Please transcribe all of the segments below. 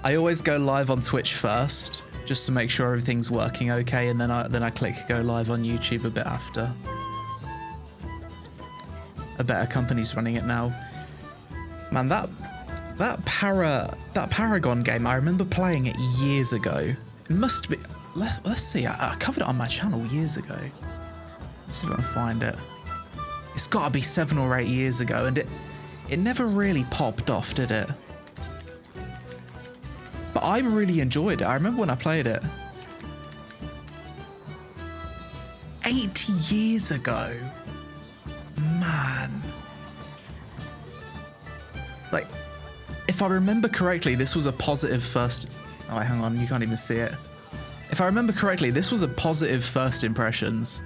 I always go live on Twitch first, just to make sure everything's working okay, and then I click go live on YouTube a bit after. A better company's running it now. Man, that Paragon game, I remember playing it years ago. It must be. Let's see. I covered it on my channel years ago. Let's see if I can find it. It's got to be 7 or 8 years ago, and it never really popped off, did it? But I really enjoyed it. I remember when I played it. 80 years ago. Man. Like, if I remember correctly, this was a positive first... Oh, hang on. You can't even see it. If I remember correctly, this was a positive first impressions.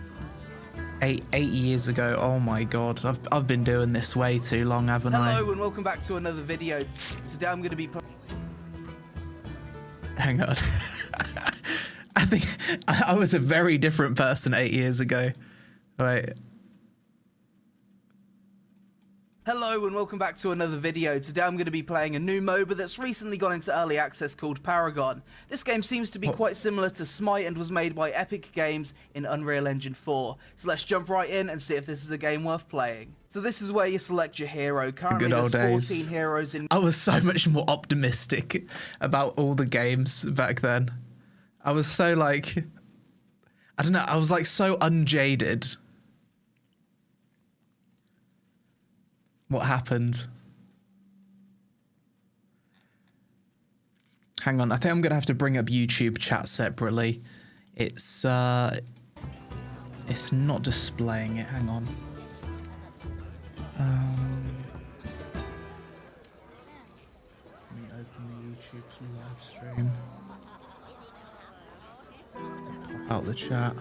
8 years ago. Oh my god. I've been doing this way too long, haven't I? Hello and welcome back to another video. Today I'm going to be... Hang on. I think I was a very different person 8 years ago. Wait. Hello and welcome back to another video. Today I'm going to be playing a new MOBA that's recently gone into early access called Paragon. This game seems to be quite similar to Smite and was made by Epic Games in Unreal Engine 4. So let's jump right in and see if this is a game worth playing. So this is where you select your hero. Currently there's 14 heroes in... I was so much more optimistic about all the games back then. I was so like... I don't know, I was like so unjaded. What happened? Hang on, I think I'm gonna have to bring up YouTube chat separately. It's not displaying it. Hang on. Let me open the YouTube live stream. Pop out the chat.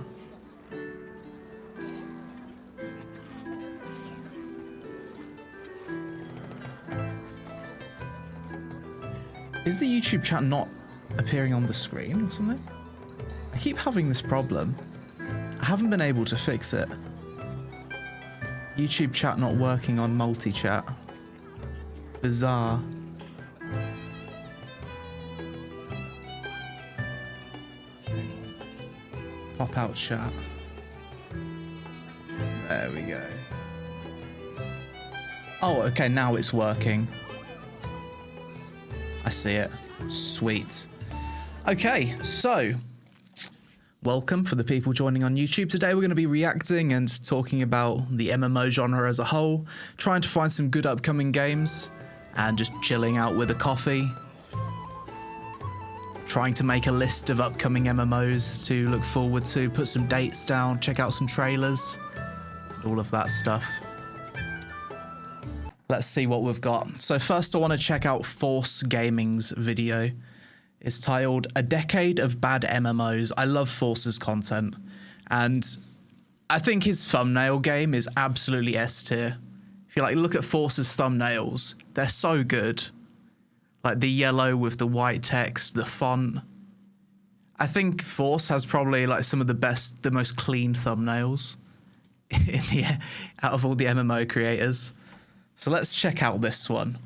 Is the YouTube chat not appearing on the screen or something? I keep having this problem. I haven't been able to fix it. YouTube chat not working on multi-chat. Bizarre. Pop out chat. There we go. Oh, okay, now it's working. I see it. Sweet. Okay, so welcome for the people joining on YouTube. Today we're going to be reacting and talking about the MMO genre as a whole, trying to find some good upcoming games, and just chilling out with a coffee. Trying to make a list of upcoming MMOs to look forward to, put some dates down, check out some trailers, all of that stuff. Let's see what we've got. So first I want to check out Force Gaming's video. It's titled A Decade of Bad MMOs. I love Force's content, and I think his thumbnail game is absolutely S tier. If you like look at Force's thumbnails, they're so good. Like the yellow with the white text, the font. I think Force has probably like some of the most clean thumbnails out of all the MMO creators. So let's check out this one.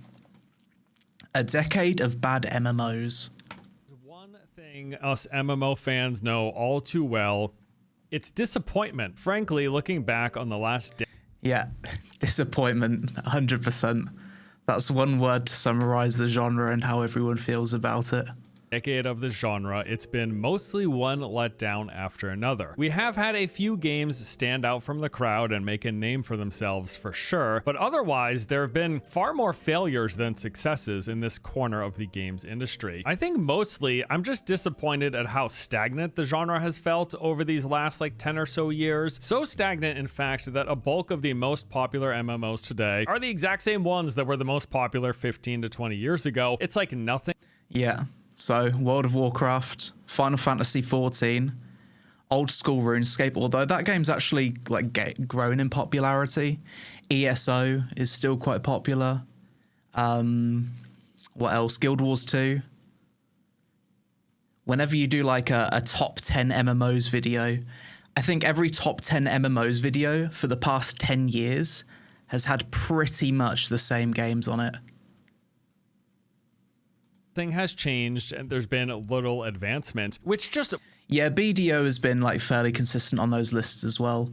A Decade of Bad MMOs. One thing us MMO fans know all too well, it's disappointment. Frankly, looking back on the last Yeah, disappointment, 100%. That's one word to summarize the genre and how everyone feels about it. decade of the genre, it's been mostly one letdown after another. We have had a few games stand out from the crowd and make a name for themselves for sure, but otherwise there have been far more failures than successes in this corner of the games industry. I think mostly I'm just disappointed at how stagnant the genre has felt over these last like 10 or so years. So stagnant in fact that a bulk of the most popular MMOs today are the exact same ones that were the most popular 15 to 20 years ago. It's like nothing. Yeah. So, World of Warcraft, Final Fantasy XIV, old school RuneScape, although that game's actually like grown in popularity. ESO is still quite popular. What else? Guild Wars 2. Whenever you do like a top 10 MMOs video, I think every top 10 MMOs video for the past 10 years has had pretty much the same games on it. nothing has changed and there's been little advancement, which just Yeah, BDO has been like fairly consistent on those lists as well.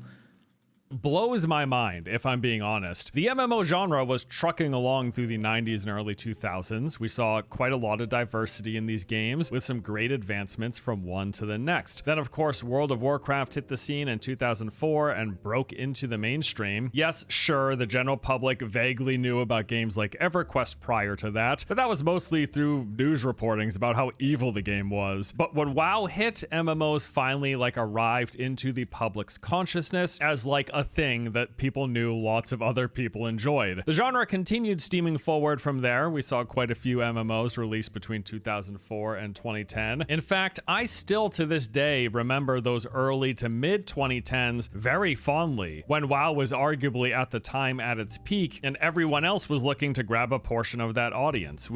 blows my mind, if I'm being honest. The MMO genre was trucking along through the 90s and early 2000s. We saw quite a lot of diversity in these games, with some great advancements from one to the next. Then, of course, World of Warcraft hit the scene in 2004 and broke into the mainstream. Yes, sure, the general public vaguely knew about games like EverQuest prior to that, but that was mostly through news reportings about how evil the game was. But when WoW hit, MMOs finally arrived into the public's consciousness as a thing that people knew lots of other people enjoyed. The genre continued steaming forward from there. We saw quite a few MMOs released between 2004 and 2010. In fact, I still to this day remember those early to mid 2010s very fondly, when WoW was arguably at the time at its peak and everyone else was looking to grab a portion of that audience.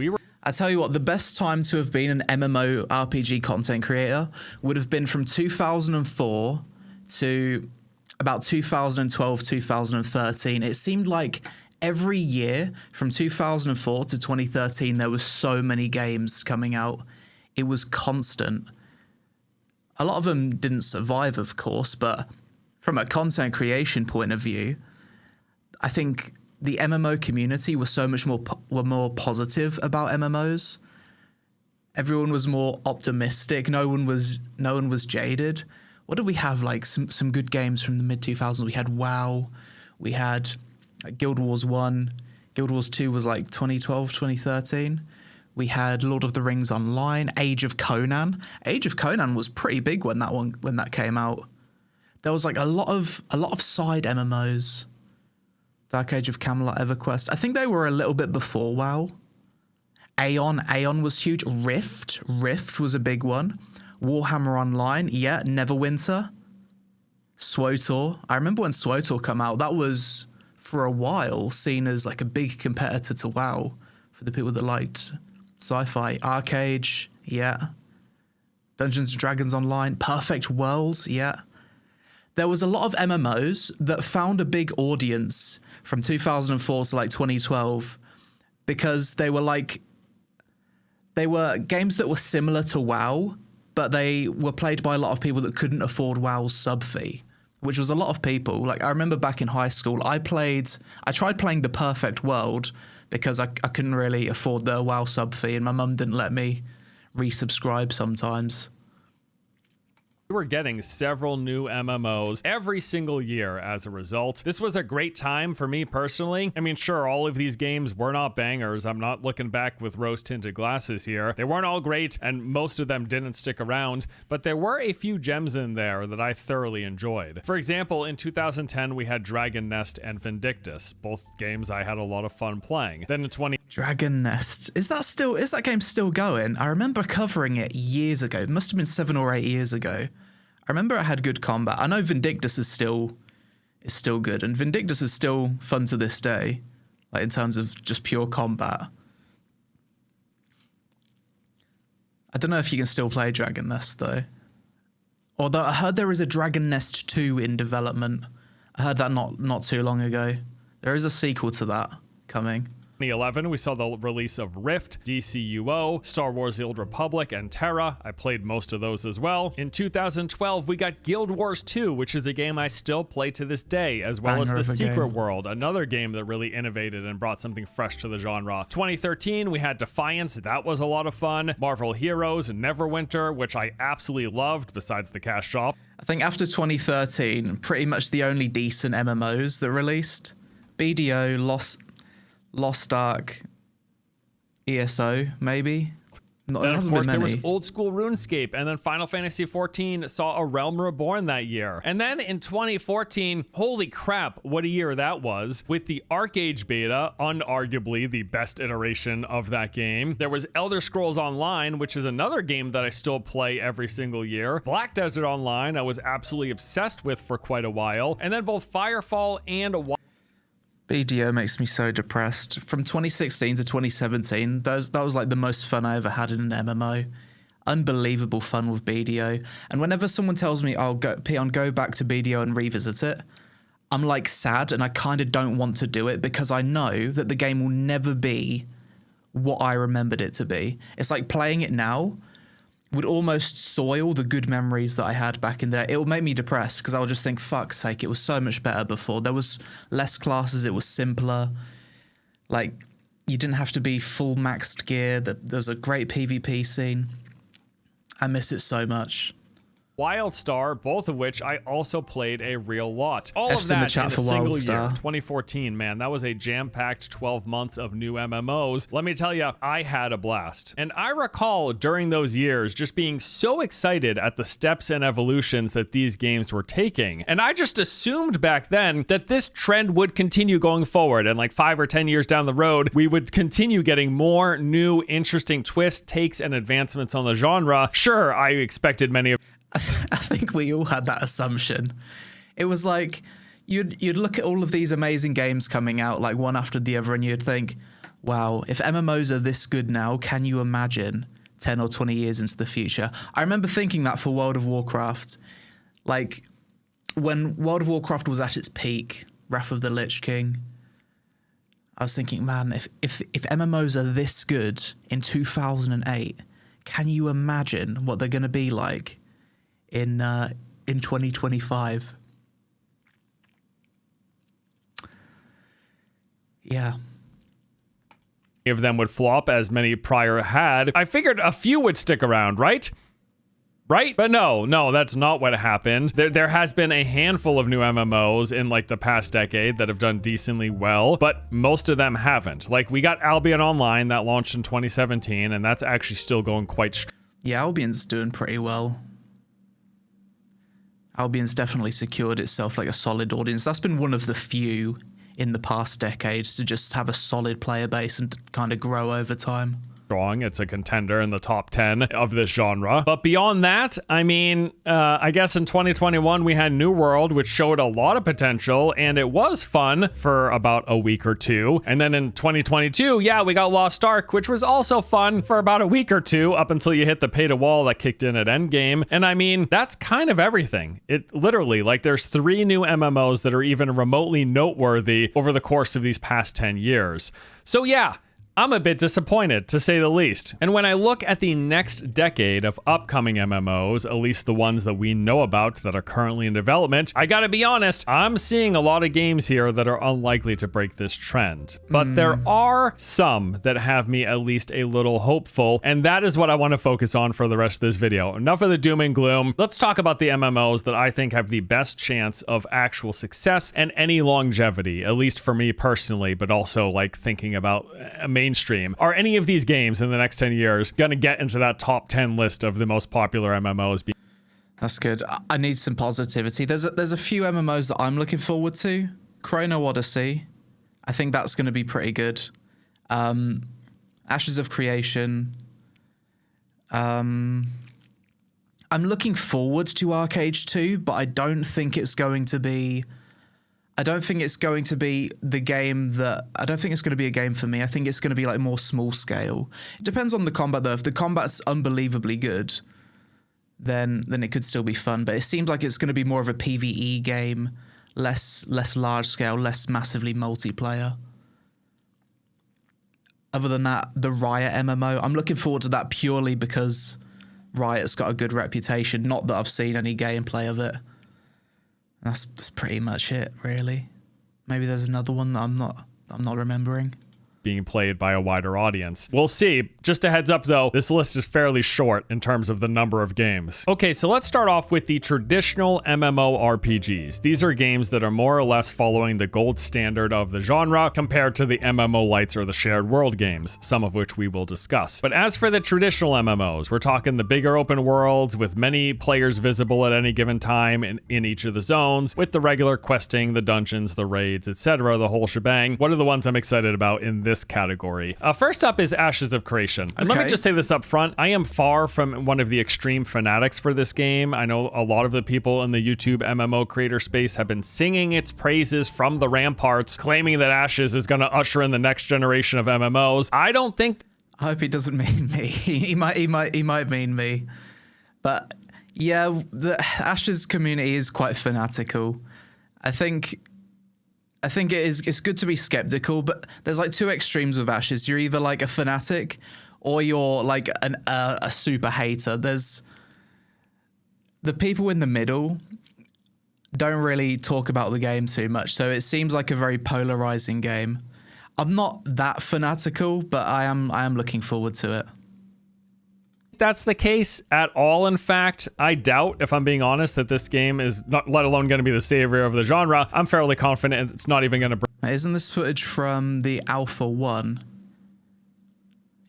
I tell you what, the best time to have been an MMORPG content creator would have been from 2004 to about 2012, 2013. It seemed like every year from 2004 to 2013, there were so many games coming out. It was constant. A lot of them didn't survive, of course, but from a content creation point of view, I think the MMO community was so much more positive about MMOs. Everyone was more optimistic. No one was jaded. What did we have? Some good games from the mid 2000s. We had WoW. We had Guild Wars 1. Guild Wars 2 was 2012, 2013. We had Lord of the Rings Online. Age of Conan. Age of Conan was pretty big when that came out. There was a lot of side MMOs. Dark Age of Camelot, EverQuest. I think they were a little bit before WoW. Aeon was huge. Rift was a big one. Warhammer Online, yeah. Neverwinter. SWTOR. I remember when SWTOR came out, that was, for a while, seen as a big competitor to WoW for the people that liked sci-fi. Arcade, yeah. Dungeons & Dragons Online. Perfect Worlds, yeah. There was a lot of MMOs that found a big audience from 2004 to 2012 because they were games that were similar to WoW, but they were played by a lot of people that couldn't afford WoW's sub fee, which was a lot of people. I remember back in high school, I tried playing The Perfect World because I couldn't really afford the WoW sub fee, and my mum didn't let me resubscribe sometimes. We were getting several new MMOs every single year as a result. This was a great time for me personally. I mean, sure, all of these games were not bangers. I'm not looking back with rose-tinted glasses here. They weren't all great, and most of them didn't stick around, but there were a few gems in there that I thoroughly enjoyed. For example, in 2010, we had Dragon Nest and Vindictus, both games I had a lot of fun playing. Then in Dragon Nest. Is that game still going? I remember covering it years ago. It must have been 7 or 8 years ago. I remember it had good combat. I know Vindictus is still good, and Vindictus is still fun to this day, in terms of just pure combat. I don't know if you can still play Dragon Nest though. Although I heard there is a Dragon Nest 2 in development. I heard that not too long ago. There is a sequel to that coming. 2011, we saw the release of Rift, DCUO, Star Wars The Old Republic, and Terra. I played most of those as well. In 2012, we got Guild Wars 2, which is a game I still play to this day, as well as The Secret World, another game that really innovated and brought something fresh to the genre. 2013, we had Defiance. That was a lot of fun. Marvel Heroes, Neverwinter, which I absolutely loved, besides the cash shop. I think after 2013, pretty much the only decent MMOs that released. BDO, Lost Ark, ESO, maybe. No, then, of course, there was old school RuneScape, and then Final Fantasy XIV saw A Realm Reborn that year. And then in 2014, holy crap, what a year that was, with the ArcAge beta, unarguably the best iteration of that game. There was Elder Scrolls Online, which is another game that I still play every single year. Black Desert Online, I was absolutely obsessed with for quite a while. And then both Firefall and BDO makes me so depressed. From 2016 to 2017, that was the most fun I ever had in an MMO. Unbelievable fun with BDO. And whenever someone tells me, "Oh, Peon, go back to BDO and revisit it," I'm sad, and I kind of don't want to do it because I know that the game will never be what I remembered it to be. It's like playing it now would almost soil the good memories that I had back in the day. It will make me depressed because I'll just think, fuck's sake, it was so much better before. There was less classes, it was simpler. Like, you didn't have to be full maxed gear. There was a great PvP scene. I miss it so much. WildStar, both of which I also played a real lot. All F's of that in the chat in a for single WildStar. year. 2014, man, that was a jam-packed 12 months of new MMOs. Let me tell you, I had a blast. And I recall during those years just being so excited at the steps and evolutions that these games were taking. And I just assumed back then that this trend would continue going forward. And like 5 or 10 years down the road, we would continue getting more new, interesting twists, takes, and advancements on the genre. Sure, I expected many of I think we all had that assumption. It was like you'd look at all of these amazing games coming out like one after the other and you'd think, wow, if MMOs are this good now, can you imagine 10 or 20 years into the future? I remember thinking that for World of Warcraft. Like when World of Warcraft was at its peak, Wrath of the Lich King, I was thinking, man, if MMOs are this good in 2008, can you imagine what they're going to be like in 2025. Yeah. of them would flop as many prior had. I figured a few would stick around, right? Right? But no, that's not what happened. There has been a handful of new MMOs in like the past decade that have done decently well, but most of them haven't. Like we got Albion Online that launched in 2017, and that's actually still going quite strong. Yeah, Albion's doing pretty well. Albion's definitely secured itself like a solid audience. That's been one of the few in the past decades to just have a solid player base and kind of grow over time. It's a contender in the top 10 of this genre. But beyond that, I mean, I guess in 2021, we had New World, which showed a lot of potential, and it was fun for about a week or two. And then in 2022, yeah, we got Lost Ark, which was also fun for about a week or two, up until you hit the pay to wall that kicked in at Endgame. And I mean, that's kind of everything. It literally, like, there's 3 new MMOs that are even remotely noteworthy over the course of these past 10 years. So yeah, I'm a bit disappointed, to say the least. And when I look at the next decade of upcoming MMOs, at least the ones that we know about that are currently in development, I gotta be honest, I'm seeing a lot of games here that are unlikely to break this trend. But there are some that have me at least a little hopeful, and that is what I want to focus on for the rest of this video. Enough of the doom and gloom. Let's talk about the MMOs that I think have the best chance of actual success and any longevity, at least for me personally, but also like thinking about mainstream. Are any of these games in the next 10 years going to get into that top 10 list of the most popular MMOs? That's good. I need some positivity. There's a few MMOs that I'm looking forward to. Chrono Odyssey. I think that's going to be pretty good. Ashes of Creation. I'm looking forward to Arcade 2, but I don't think it's going to be the game that... I don't think it's going to be a game for me. I think it's going to be like more small scale. It depends on the combat though. If the combat's unbelievably good, then it could still be fun. But it seems like it's going to be more of a PvE game, less large scale, less massively multiplayer. Other than that, the Riot MMO, I'm looking forward to that purely because Riot's got a good reputation. Not that I've seen any gameplay of it. That's pretty much it, really. Maybe there's another one that I'm not remembering. Being played by a wider audience. We'll see. Just a heads up though, this list is fairly short in terms of the number of games. Okay, so let's start off with the traditional MMORPGs. These are games that are more or less following the gold standard of the genre compared to the MMO lights or the shared world games, some of which we will discuss. But as for the traditional MMOs, we're talking the bigger open worlds with many players visible at any given time in each of the zones, with the regular questing, the dungeons, the raids, etc., the whole shebang. What are the ones I'm excited about in this category? First up is Ashes of Creation. And let me just say this up front. I am far from one of the extreme fanatics for this game. I know a lot of the people in the YouTube MMO creator space have been singing its praises from the ramparts, claiming that Ashes is going to usher in the next generation of MMOs. I don't think... I hope he doesn't mean me. He might mean me. But yeah, the Ashes community is quite fanatical. I think I think it's good to be skeptical, but there's like two extremes with Ashes. You're either like a fanatic or you're like a super hater. There's the people in the middle don't really talk about the game too much, so it seems like a very polarizing game. I'm not that fanatical, but I am looking forward to it. That's the case at all. In fact, I doubt, if I'm being honest, that this game is not, let alone going to be the savior of the genre. I'm fairly confident it's not even going to. Isn't this footage from the Alpha 1?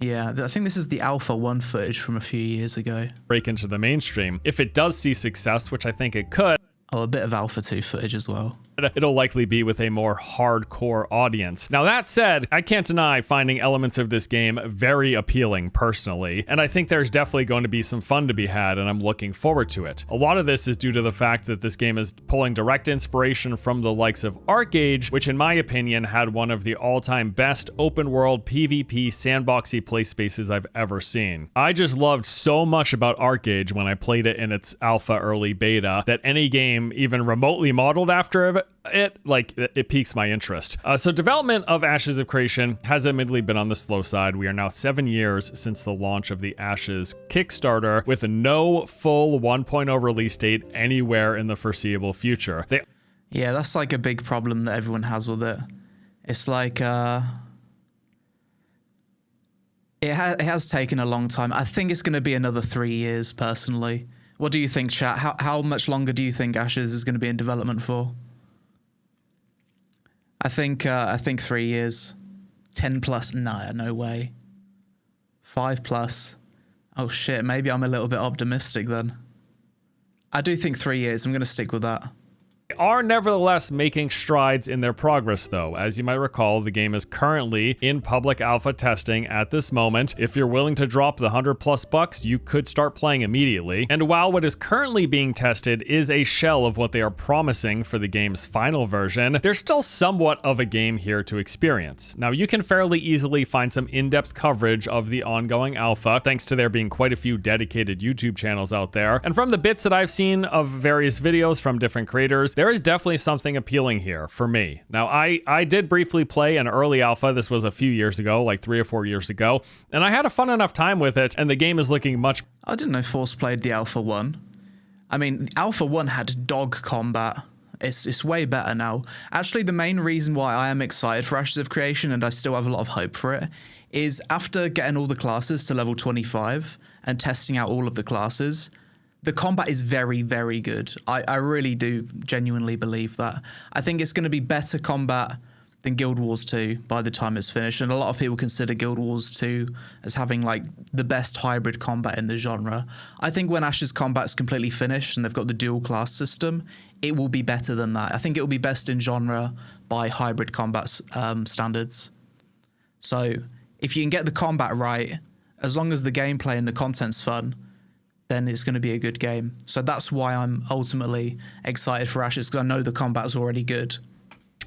Yeah, I think this is the Alpha 1 footage from a few years ago. Break into the mainstream. If it does see success, which I think it could. Oh, a bit of Alpha 2 footage as well. It'll likely be with a more hardcore audience. Now, that said, I can't deny finding elements of this game very appealing personally, and I think there's definitely going to be some fun to be had, and I'm looking forward to it. A lot of this is due to the fact that this game is pulling direct inspiration from the likes of ArcAge, which in my opinion had one of the all-time best open-world PvP sandboxy play spaces I've ever seen. I just loved so much about ArcAge when I played it in its alpha early beta that any game even remotely modeled after it piques my interest. So development of Ashes of Creation has admittedly been on the slow side. We are now 7 years since the launch of the Ashes Kickstarter, with no full 1.0 release date anywhere in the foreseeable future. Yeah, that's like a big problem that everyone has with it. It's like it has taken a long time. I think it's going to be another 3 years personally. What do you think, chat? How much longer do you think Ashes is going to be in development for? I think 3 years. 10 plus? Nah, no way. 5 plus? Oh shit, maybe I'm a little bit optimistic then. I do think 3 years. I'm going to stick with that. They are nevertheless making strides in their progress though. As you might recall, the game is currently in public alpha testing at this moment. If you're willing to drop the $100+ you could start playing immediately. And while what is currently being tested is a shell of what they are promising for the game's final version, there's still somewhat of a game here to experience. Now, you can fairly easily find some in-depth coverage of the ongoing alpha, thanks to there being quite a few dedicated YouTube channels out there. And from the bits that I've seen of various videos from different creators, there is definitely something appealing here for me. Now, I did briefly play an early alpha. This was a few years ago, like 3 or 4 years ago, and I had a fun enough time with it, and the game is looking much... I didn't know Force played the Alpha 1. I mean, Alpha 1 had dog combat. It's way better now. Actually, the main reason why I am excited for Ashes of Creation, and I still have a lot of hope for it, is after getting all the classes to level 25 and testing out all of the classes, the combat is very, very good. I really do genuinely believe that. I think it's going to be better combat than Guild Wars 2 by the time it's finished, and a lot of people consider Guild Wars 2 as having like the best hybrid combat in the genre. I think when Ashes combat's completely finished and they've got the dual class system, it will be better than that. I think it will be best in genre by hybrid combat standards. So if you can get the combat right, as long as the gameplay and the content's fun, then it's going to be a good game. So that's why I'm ultimately excited for Ashes, because I know the combat's already good.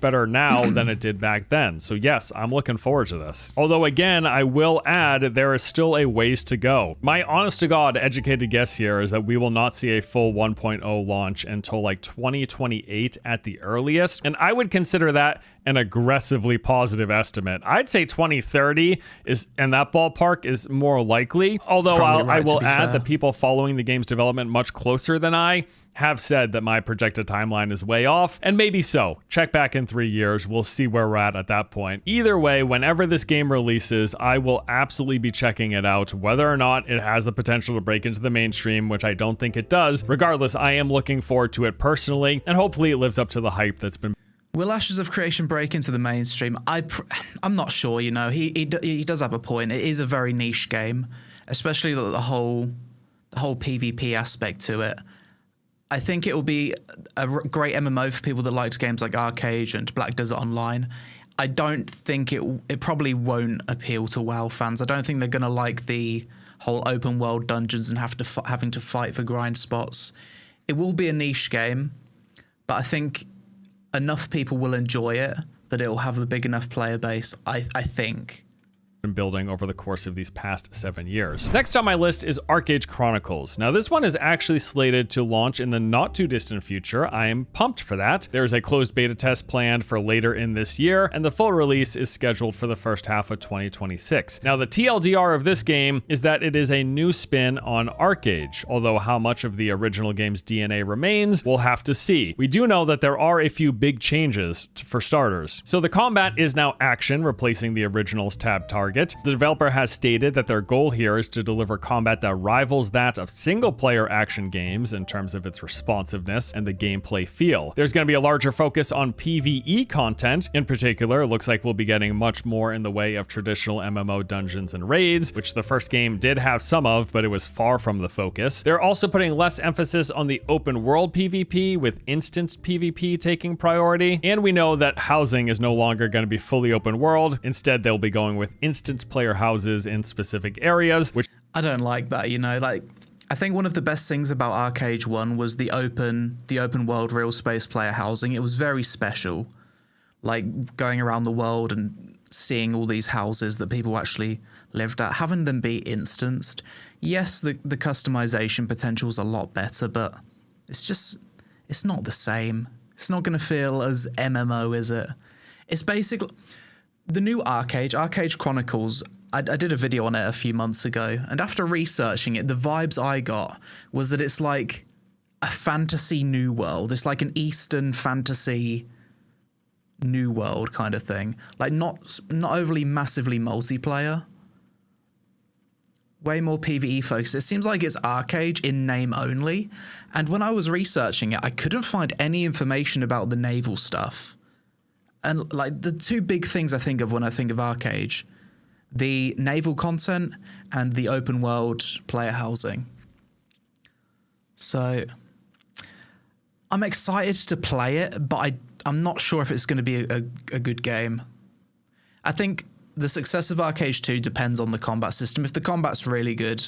Better now than it did back then. So yes, I'm looking forward to this. Although again, I will add there is still a ways to go. My honest to God educated guess here is that we will not see a full 1.0 launch until like 2028 at the earliest. And I would consider that an aggressively positive estimate. I'd say 2030 is, and that ballpark is more likely. Although I will add that people following the game's development much closer than I have said that my projected timeline is way off, and maybe so. Check back in 3 years, we'll see where we're at that point. Either way, whenever this game releases, I will absolutely be checking it out, whether or not it has the potential to break into the mainstream, which I don't think it does. Regardless, I am looking forward to it personally, and hopefully it lives up to the hype that's been... Will Ashes of Creation break into the mainstream? I'm not sure, you know. He does have a point. It is a very niche game, especially the whole PvP aspect to it. I think it will be a great MMO for people that liked games like ArcAge and Black Desert Online. I don't think it probably won't appeal to WoW fans. I don't think they're going to like the whole open world dungeons and having to fight for grind spots. It will be a niche game, but I think enough people will enjoy it that it will have a big enough player base, I think. been building over the course of these past 7 years. Next on my list is Arcade Chronicles. Now this one is actually slated to launch in the not too distant future. I am pumped for that. There's a closed beta test planned for later in this year, and the full release is scheduled for the first half of 2026. Now the TLDR of this game is that it is a new spin on Arcade, although how much of the original game's DNA remains, we'll have to see. We do know that there are a few big changes for starters. So the combat is now action, replacing the original's tab target. The developer has stated that their goal here is to deliver combat that rivals that of single-player action games in terms of its responsiveness and the gameplay feel. There's going to be a larger focus on PvE content. In particular, it looks like we'll be getting much more in the way of traditional MMO dungeons and raids, which the first game did have some of, but it was far from the focus. They're also putting less emphasis on the open world PvP, with instance PvP taking priority. And we know that housing is no longer going to be fully open world. Instead, they'll be going with instance player houses in specific areas, which I don't like that, you know, like I think one of the best things about Arcade 1 was the open world real space player housing. It was very special, like going around the world and seeing all these houses that people actually lived at, having them be instanced. Yes, the customization potential is a lot better, but it's not the same. It's not going to feel as MMO, is it? It's basically the new Arcade Chronicles. I did a video on it a few months ago, and after researching it, the vibes I got was that it's like a fantasy new world. It's like an Eastern fantasy new world kind of thing. Like not overly massively multiplayer. Way more PvE focused. It seems like it's Arcade in name only. And when I was researching it, I couldn't find any information about the naval stuff. And like the two big things I think of when I think of Arcade, the naval content and the open world player housing. So I'm excited to play it, but I'm not sure if it's going to be a good game. I think the success of Arcade 2 depends on the combat system. If the combat's really good,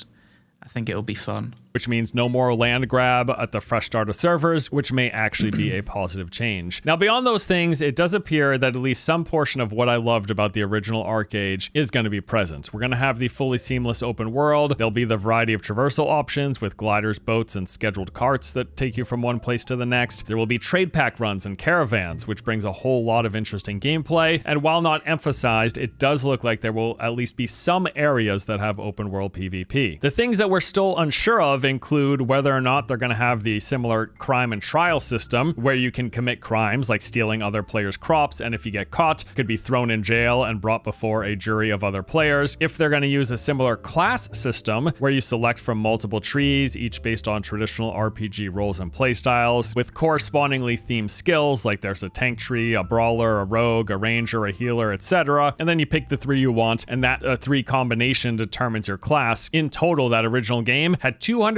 I think it'll be fun. Which means no more land grab at the fresh start of servers, which may actually be a positive change. Now, beyond those things, it does appear that at least some portion of what I loved about the original Arcade is going to be present. We're going to have the fully seamless open world. There'll be the variety of traversal options with gliders, boats, and scheduled carts that take you from one place to the next. There will be trade pack runs and caravans, which brings a whole lot of interesting gameplay. And while not emphasized, it does look like there will at least be some areas that have open world PvP. The things that we're still unsure of include whether or not they're going to have the similar crime and trial system where you can commit crimes like stealing other players' crops, and if you get caught, could be thrown in jail and brought before a jury of other players. If they're going to use a similar class system where you select from multiple trees, each based on traditional RPG roles and playstyles, with correspondingly themed skills like there's a tank tree, a brawler, a rogue, a ranger, a healer, etc. And then you pick the three you want, and that three combination determines your class. In total, that original game had 220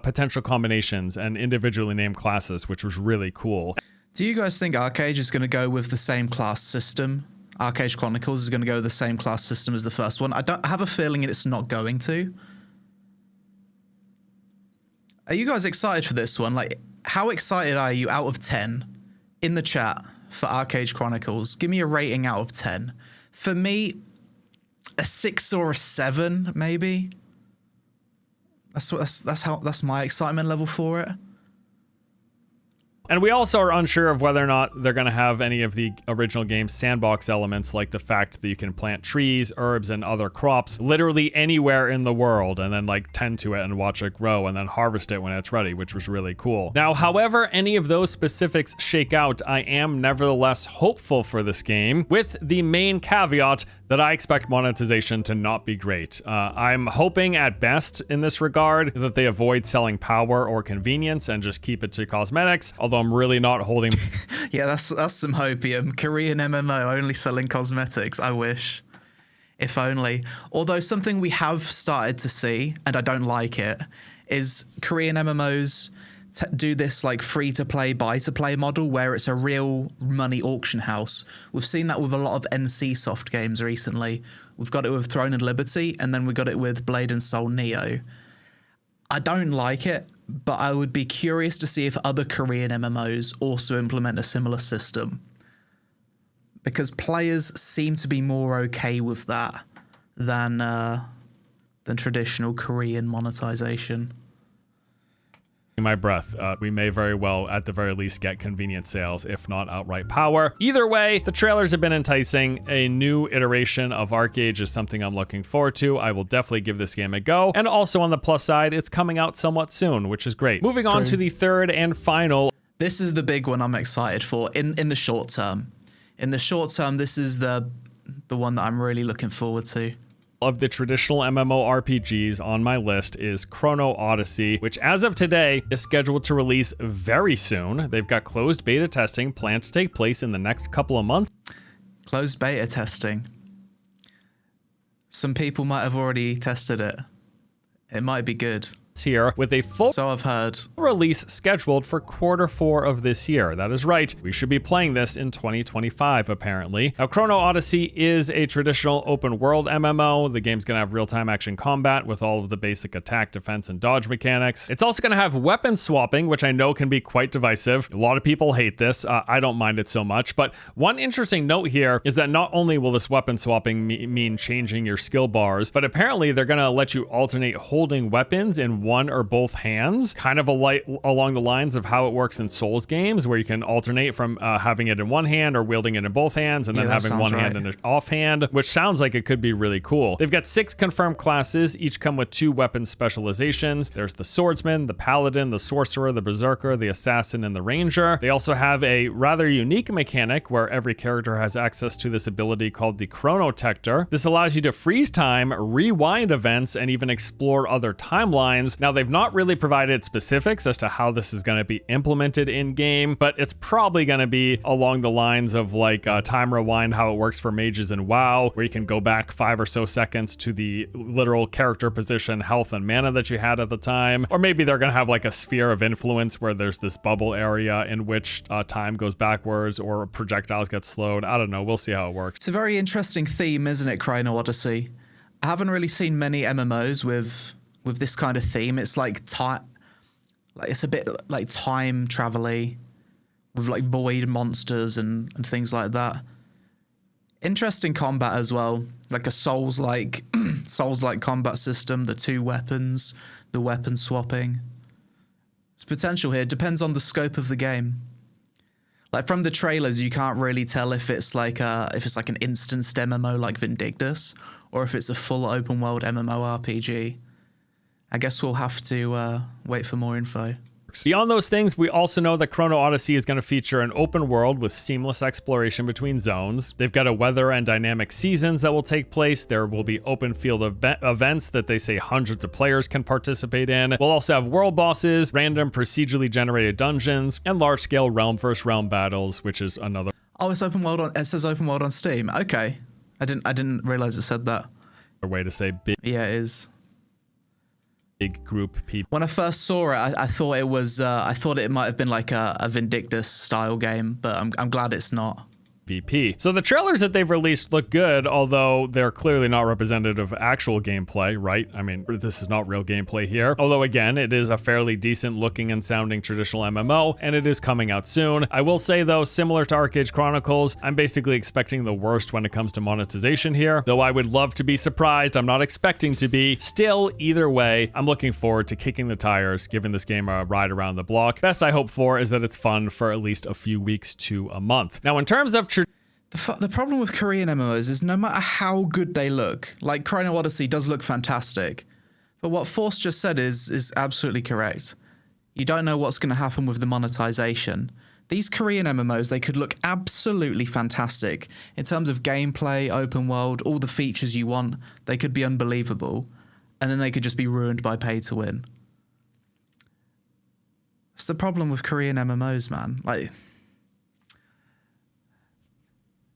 potential combinations and individually named classes, which was really cool. Do you guys think Arcade is going to go with the same class system? Arcade Chronicles is going to go with the same class system as the first one? I have a feeling it's not going to. Are you guys excited for this one? Like, how excited are you out of 10 in the chat for Arcade Chronicles? Give me a rating out of 10. For me, a 6 or a 7, maybe. That's my excitement level for it. And we also are unsure of whether or not they're going to have any of the original game's sandbox elements, like the fact that you can plant trees, herbs, and other crops literally anywhere in the world, and then like tend to it and watch it grow and then harvest it when it's ready, which was really cool. Now, however any of those specifics shake out, I am nevertheless hopeful for this game, with the main caveat that I expect monetization to not be great. I'm hoping at best in this regard that they avoid selling power or convenience and just keep it to cosmetics, although I'm really not holding... Yeah, that's some hopium. Korean MMO only selling cosmetics. I wish. If only. Although something we have started to see, and I don't like it, is Korean MMOs do this like free-to-play, buy-to-play model where it's a real money auction house. We've seen that with a lot of NCSoft games recently. We've got it with Throne and Liberty, and then we got it with Blade and Soul Neo. I don't like it, but I would be curious to see if other Korean MMOs also implement a similar system. because players seem to be more okay with that than traditional Korean monetization. My breath. We may very well, at the very least, get convenient sales, if not outright power. Either way, the trailers have been enticing. A new iteration of ArcAge is something I'm looking forward to. I will definitely give this game a go. And also on the plus side, it's coming out somewhat soon, which is great. Moving on to the third and final. This is the big one I'm excited for in the short term. In the short term, this is the one that I'm really looking forward to. Of the traditional MMORPGs on my list is Chrono Odyssey, which as of today is scheduled to release very soon. They've got closed beta testing planned to take place in the next couple of months. Closed beta testing. Some people might have already tested it. It might be good. Here with a full so I've heard release scheduled for Q4 of this year. That is right. We should be playing this in 2025, apparently. Now, Chrono Odyssey is a traditional open world MMO. The game's gonna have real-time action combat with all of the basic attack, defense, and dodge mechanics. It's also gonna have weapon swapping, which I know can be quite divisive. A lot of people hate this. I don't mind it so much. But one interesting note here is that not only will this weapon swapping mean changing your skill bars, but apparently they're gonna let you alternate holding weapons in one or both hands, kind of along the lines of how it works in Souls games, where you can alternate from having it in one hand or wielding it in both hands, and then having one hand in an offhand, which sounds like it could be really cool. They've got 6 confirmed classes, each come with 2 weapon specializations. There's the swordsman, the paladin, the sorcerer, the berserker, the assassin, and the ranger. They also have a rather unique mechanic where every character has access to this ability called the chronotector. This allows you to freeze time, rewind events, and even explore other timelines. Now, they've not really provided specifics as to how this is going to be implemented in game, but it's probably going to be along the lines of like time rewind, how it works for mages in WoW, where you can go back 5 or so seconds to the literal character position, health, and mana that you had at the time. Or maybe they're going to have like a sphere of influence where there's this bubble area in which time goes backwards or projectiles get slowed. I don't know. We'll see how it works. It's a very interesting theme, isn't it, Chrono Odyssey? I haven't really seen many MMOs with this kind of theme. It's like it's a bit like time travel-y with like void monsters and things like that. Interesting combat as well, like a Souls-like combat system, the 2 weapons, the weapon swapping. It's potential here. Depends on the scope of the game. Like from the trailers, you can't really tell if it's like an instanced MMO like Vindictus, or if it's a full open world MMORPG. I guess we'll have to wait for more info. Beyond those things, we also know that Chrono Odyssey is going to feature an open world with seamless exploration between zones. They've got a weather and dynamic seasons that will take place. There will be open field events that they say hundreds of players can participate in. We'll also have world bosses, random procedurally generated dungeons, and large-scale realm versus realm battles, which is another. Oh, it's open world it says open world on Steam. Okay, I didn't realize it said that. A way to say big. Yeah, it is. Big group people. When I first saw it, I thought it was. I thought it might have been like a Vindictus style game, but I'm glad it's not. VP. So the trailers that they've released look good, although they're clearly not representative of actual gameplay, right? I mean, this is not real gameplay here. Although again, it is a fairly decent looking and sounding traditional MMO, and it is coming out soon. I will say though, similar to ArcAge Chronicles, I'm basically expecting the worst when it comes to monetization here. Though I would love to be surprised, I'm not expecting to be. Still, either way, I'm looking forward to kicking the tires, giving this game a ride around the block. Best I hope for is that it's fun for at least a few weeks to a month. Now, in terms of the problem with Korean MMOs is no matter how good they look, like Chrono Odyssey does look fantastic, but what Force just said is absolutely correct. You don't know what's going to happen with the monetization. These Korean MMOs, they could look absolutely fantastic in terms of gameplay, open world, all the features you want. They could be unbelievable, and then they could just be ruined by pay to win. That's the problem with Korean MMOs, man. Like,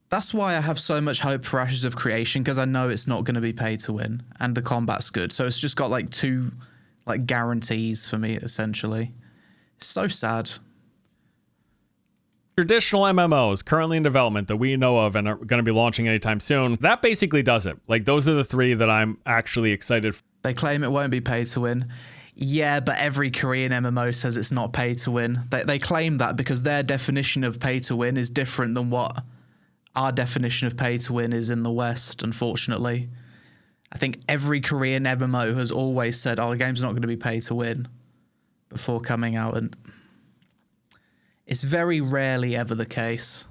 that's why I have so much hope for Ashes of Creation, because I know it's not going to be pay to win, and the combat's good. So it's just got like 2 like guarantees for me, essentially. It's so sad. Traditional MMOs currently in development that we know of and are going to be launching anytime soon. That basically does it. Like, those are the 3 that I'm actually excited for. They claim it won't be pay to win. Yeah, but every Korean MMO says it's not pay to win. They claim that because their definition of pay to win is different than what our definition of pay to win is in the West, unfortunately. I think every Korean MMO has always said, oh, the game's not going to be pay to win before coming out, and it's very rarely ever the case.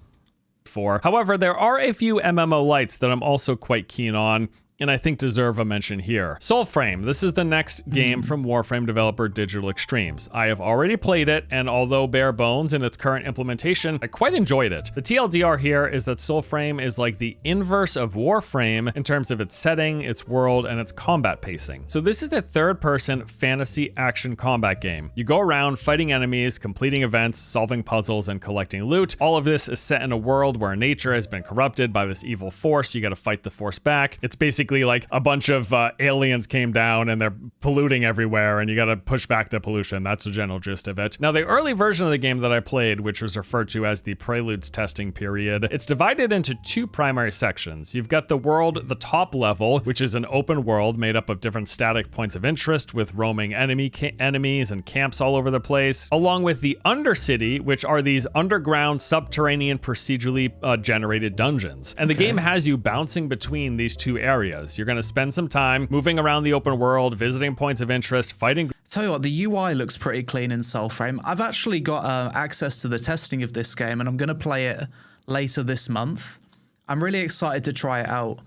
However, there are a few MMO lights that I'm also quite keen on, and I think deserve a mention here. Soulframe. This is the next game from Warframe developer Digital Extremes. I have already played it, and although bare bones in its current implementation, I quite enjoyed it. The TLDR here is that Soulframe is like the inverse of Warframe in terms of its setting, its world, and its combat pacing. So this is the third-person fantasy action combat game. You go around fighting enemies, completing events, solving puzzles, and collecting loot. All of this is set in a world where nature has been corrupted by this evil force. You gotta fight the force back. It's basically like a bunch of aliens came down and they're polluting everywhere, and you gotta push back the pollution. That's the general gist of it. Now, the early version of the game that I played, which was referred to as the Preludes testing period, it's divided into two primary sections. You've got the world, the top level, which is an open world made up of different static points of interest with roaming enemies and camps all over the place, along with the Undercity, which are these underground, subterranean, procedurally generated dungeons. And the game has you bouncing between these two areas. You're going to spend some time moving around the open world, visiting points of interest, fighting. Tell you what, the UI looks pretty clean in Soulframe. I've actually got access to the testing of this game, and I'm going to play it later this month. I'm really excited to try it out.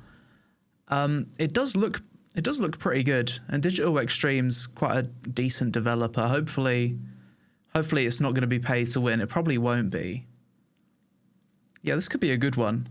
It does look pretty good, and Digital Extremes quite a decent developer. Hopefully it's not going to be pay to win. It probably won't be. Yeah, this could be a good one.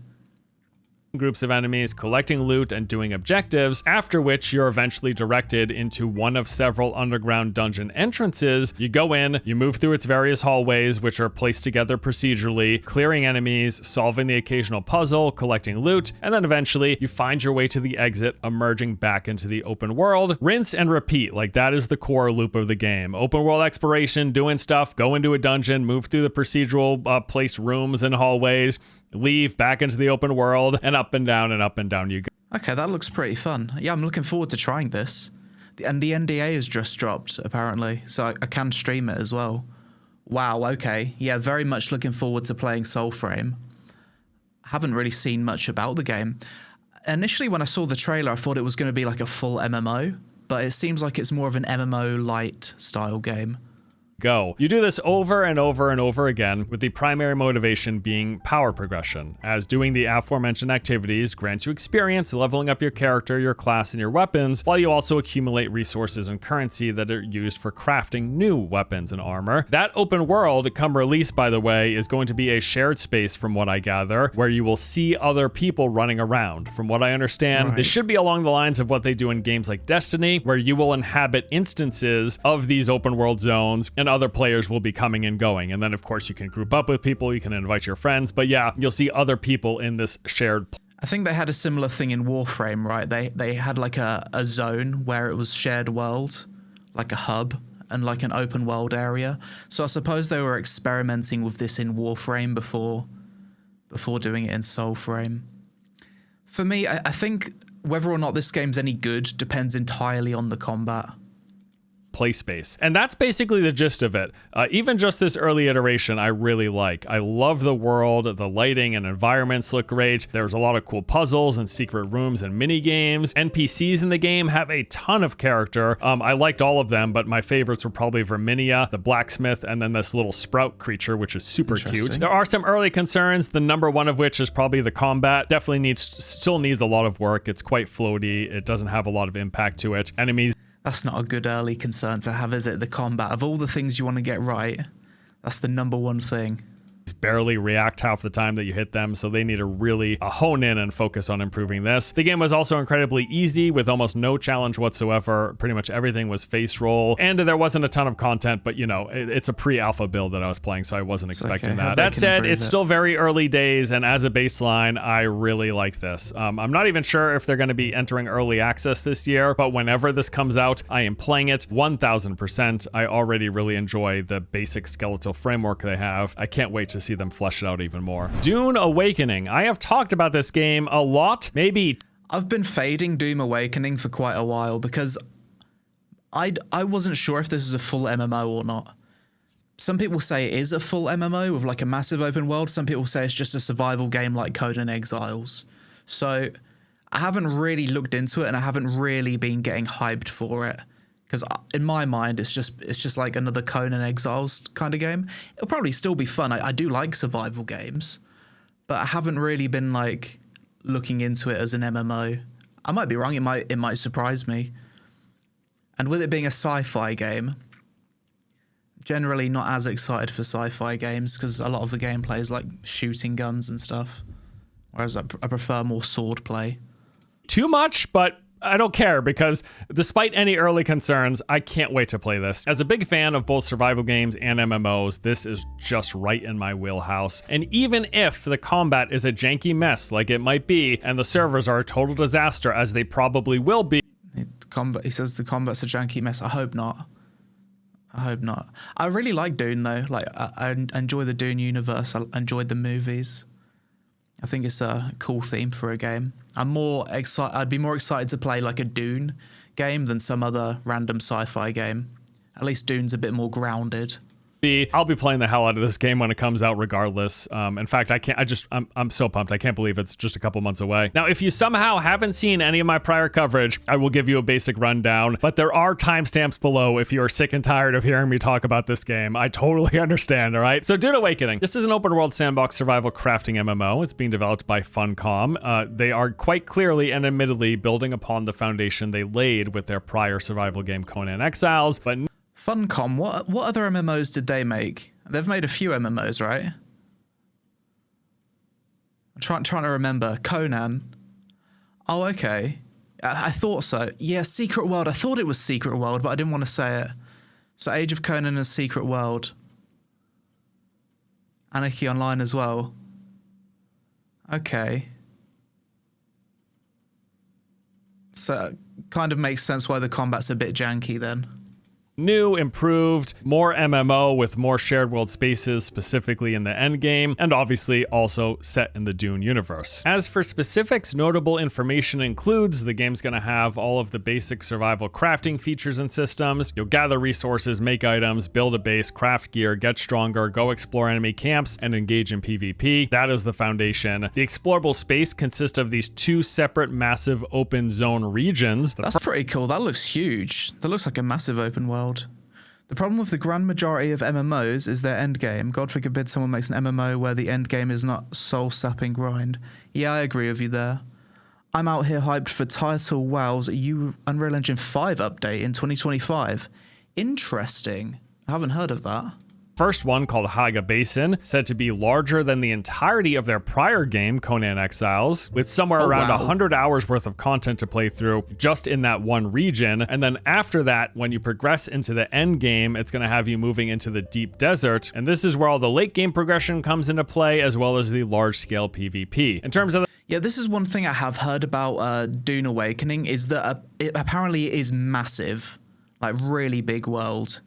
Groups of enemies, collecting loot, and doing objectives, after which you're eventually directed into one of several underground dungeon entrances. You go in, you move through its various hallways, which are placed together procedurally, clearing enemies, solving the occasional puzzle, collecting loot, and then eventually you find your way to the exit, emerging back into the open world. Rinse and repeat, like that is the core loop of the game. Open world exploration, doing stuff, go into a dungeon, move through the procedural placed rooms and hallways, leave back into the open world, and up and down you go. Okay, that looks pretty fun. Yeah, I'm looking forward to trying this. And the NDA has just dropped, apparently, so I can stream it as well. Wow, okay. Yeah, very much looking forward to playing Soulframe. Haven't really seen much about the game. Initially, when I saw the trailer, I thought it was going to be like a full MMO, but it seems like it's more of an MMO light style game. Go. You do this over and over and over again, with the primary motivation being power progression, as doing the aforementioned activities grants you experience, leveling up your character, your class, and your weapons, while you also accumulate resources and currency that are used for crafting new weapons and armor. That open world, come release, by the way, is going to be a shared space, from what I gather, where you will see other people running around. From what I understand, this should be along the lines of what they do in games like Destiny, where you will inhabit instances of these open world zones, and other players will be coming and going. And then, of course, you can group up with people, you can invite your friends, but yeah, you'll see other people in this shared. I think they had a similar thing in Warframe, right? They had like a zone where it was shared world, like a hub, and like an open world area. So I suppose they were experimenting with this in Warframe before doing it in Soulframe. For me, I think whether or not this game's any good depends entirely on the combat. Play space. And that's basically the gist of it. Even just this early iteration, I really like. I love the world, the lighting and environments look great. There's a lot of cool puzzles and secret rooms and mini games. NPCs in the game have a ton of character. I liked all of them, but my favorites were probably Verminia, the blacksmith, and then this little sprout creature, which is super cute. There are some early concerns, the number one of which is probably the combat. Definitely still needs a lot of work. It's quite floaty. It doesn't have a lot of impact to it. Enemies. That's not a good early concern to have, is it? The combat. Of all the things you want to get right, that's the number one thing. Barely react half the time that you hit them, so they need to really hone in and focus on improving this. The game was also incredibly easy with almost no challenge whatsoever. Pretty much everything was face roll, and there wasn't a ton of content, but you know, it's a pre-alpha build that I was playing, so I wasn't expecting that. That said, it's still very early days, and as a baseline, I really like this. I'm not even sure if they're going to be entering early access this year, but whenever this comes out, I am playing it 1000%. I already really enjoy the basic skeletal framework they have. I can't wait to see them flesh it out even more. Dune Awakening. I have talked about this game a lot, maybe. I've been fading Doom Awakening for quite a while because I wasn't sure if this is a full MMO or not. some people say it is a full MMO with like a massive open world. Some people say it's just a survival game like Conan Exiles. So I haven't really looked into it, and I haven't really been getting hyped for it, because in my mind it's just like another Conan Exiles kind of game. It'll probably still be fun. I do like survival games, but I haven't really been like looking into it as an MMO. I might be wrong. It might surprise me. And with it being a sci-fi game, generally not as excited for sci-fi games, because a lot of the gameplay is like shooting guns and stuff, whereas I prefer more sword play. Too much, but I don't care, because despite any early concerns, I can't wait to play this. As a big fan of both survival games and MMOs, this is just right in my wheelhouse. And even if the combat is a janky mess like it might be, and the servers are a total disaster as they probably will be. He says the combat's a janky mess. I hope not. I hope not. I really like Dune though. Like I enjoy the Dune universe. I enjoyed the movies. I think it's a cool theme for a game. I'd be more excited to play like a Dune game than some other random sci-fi game. At least Dune's a bit more grounded. I'll be playing the hell out of this game when it comes out regardless. In fact, I'm so pumped. I can't believe it's just a couple months away. Now, if you somehow haven't seen any of my prior coverage, I will give you a basic rundown, but there are timestamps below if you're sick and tired of hearing me talk about this game. I totally understand, all right? So Dune Awakening. This is an open world sandbox survival crafting MMO. It's being developed by Funcom. They are quite clearly and admittedly building upon the foundation they laid with their prior survival game Conan Exiles, but Funcom, what other MMOs did they make? They've made a few MMOs, right? I'm trying to remember. Conan. Oh, okay. I thought so. Yeah, Secret World. I thought it was Secret World, but I didn't want to say it. So Age of Conan and Secret World. Anarchy Online as well. Okay. So it kind of makes sense why the combat's a bit janky then. New, improved, more MMO with more shared world spaces, specifically in the endgame, and obviously also set in the Dune universe. As for specifics, notable information includes the game's gonna have all of the basic survival crafting features and systems. You'll gather resources, make items, build a base, craft gear, get stronger, go explore enemy camps, and engage in PvP. That is the foundation. The explorable space consists of these two separate massive open zone regions. That's pretty cool. That looks huge. That looks like a massive open world. The problem with the grand majority of MMOs is their endgame. God forbid someone makes an MMO where the endgame is not soul-sapping grind. Yeah, I agree with you there. I'm out here hyped for Title WoW's Unreal Engine 5 update in 2025. Interesting. I haven't heard of that. First one, called Haga Basin, said to be larger than the entirety of their prior game, Conan Exiles, with somewhere around 100 hours worth of content to play through just in that one region. And then after that, when you progress into the end game, it's going to have you moving into the deep desert. And this is where all the late game progression comes into play, as well as the large scale PvP. In terms of yeah, this is one thing I have heard about Dune Awakening, is that it apparently is massive, like really big world.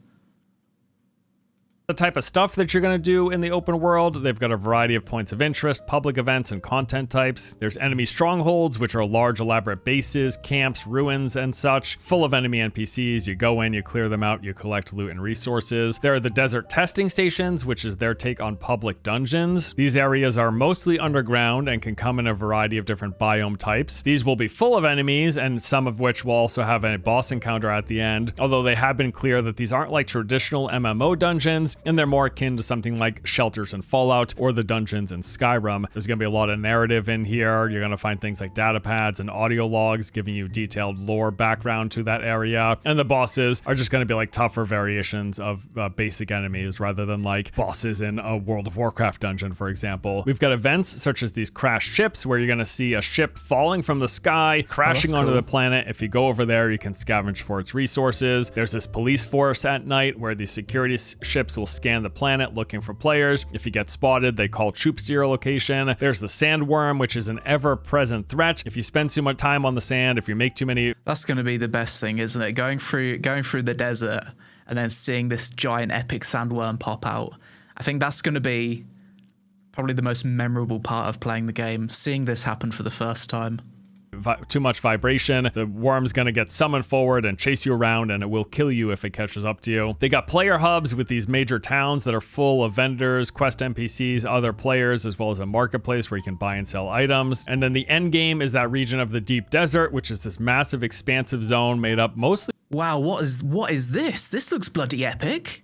The type of stuff that you're going to do in the open world, they've got a variety of points of interest, public events, and content types. There's enemy strongholds, which are large, elaborate bases, camps, ruins, and such, full of enemy NPCs. You go in, you clear them out, you collect loot and resources. There are the desert testing stations, which is their take on public dungeons. These areas are mostly underground and can come in a variety of different biome types. These will be full of enemies, and some of which will also have a boss encounter at the end, although they have been clear that these aren't like traditional MMO dungeons, and they're more akin to something like shelters in Fallout or the dungeons in Skyrim. There's going to be a lot of narrative in here. You're going to find things like data pads and audio logs giving you detailed lore background to that area. And the bosses are just going to be like tougher variations of basic enemies rather than like bosses in a World of Warcraft dungeon, for example. We've got events such as these crashed ships where you're going to see a ship falling from the sky, crashing onto the planet. If you go over there, you can scavenge for its resources. There's this police force at night where these security ships will scan the planet looking for players. If you get spotted, they call troops to your location. There's the sandworm, which is an ever-present threat. If you spend too much time on the sand, if you make too many... That's going to be the best thing, isn't it? Going through the desert and then seeing this giant epic sandworm pop out. I think that's going to be probably the most memorable part of playing the game, seeing this happen for the first time. too much vibration, the worm's gonna get summoned forward and chase you around, and it will kill you if it catches up to you. They got player hubs with these major towns that are full of vendors, quest NPCs, other players, as well as a marketplace where you can buy and sell items. And then the end game is that region of the deep desert, which is this massive expansive zone made up mostly. Wow, what is this? This looks bloody epic.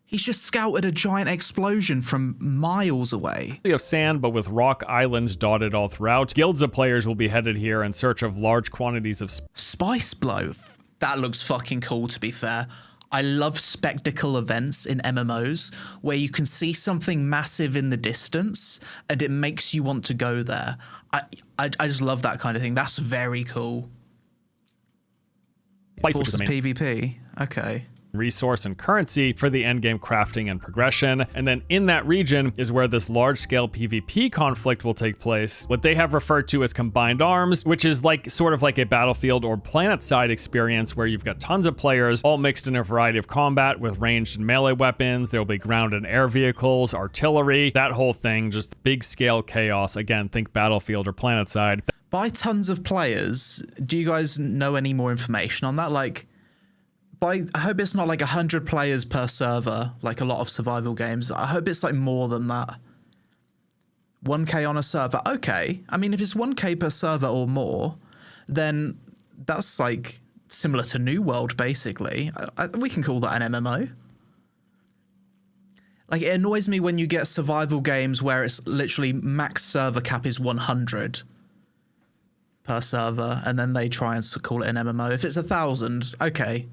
He's just scouted a giant explosion from miles away. Of sand, but with rock islands dotted all throughout. Guilds of players will be headed here in search of large quantities of Spice Blow. That looks fucking cool, to be fair. I love spectacle events in MMOs where you can see something massive in the distance and it makes you want to go there. I just love that kind of thing. That's very cool. Forces PvP. Okay. Resource and currency for the endgame crafting and progression. And then in that region is where this large-scale PvP conflict will take place, what they have referred to as combined arms, which is like sort of like a battlefield or planet-side experience where you've got tons of players all mixed in a variety of combat with ranged and melee weapons. There'll be ground and air vehicles, artillery, that whole thing, just big-scale chaos. Again, think battlefield or planet-side. By tons of players, do you guys know any more information on that? Like, I hope it's not like 100 players per server, like a lot of survival games. I hope it's like more than that. 1k on a server. Okay. I mean, if it's 1k per server or more, then that's like similar to New World, basically. We can call that an MMO. Like, it annoys me when you get survival games where it's literally max server cap is 100 per server, and then they try and call it an MMO. If it's 1,000, okay.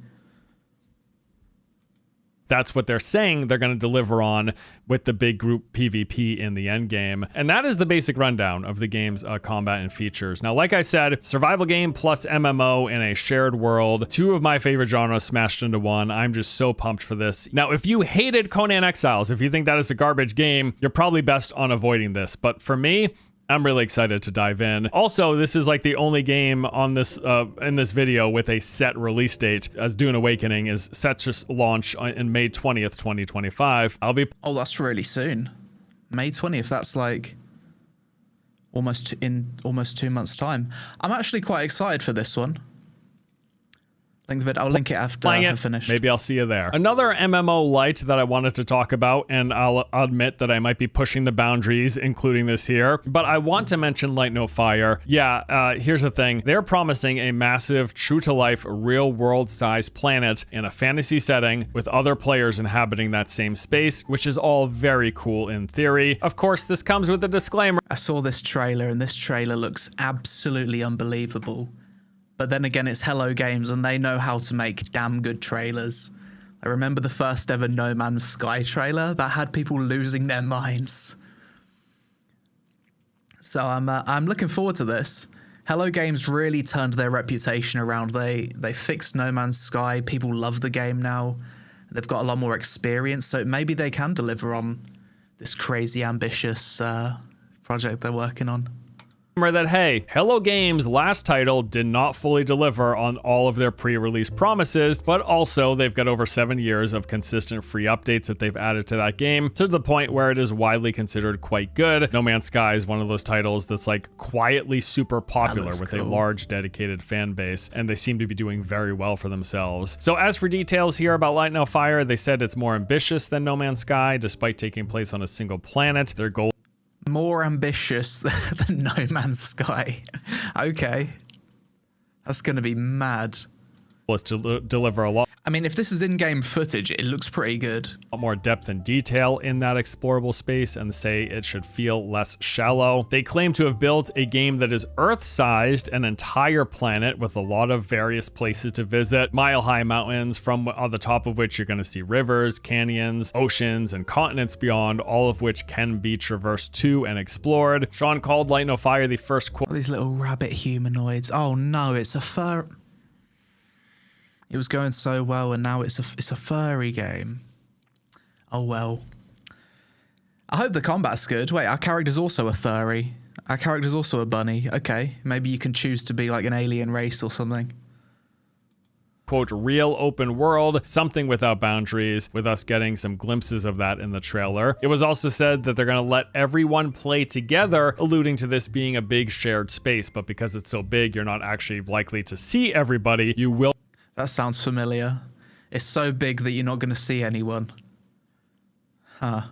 That's what they're saying they're going to deliver on with the big group PvP in the end game. And that is the basic rundown of the game's combat and features. Now, like I said, survival game plus MMO in a shared world. Two of my favorite genres smashed into one. I'm just so pumped for this. Now, if you hated Conan Exiles, if you think that is a garbage game, you're probably best on avoiding this. But for me, I'm really excited to dive in. Also, this is like the only game on this in this video with a set release date, as Dune Awakening is set to launch in May 20th, 2025. Oh, that's really soon. May 20th, that's like almost 2 months' time. I'm actually quite excited for this one. I'll link it after I finish. Maybe I'll see you there. Another MMO light that I wanted to talk about, and I'll admit that I might be pushing the boundaries, including this here, but I want to mention Light No Fire. Yeah, here's the thing. They're promising a massive, true-to-life, real-world size planet in a fantasy setting with other players inhabiting that same space, which is all very cool in theory. Of course, this comes with a disclaimer. I saw this trailer, and this trailer looks absolutely unbelievable. But then again, it's Hello Games, and they know how to make damn good trailers. I remember the first ever No Man's Sky trailer that had people losing their minds. So I'm looking forward to this. Hello Games really turned their reputation around. They fixed No Man's Sky. People love the game now. They've got a lot more experience, so maybe they can deliver on this crazy ambitious project they're working on. That, hey, Hello Games' last title did not fully deliver on all of their pre-release promises, but also they've got over 7 years of consistent free updates that they've added to that game to the point where it is widely considered quite good. No Man's Sky is one of those titles that's like quietly super popular with a large dedicated fan base, and they seem to be doing very well for themselves. So as for details here about Light No Fire, they said it's more ambitious than No Man's Sky, despite taking place on a single planet. Their goal more ambitious than No Man's Sky. Okay. That's going to be mad. Was to deliver a lot. I mean, if this is in-game footage, it looks pretty good. A lot more depth and detail in that explorable space, and say it should feel less shallow. They claim to have built a game that is Earth-sized, an entire planet with a lot of various places to visit, mile-high mountains from on the top of which you're going to see rivers, canyons, oceans, and continents beyond, all of which can be traversed to and explored. Sean called Light No Fire the first quote. These little rabbit humanoids. Oh no, it's a fur. It was going so well, and now it's a furry game. Oh well. I hope the combat's good. Wait, our character's also a furry. Our character's also a bunny. Okay, maybe you can choose to be like an alien race or something. quote, real open world, something without boundaries, with us getting some glimpses of that in the trailer. It was also said that they're going to let everyone play together, alluding to this being a big shared space, but because it's so big, you're not actually likely to see everybody. You will. That sounds familiar. It's so big that you're not going to see anyone. Huh.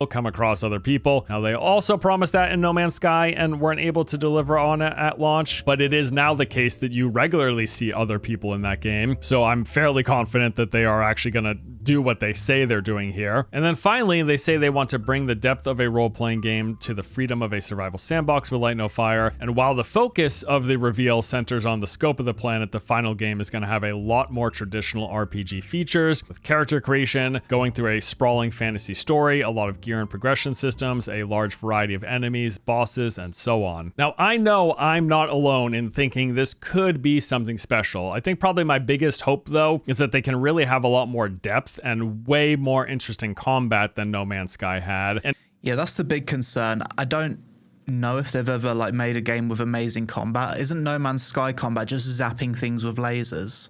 Come across other people. Now, they also promised that in No Man's Sky and weren't able to deliver on it at launch, but it is now the case that you regularly see other people in that game. So I'm fairly confident that they are actually going to do what they say they're doing here. And then finally, they say they want to bring the depth of a role-playing game to the freedom of a survival sandbox with Light No Fire. And while the focus of the reveal centers on the scope of the planet, the final game is going to have a lot more traditional RPG features with character creation, going through a sprawling fantasy story, a lot of gear and progression systems, a large variety of enemies, bosses, and so on. Now, I know I'm not alone in thinking this could be something special. I think probably my biggest hope, though, is that they can really have a lot more depth and way more interesting combat than No Man's Sky had. And yeah, that's the big concern. I don't know if they've ever like made a game with amazing combat. Isn't No Man's Sky combat just zapping things with lasers?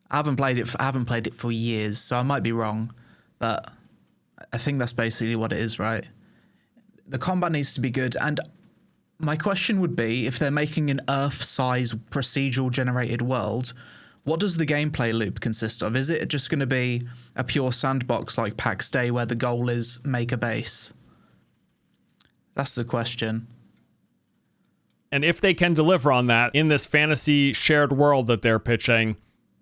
I haven't played it for years, so I might be wrong, but I think that's basically what it is, right? The combat needs to be good, and my question would be, if they're making an Earth-size procedural generated world, what does the gameplay loop consist of? Is it just going to be a pure sandbox like PAX Day where the goal is make a base? That's the question. And if they can deliver on that in this fantasy shared world that they're pitching,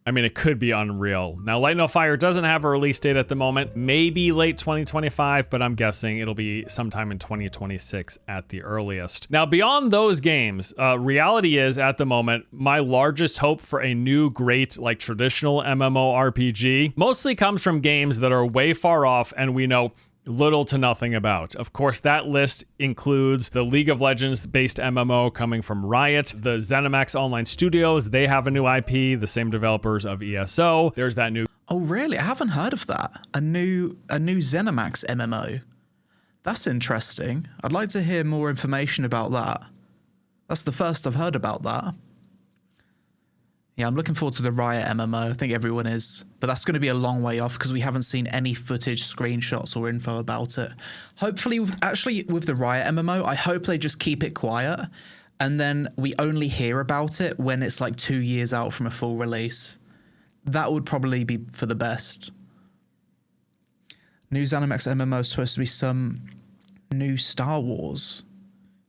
I mean, it could be unreal. Now, Light No Fire doesn't have a release date at the moment, maybe late 2025, but I'm guessing it'll be sometime in 2026 at the earliest. Now, beyond those games, reality is at the moment, my largest hope for a new great, like traditional MMORPG mostly comes from games that are way far off and we know little to nothing about. Of course, that list includes the League of Legends based MMO coming from Riot, the ZeniMax Online Studios, they have a new IP, the same developers of ESO. There's that new... Oh, really? I haven't heard of that. A new ZeniMax MMO. That's interesting. I'd like to hear more information about that. That's the first I've heard about that. Yeah, I'm looking forward to the Riot MMO. I think everyone is. But that's going to be a long way off because we haven't seen any footage, screenshots, or info about it. Hopefully, with the Riot MMO, I hope they just keep it quiet. And then we only hear about it when it's like 2 years out from a full release. That would probably be for the best. New ZeniMax MMO is supposed to be some new Star Wars.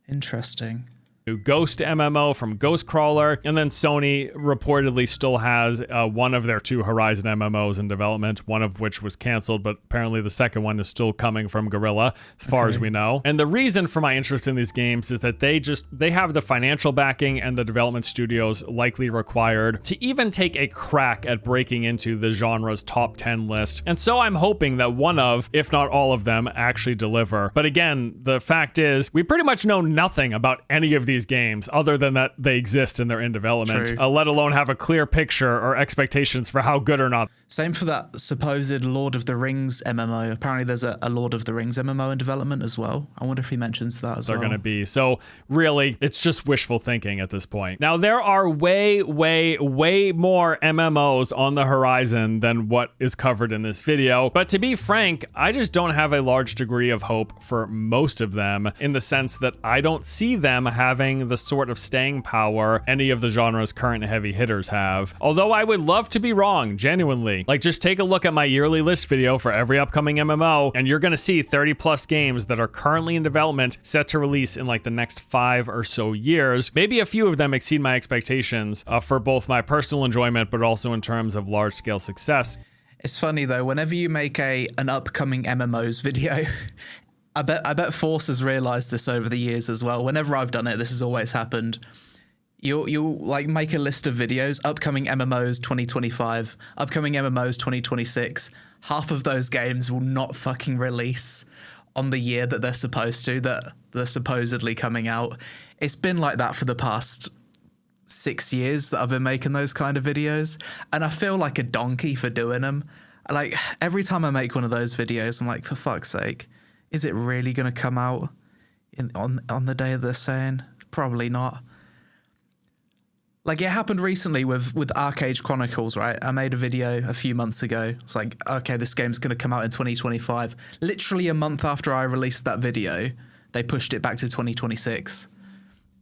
Interesting. New Ghost MMO from Ghostcrawler, and then Sony reportedly still has one of their 2 Horizon MMOs in development, one of which was canceled, but apparently the second one is still coming from Guerrilla, as far as we know. And the reason for my interest in these games is that they have the financial backing and the development studios likely required to even take a crack at breaking into the genre's top 10 list. And so I'm hoping that one of, if not all of them, actually deliver. But again, the fact is, we pretty much know nothing about any of these games other than that they exist and they're in development, let alone have a clear picture or expectations for how good or not. Same for that supposed Lord of the Rings MMO. Apparently there's a Lord of the Rings MMO in development as well. I wonder if he mentions that as well. They're going to be. So really, it's just wishful thinking at this point. Now, there are way more MMOs on the horizon than what is covered in this video. But to be frank, I just don't have a large degree of hope for most of them, in the sense that I don't see them having the sort of staying power any of the genre's current heavy hitters have. Although I would love to be wrong, genuinely. Like, just take a look at my yearly list video for every upcoming MMO, and you're gonna see 30 plus games that are currently in development set to release in like the next 5 or so years. Maybe a few of them exceed my expectations for both my personal enjoyment, but also in terms of large scale success. It's funny though, whenever you make an upcoming MMOs video, I bet Force has realized this over the years as well. Whenever I've done it, this has always happened. You'll like make a list of videos, upcoming MMOs 2025, upcoming MMOs 2026. Half of those games will not fucking release on the year that they're supposed to, that they're supposedly coming out. It's been like that for the past 6 years that I've been making those kind of videos, and I feel like a donkey for doing them. Like, every time I make one of those videos, I'm like, for fuck's sake, is it really going to come out on the day they're saying? Probably not. Like it happened recently with Arcade Chronicles, right? I made a video a few months ago. It's like, okay, this game's going to come out in 2025. Literally a month after I released that video, they pushed it back to 2026.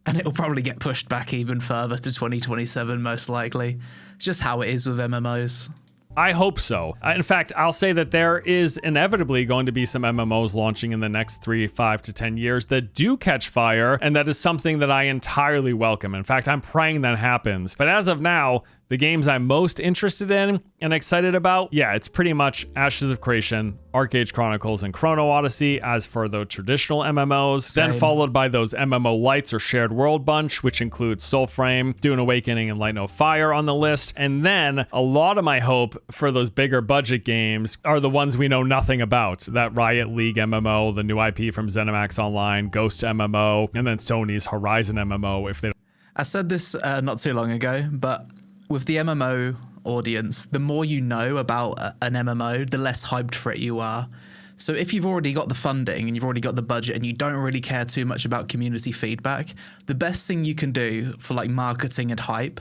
And it'll probably get pushed back even further to 2027, most likely. It's just how it is with MMOs. I hope so. In fact, I'll say that there is inevitably going to be some MMOs launching in the next 3, 5 to 10 years that do catch fire, and that is something that I entirely welcome. In fact, I'm praying that happens. But as of now, the games I'm most interested in and excited about, yeah, it's pretty much Ashes of Creation, Arcade Chronicles, and Chrono Odyssey as for the traditional MMOs, Same. then followed by those MMO Lights or Shared World bunch, which includes Soulframe, Dune Awakening, and Light No Fire on the list. And then a lot of my hope for those bigger budget games are the ones we know nothing about. That Riot League MMO, the new IP from ZeniMax Online, Ghost MMO, and then Sony's Horizon MMO if they don't. I said this not too long ago, but with the MMO audience, the more you know about an MMO, the less hyped for it you are. So if you've already got the funding and you've already got the budget and you don't really care too much about community feedback, the best thing you can do for like marketing and hype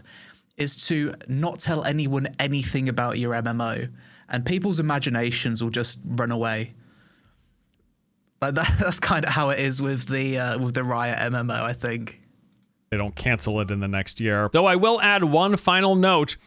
is to not tell anyone anything about your MMO, and people's imaginations will just run away. Like that's kind of how it is with the Riot MMO, I think. They don't cancel it in the next year. Though I will add one final note.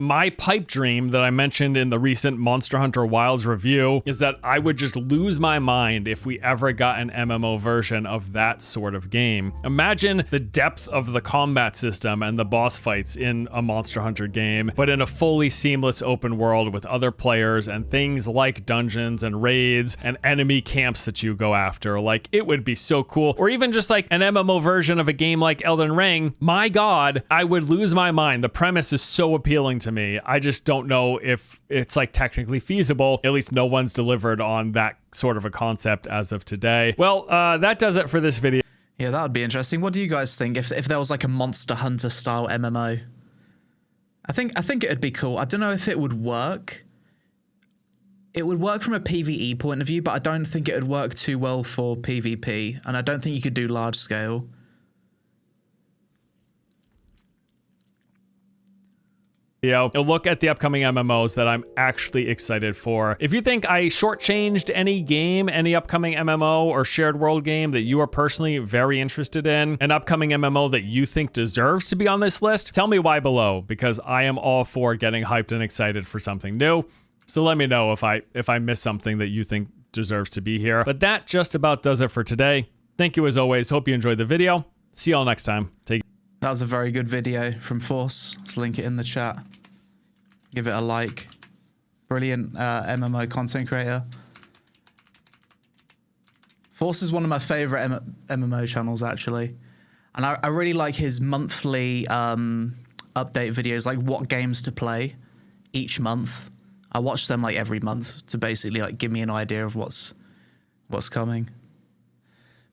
My pipe dream that I mentioned in the recent Monster Hunter Wilds review is that I would just lose my mind if we ever got an MMO version of that sort of game. Imagine the depth of the combat system and the boss fights in a Monster Hunter game, but in a fully seamless open world with other players and things like dungeons and raids and enemy camps that you go after. Like, it would be so cool. Or even just like an MMO version of a game like Elden Ring. My God, I would lose my mind. The premise is so appealing to me. I just don't know if it's like technically feasible. At least no one's delivered on that sort of a concept as of today. Well, that does it for this video. Yeah, that would be interesting. What do you guys think if there was like a Monster Hunter style MMO? I think it'd be cool. I don't know if it would work. It would work from a PvE point of view, but I don't think it would work too well for PvP, and I don't think you could do large scale. A look at the upcoming MMOs that I'm actually excited for. If you think I shortchanged any game, any upcoming MMO or shared world game that you are personally very interested in, an upcoming MMO that you think deserves to be on this list, tell me why below, because I am all for getting hyped and excited for something new. So let me know if I missed something that you think deserves to be here. But that just about does it for today. Thank you as always. Hope you enjoyed the video. See y'all next time. Take care. That was a very good video from Force. Let's link it in the chat. Give it a like. Brilliant MMO content creator. Force is one of my favorite MMO channels, actually. And I really like his monthly update videos, like what games to play each month. I watch them like every month to basically like give me an idea of what's coming.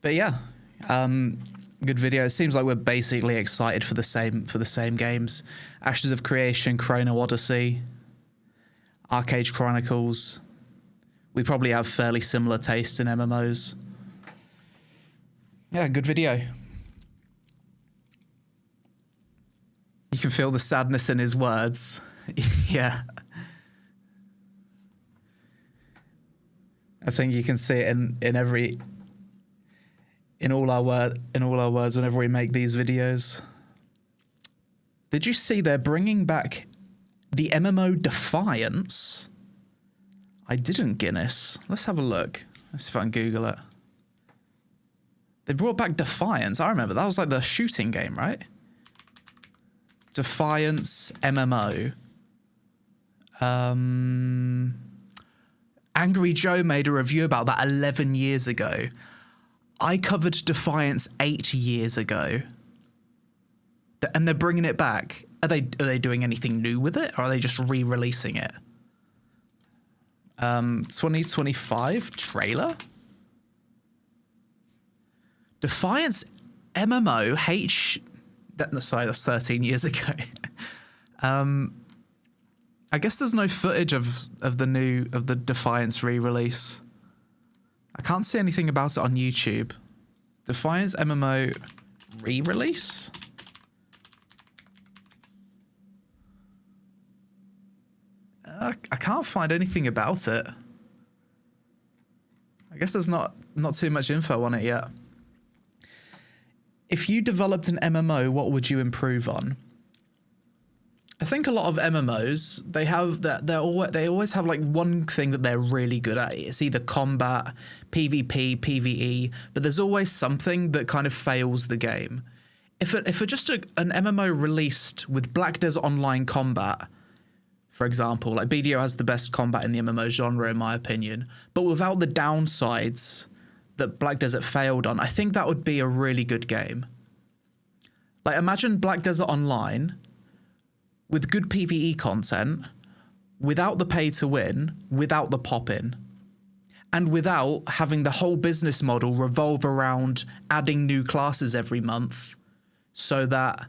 But yeah, good video. It seems like we're basically excited for the same games. Ashes of Creation, Chrono Odyssey, Arcade Chronicles. We probably have fairly similar tastes in MMOs. Yeah, good video. You can feel the sadness in his words. Yeah. I think you can see it in all our words whenever we make these videos. Did you see they're bringing back the MMO Defiance? I didn't, Guinness. Let's have a look. Let's see if I can Google it. They brought back Defiance. I remember that was like the shooting game, right? Defiance MMO. Angry Joe made a review about that 11 years ago. I covered Defiance 8 years ago. And they're bringing it back. Are they doing anything new with it, or are they just re-releasing it? 2025 trailer? Defiance MMO sorry, that's 13 years ago. I guess there's no footage of the Defiance re-release. I can't see anything about it on YouTube. Defiance MMO re-release? I can't find anything about it. I guess there's not too much info on it yet. If you developed an MMO, what would you improve on? I think a lot of MMOs, they always have like one thing that they're really good at. It's either combat, PvP, PvE, but there's always something that kind of fails the game. If just an MMO released with Black Desert Online combat, for example, like BDO has the best combat in the MMO genre in my opinion, but without the downsides that Black Desert failed on, I think that would be a really good game. Like imagine Black Desert Online with good PvE content, without the pay to win, without the pop-in, and without having the whole business model revolve around adding new classes every month so that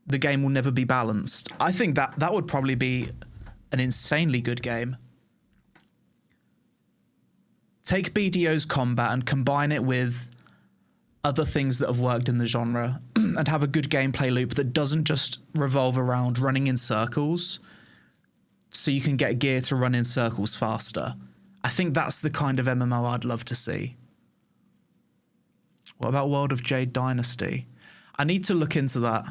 the game will never be balanced. I think that would probably be an insanely good game. Take BDO's combat and combine it with other things that have worked in the genre and have a good gameplay loop that doesn't just revolve around running in circles so you can get gear to run in circles faster. I think that's the kind of MMO I'd love to see. What about World of Jade Dynasty? I need to look into that.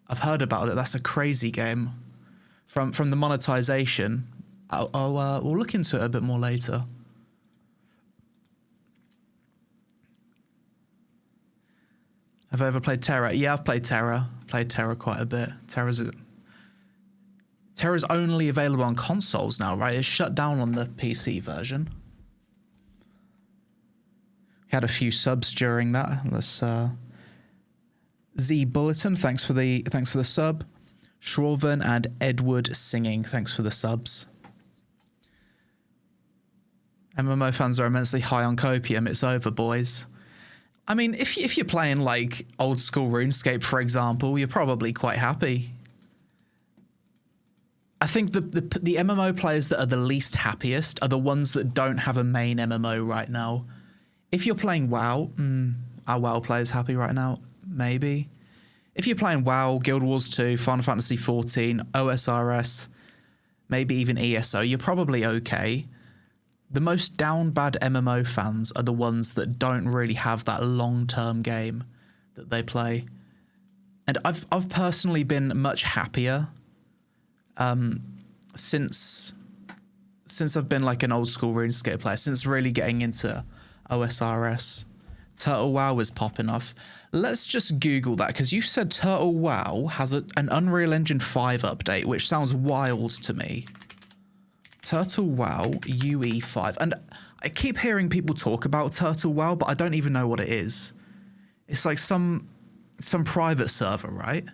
I've heard about it. That's a crazy game. From the monetization, we'll look into it a bit more later. Have I ever played Terra? Yeah, I've played Terra. Played Terra quite a bit. Terra's only available on consoles now, right? It's shut down on the PC version. Had a few subs during that. Let's Z Bulletin, thanks for the sub. Shroven and Edward Singing, thanks for the subs. MMO fans are immensely high on copium. It's over, boys. I mean, if you're playing like old school RuneScape, for example, you're probably quite happy. I think the MMO players that are the least happiest are the ones that don't have a main MMO right now. If you're playing WoW, are WoW players happy right now? Maybe. If you're playing WoW, Guild Wars 2, Final Fantasy 14, OSRS, maybe even ESO, you're probably okay. The most down bad MMO fans are the ones that don't really have that long-term game that they play. And I've personally been much happier since I've been like an old school RuneScape player, since really getting into OSRS. Turtle WoW is popping off. Let's just Google that, because you said Turtle WoW has an Unreal Engine 5 update, which sounds wild to me. Turtle WoW UE5. And I keep hearing people talk about Turtle WoW, but I don't even know what it is. It's like some private server, right?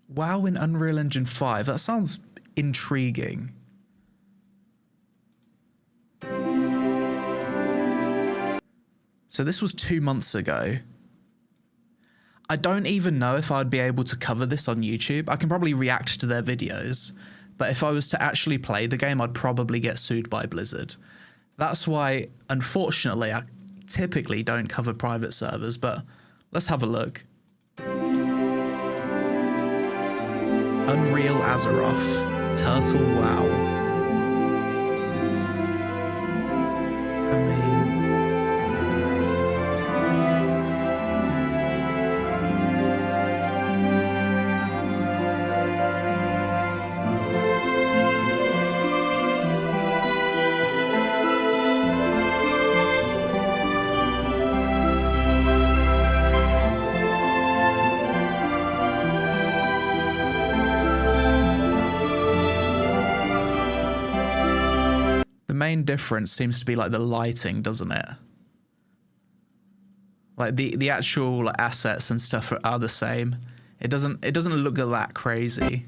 WoW in Unreal Engine 5. That sounds intriguing. So this was 2 months ago. I don't even know if I'd be able to cover this on YouTube. I can probably react to their videos, but if I was to actually play the game, I'd probably get sued by Blizzard. That's why, unfortunately, I typically don't cover private servers, but let's have a look. Unreal Azeroth, Turtle WoW. I mean... main difference seems to be like the lighting, doesn't it? Like the actual like, assets and stuff are the same. It doesn't look that crazy.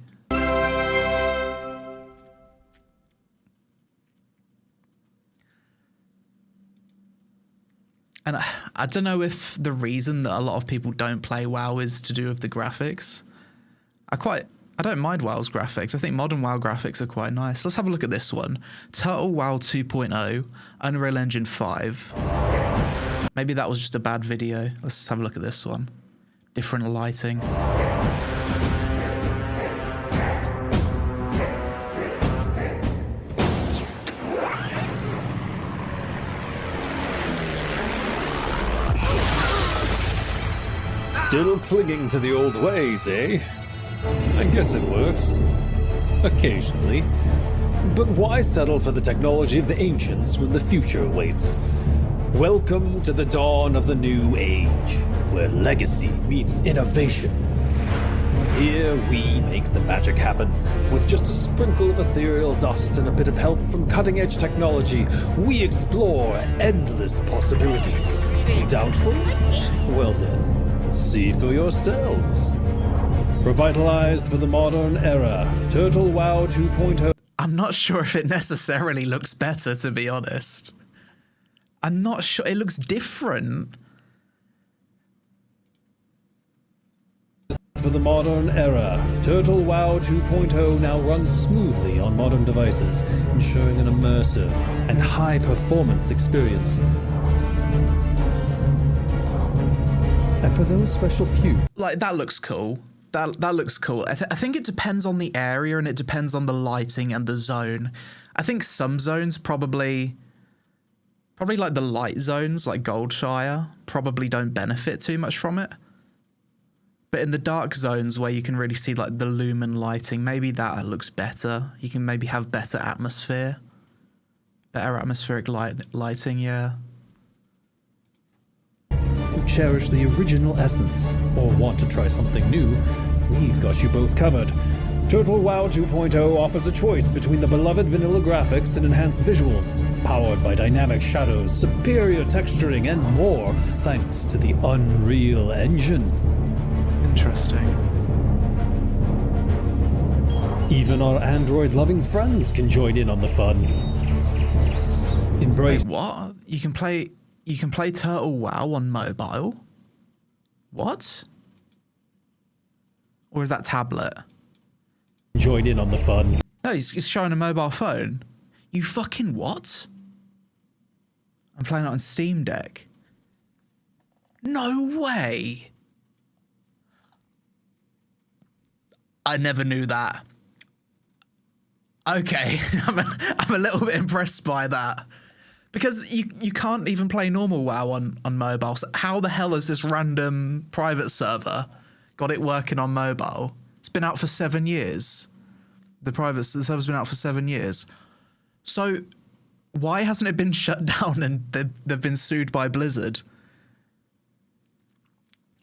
And I don't know if the reason that a lot of people don't play WoW is to do with the graphics. I don't mind WoW's graphics. I think modern WoW graphics are quite nice. Let's have a look at this one. Turtle WoW 2.0, Unreal Engine 5. Maybe that was just a bad video. Let's have a look at this one. different lighting. Still clinging to the old ways, eh? I guess it works. Occasionally. But why settle for the technology of the ancients when the future awaits? Welcome to the dawn of the new age, where legacy meets innovation. Here we make the magic happen. With just a sprinkle of ethereal dust and a bit of help from cutting-edge technology, we explore endless possibilities. Doubtful? Well then, see for yourselves. Revitalized for the modern era, Turtle WoW 2.0. I'm not sure if it necessarily looks better, to be honest. I'm not sure. It looks different. For the modern era, Turtle WoW 2.0 now runs smoothly on modern devices, ensuring an immersive and high-performance experience. And for those special few, Like, that looks cool. That looks cool. I think it depends on the area and it depends on the lighting and the zone. I think some zones probably like the light zones, like Goldshire, probably don't benefit too much from it. But in the dark zones where you can really see like the lumen lighting, maybe that looks better. You can maybe have better atmosphere. Better atmospheric lighting, yeah. who cherish the original essence or want to try something new, we've got you both covered. Turtle WoW 2.0 offers a choice between the beloved vanilla graphics and enhanced visuals, powered by dynamic shadows, superior texturing, and more, thanks to the Unreal Engine. Interesting. Even our Android-loving friends can join in on the fun. Embrace. Wait, what? You can play Turtle WoW on mobile? What? Or is that tablet? Join in on the fun. No, he's showing a mobile phone. You fucking what? I'm playing it on Steam Deck. No way. I never knew that. Okay, I'm a little bit impressed by that. Because you can't even play normal WoW on mobile. So how the hell has this random private server got it working on mobile? It's been out for 7 years. The server's been out for 7 years. So why hasn't it been shut down and they've been sued by Blizzard?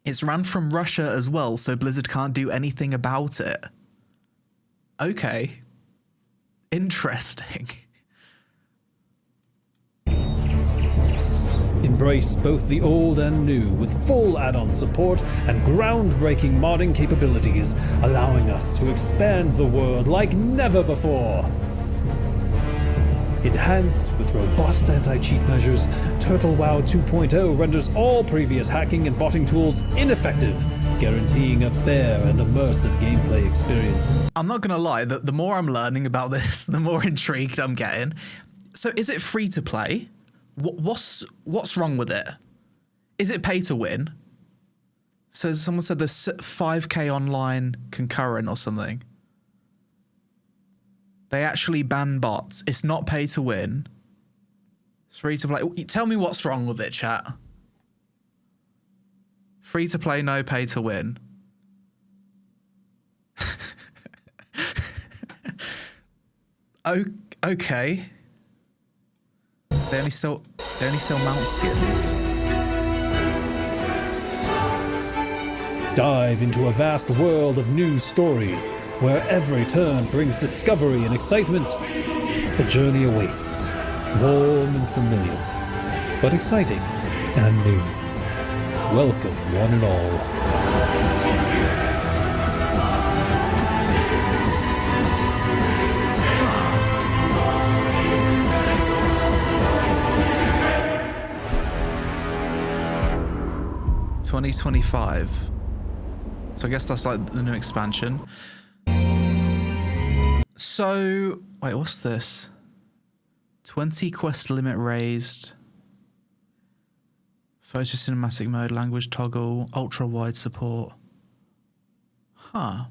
It's ran from Russia as well, so Blizzard can't do anything about it. Okay. Interesting. Embrace both the old and new with full add-on support and groundbreaking modding capabilities, allowing us to expand the world like never before. Enhanced with robust anti-cheat measures, Turtle WoW 2.0 renders all previous hacking and botting tools ineffective, guaranteeing a fair and immersive gameplay experience. I'm not gonna lie, the more I'm learning about this, the more intrigued I'm getting. So is it free to play? What's wrong with it? Is it pay to win? So someone said there's 5k online concurrent or something. They actually ban bots. It's not pay to win. It's free to play. Tell me what's wrong with it, chat. Free to play, no pay to win. Okay. They only sell mount skins. Dive into a vast world of new stories, where every turn brings discovery and excitement. The journey awaits, warm and familiar, but exciting and new. Welcome, one and all. 2025. So I guess that's like the new expansion. So, wait, what's this? 20 quest limit raised. Photo cinematic mode, language toggle, ultra wide support. Huh.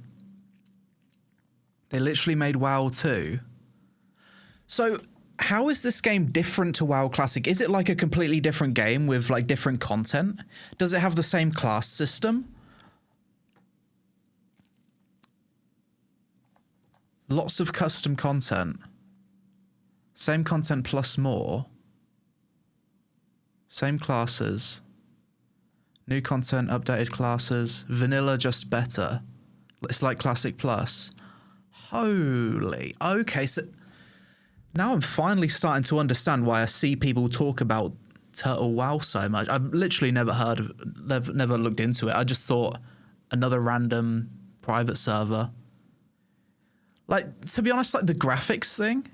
They literally made WoW 2. So how is this game different to WoW Classic? Is it like a completely different game with like different content? Does it have the same class system? Lots of custom content. Same content plus more. Same classes. New content, updated classes. Vanilla, just better. It's like Classic Plus. Holy. Okay, so now I'm finally starting to understand why I see people talk about Turtle WoW so much. I've literally never heard of, never looked into it. I just thought another random private server. Like, to be honest, like the graphics thing,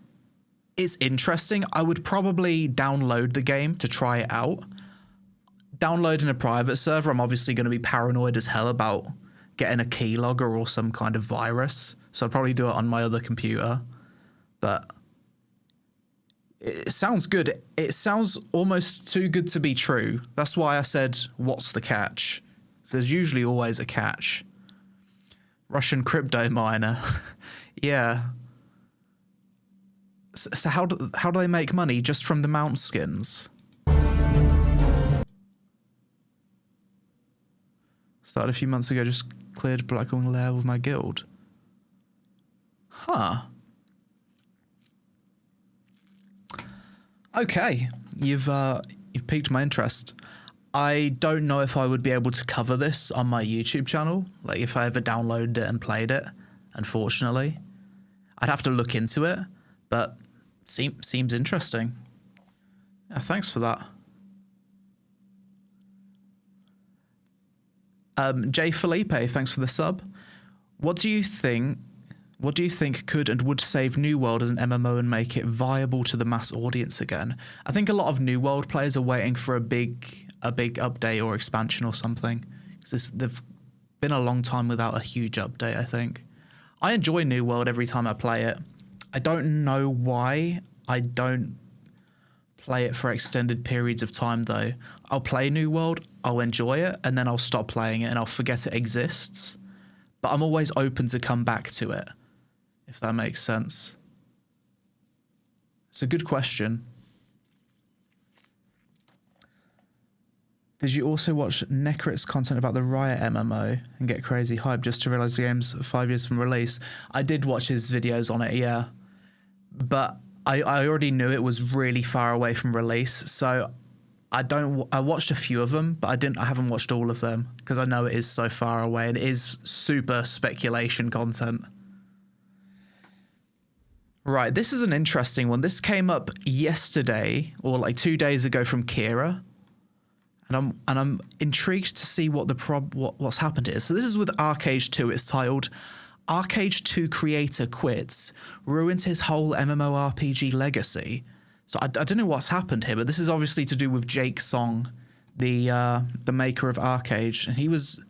it's interesting. I would probably download the game to try it out. Downloading a private server, I'm obviously going to be paranoid as hell about getting a keylogger or some kind of virus. So I'd probably do it on my other computer. But it sounds good. It sounds almost too good to be true. That's why I said, what's the catch? So there's usually always a catch. Russian crypto miner. Yeah. So how do they make money just from the mount skins? Started a few months ago, just cleared Blackwing Lair with my guild. Huh. Okay, you've piqued my interest. I don't know if I would be able to cover this on my YouTube channel, like if I ever downloaded it and played it, unfortunately. I'd have to look into it, but seems interesting. Yeah, thanks for that. J. Felipe, thanks for the sub. What do you think could and would save New World as an MMO and make it viable to the mass audience again? I think a lot of New World players are waiting for a big update or expansion or something. They've been a long time without a huge update, I think. I enjoy New World every time I play it. I don't know why I don't play it for extended periods of time, though. I'll play New World, I'll enjoy it, and then I'll stop playing it and I'll forget it exists. But I'm always open to come back to it, if that makes sense. It's a good question. Did you also watch Necrit's content about the Riot MMO and get crazy hype just to realise the game's 5 years from release? I did watch his videos on it, yeah. But I already knew it was really far away from release, so I watched a few of them, but I haven't watched all of them because I know it is so far away and it is super speculation content. Right, this is an interesting one. This came up yesterday or like 2 days ago from Kira. And I'm intrigued to see what's happened here. So this is with Arcade 2. It's titled Arcade 2 creator quits, ruins his whole MMORPG legacy. So I don't know what's happened here, but this is obviously to do with Jake Song, the maker of Arcade, and he was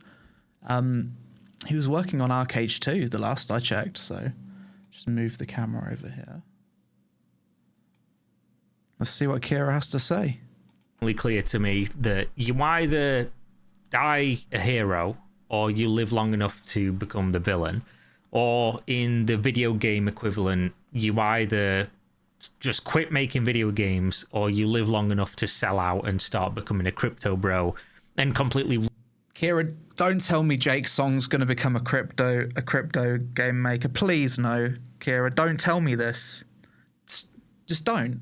working on Arcade 2 the last I checked. So just move the camera over here. Let's see what Kira has to say. Clear to me that you either die a hero or you live long enough to become the villain, or in the video game equivalent, you either just quit making video games or you live long enough to sell out and start becoming a crypto bro and completely. Kira, don't tell me Jake Song's going to become a crypto game maker. Please no, Kira, don't tell me this. Just don't.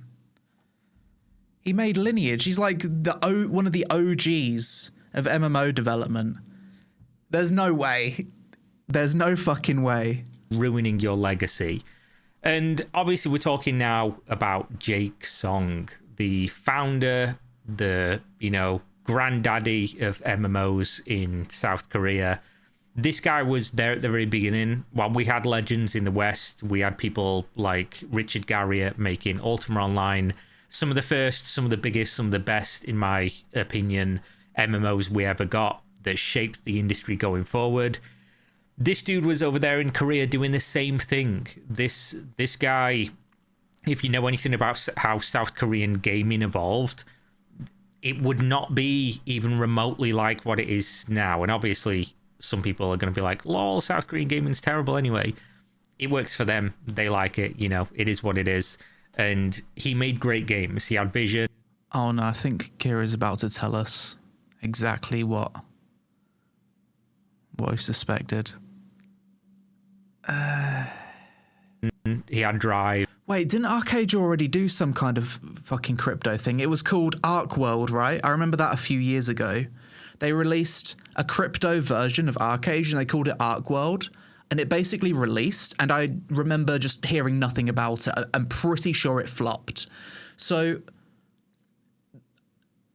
He made Lineage. He's like one of the OGs of MMO development. There's no way. There's no fucking way. Ruining your legacy. And obviously we're talking now about Jake Song, the founder, the, granddaddy of MMOs in South Korea. This guy was there at the very beginning. While we had legends in the West, we had people like Richard Garriott making Ultima Online, some of the first, some of the biggest, some of the best, in my opinion, MMOs we ever got that shaped the industry going forward. This dude was over there in Korea doing the same thing. This guy, if you know anything about how South Korean gaming evolved, it would not be even remotely like what it is now. And obviously, some people are going to be like, lol, South Korean gaming's terrible anyway. It works for them. They like it. You know, it is what it is. And he made great games. He had vision. Oh no, I think Kira's about to tell us exactly what we suspected. He had drive. Wait, didn't Arcade already do some kind of fucking crypto thing? It was called Arc World, right? I remember that a few years ago. They released a crypto version of Arcade and they called it Arc World. And it basically released, and I remember just hearing nothing about it. I'm pretty sure it flopped. So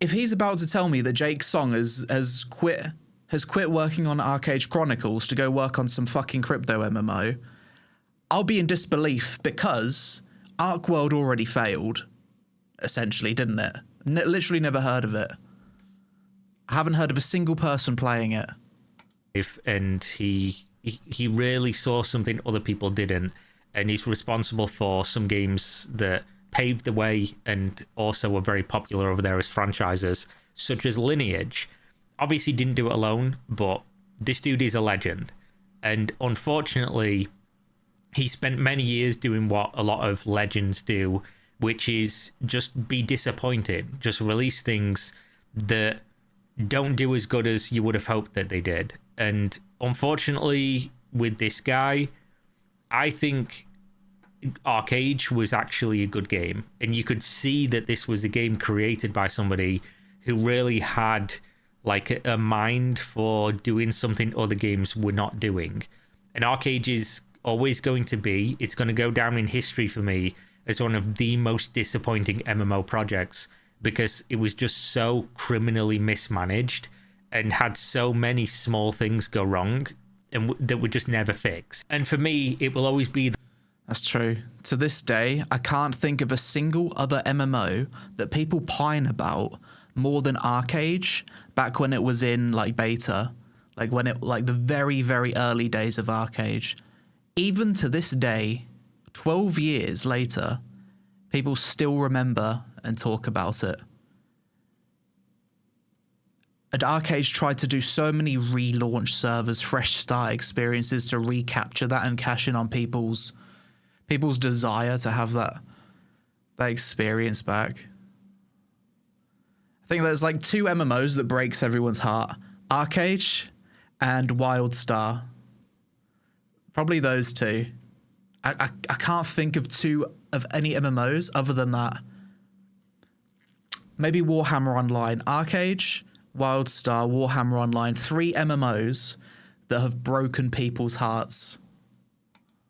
if he's about to tell me that Jake Song has quit working on Arcade Chronicles to go work on some fucking crypto MMO, I'll be in disbelief because Arc World already failed, essentially, didn't it? Literally never heard of it. I haven't heard of a single person playing it. And he really saw something other people didn't, and he's responsible for some games that paved the way and also were very popular over there as franchises, such as Lineage. Obviously didn't do it alone, but this dude is a legend. And unfortunately, he spent many years doing what a lot of legends do, which is just be disappointed, just release things that don't do as good as you would have hoped that they did. And unfortunately, with this guy, I think Arcade was actually a good game. And you could see that this was a game created by somebody who really had like a mind for doing something other games were not doing. And Arcade is always going to be, it's going to go down in history for me as one of the most disappointing MMO projects, because it was just so criminally mismanaged and had so many small things go wrong and that were just never fixed. And for me, it will always be... That's true. To this day, I can't think of a single other MMO that people pine about more than Arcade back when it was in like beta, like when it, like the very, very early days of Arcade. Even to this day, 12 years later, people still remember and talk about it. And Arcade tried to do so many relaunch servers, fresh start experiences to recapture that and cash in on people's desire to have that experience back. I think there's like two MMOs that breaks everyone's heart: Arcade and WildStar. Probably those two. I can't think of any MMOs other than that. Maybe Warhammer Online. Arcade, WildStar, Warhammer Online. 3 MMOs that have broken people's hearts.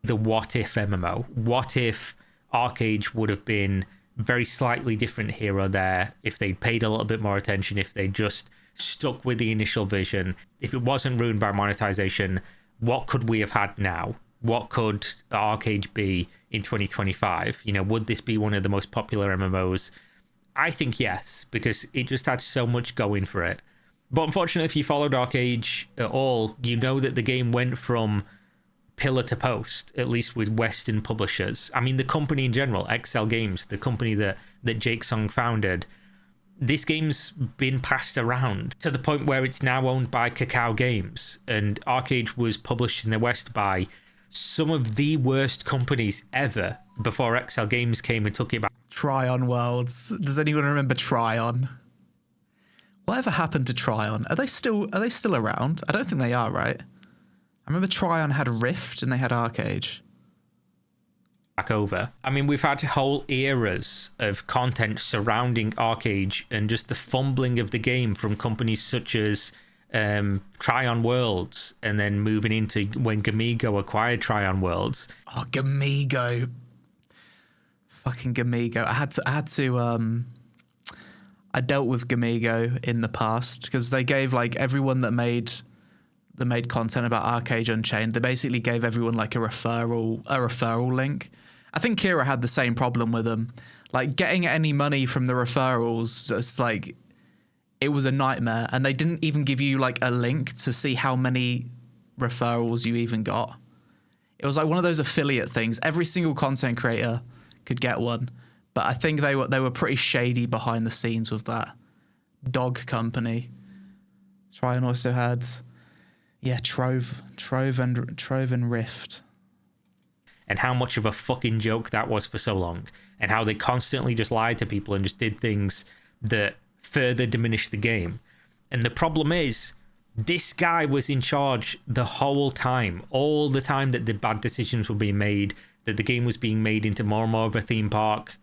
The what if MMO. What if Arcade would have been very slightly different here or there, if they'd paid a little bit more attention, if they just stuck with the initial vision, if it wasn't ruined by monetization, what could we have had now? What could Arcade be in 2025? You know, would this be one of the most popular MMOs? I think yes, because it just had so much going for it. But unfortunately, if you followed Arcade at all, you know that the game went from pillar to post, at least with Western publishers. I mean, the company in general, XL Games, the company that Jake Song founded, this game's been passed around to the point where it's now owned by Kakao Games, and Arcade was published in the West by some of the worst companies ever before XL Games came and took it back. Tryon Worlds. Does anyone remember Tryon? Whatever happened to Tryon? Are they still around? I don't think they are, right? I remember Tryon had Rift and they had Arcade. Back over. I mean, we've had whole eras of content surrounding Arcade and just the fumbling of the game from companies such as Tryon Worlds, and then moving into when Gamigo acquired Tryon Worlds. Oh, Gamigo. Fucking Gamigo. I dealt with Gamigo in the past because they gave like everyone that made content about Arcade Unchained, they basically gave everyone like a referral link. I think Kira had the same problem with them. Like getting any money from the referrals, it's like it was a nightmare, and they didn't even give you like a link to see how many referrals you even got. It was like one of those affiliate things. Every single content creator could get one, but I think they were pretty shady behind the scenes with that. dog company. Trion also had, Trove and Rift. And how much of a fucking joke that was for so long, and how they constantly just lied to people and just did things that further diminished the game. And the problem is, this guy was in charge the whole time, all the time that the bad decisions were being made, that the game was being made into more and more of a theme park,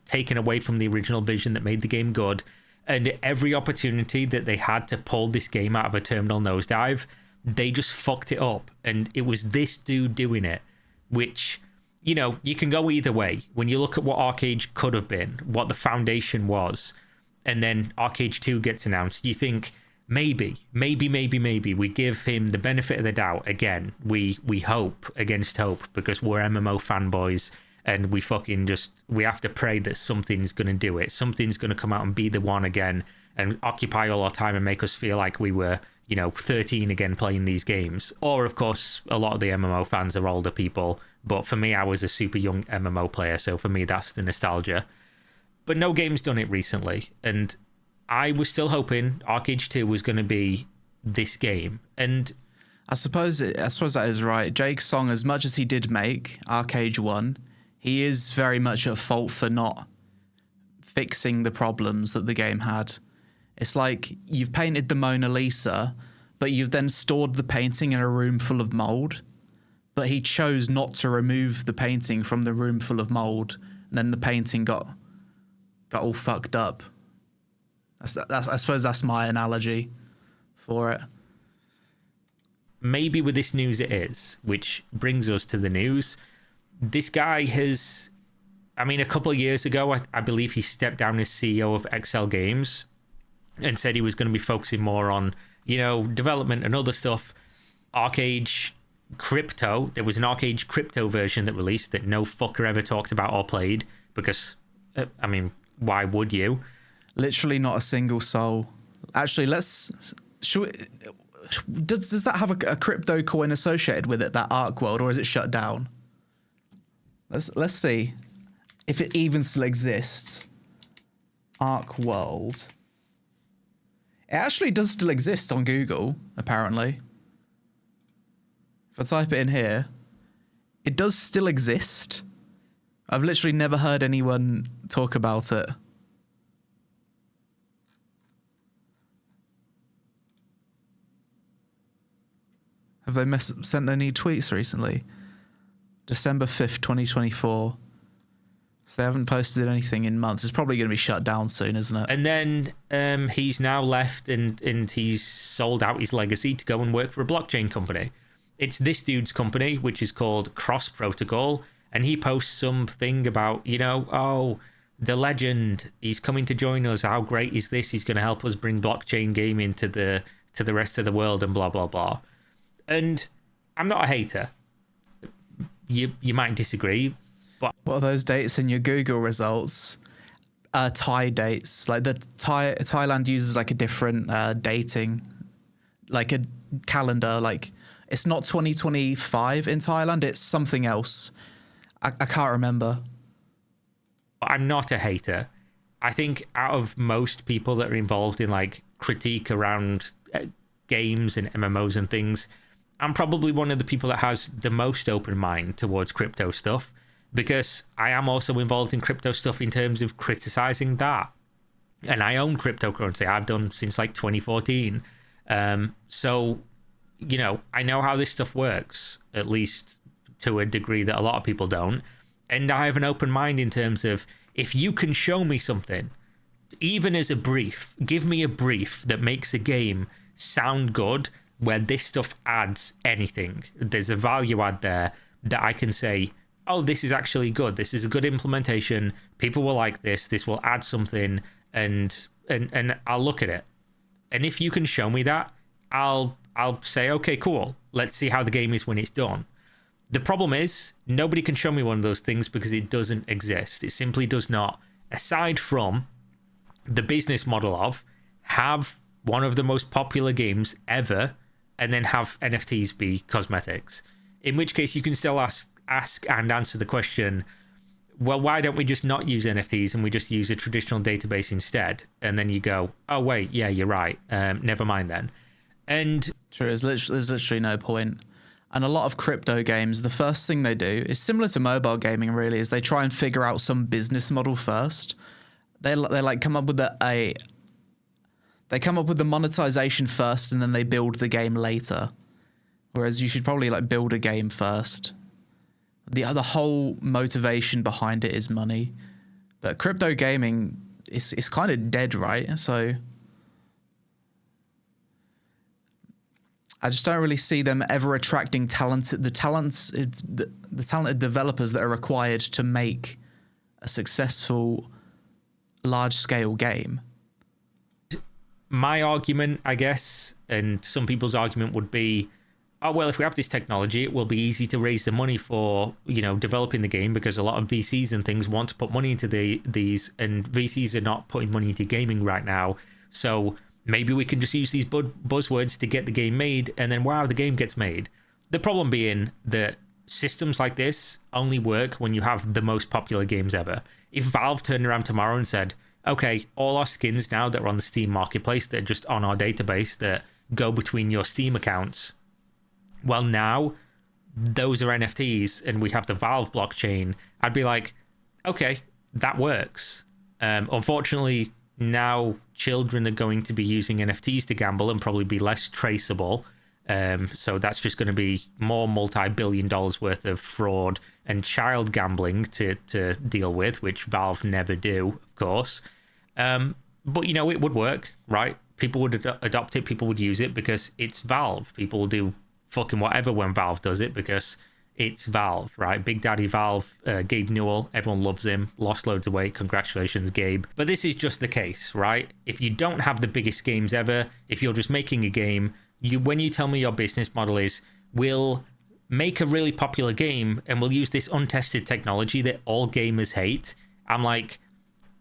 taken away from the original vision that made the game good. And every opportunity that they had to pull this game out of a terminal nosedive, they just fucked it up. And it was this dude doing it, which, you know, you can go either way. When you look at what Arcade could have been, what the foundation was, and then Arcade 2 gets announced, you think, maybe we give him the benefit of the doubt. Again, we hope against hope, because we're MMO fanboys, and we have to pray that something's going to do it. Something's going to come out and be the one again and occupy all our time and make us feel like we were, 13 again playing these games. Or, of course, a lot of the MMO fans are older people. But for me, I was a super young MMO player, so for me, that's the nostalgia. But no game's done it recently, and I was still hoping Arcade 2 was going to be this game. And I suppose that is right. Jake Song, as much as he did make Arcade 1, he is very much at fault for not fixing the problems that the game had. It's like you've painted the Mona Lisa, but you've then stored the painting in a room full of mold. But he chose not to remove the painting from the room full of mold, and then the painting got all fucked up. I suppose that's my analogy for it. Maybe with this news it is, which brings us to the news. This guy has, a couple of years ago, I believe he stepped down as CEO of Excel Games and said he was going to be focusing more on, development and other stuff. Arcade Crypto, there was an Arcade Crypto version that released that no fucker ever talked about or played, because, why would you? Literally not a single soul. Actually, does that have a crypto coin associated with it, that Arc World, or is it shut down? Let's see if it even still exists. Arc World. It actually does still exist on Google, apparently. If I type it in here, it does still exist. I've literally never heard anyone talk about it. Have they sent any tweets recently? December 5th, 2024. So they haven't posted anything in months. It's probably going to be shut down soon, isn't it? And then he's now left and he's sold out his legacy to go and work for a blockchain company. It's this dude's company, which is called Cross Protocol. And he posts something about, the legend, he's coming to join us. How great is this? He's going to help us bring blockchain gaming to the rest of the world and blah, blah, blah. And I'm not a hater. You might disagree, but what are those dates in your Google results? Thai dates. Like Thailand uses like a different dating, like a calendar. Like it's not 2025 in Thailand. It's something else. I can't remember. I'm not a hater. I think out of most people that are involved in like critique around games and MMOs and things, I'm probably one of the people that has the most open mind towards crypto stuff, because I am also involved in crypto stuff in terms of criticizing that. And I own cryptocurrency. I've done since like 2014. So, I know how this stuff works, at least to a degree that a lot of people don't. And I have an open mind in terms of, if you can show me something, even as a brief, give me a brief that makes a game sound good, where this stuff adds anything. There's a value add there that I can say, oh, this is actually good. This is a good implementation. People will like this. This will add something, and I'll look at it. And if you can show me that, I'll say, okay, cool. Let's see how the game is when it's done. The problem is, nobody can show me one of those things because it doesn't exist. It simply does not. Aside from the business model of have one of the most popular games ever and then have NFTs be cosmetics. In which case you can still ask and answer the question, well, why don't we just not use NFTs and we just use a traditional database instead? And then you go, oh, wait, yeah, you're right. Never mind then. And True, there's literally no point. And a lot of crypto games, the first thing they do is similar to mobile gaming, really, is they try and figure out some business model first. They like come up with they come up with the monetization first, and then they build the game later. Whereas you should probably like build a game first. The whole motivation behind it is money, but crypto gaming is kind of dead, right? So I just don't really see them ever attracting the talented developers that are required to make a successful large scale game. My argument, I guess, and some people's argument would be, oh, well, if we have this technology, it will be easy to raise the money for, developing the game, because a lot of VCs and things want to put money into these, and VCs are not putting money into gaming right now. So maybe we can just use these buzzwords to get the game made, and then, wow, the game gets made. The problem being that systems like this only work when you have the most popular games ever. If Valve turned around tomorrow and said, okay, all our skins now that are on the Steam marketplace, that are just on our database, that go between your Steam accounts, well, now those are NFTs and we have the Valve blockchain, I'd be like, okay, that works. Unfortunately, now children are going to be using NFTs to gamble and probably be less traceable. So that's just going to be more multi-billion dollars worth of fraud and child gambling to deal with, which Valve never do, of course. But, it would work, right? People would adopt it. People would use it because it's Valve. People will do fucking whatever when Valve does it because it's Valve, right? Big Daddy Valve, Gabe Newell, everyone loves him, lost loads of weight, congratulations, Gabe. But this is just the case, right? If you don't have the biggest games ever, if you're just making a game, when you tell me your business model is, we'll make a really popular game and we'll use this untested technology that all gamers hate, I'm like,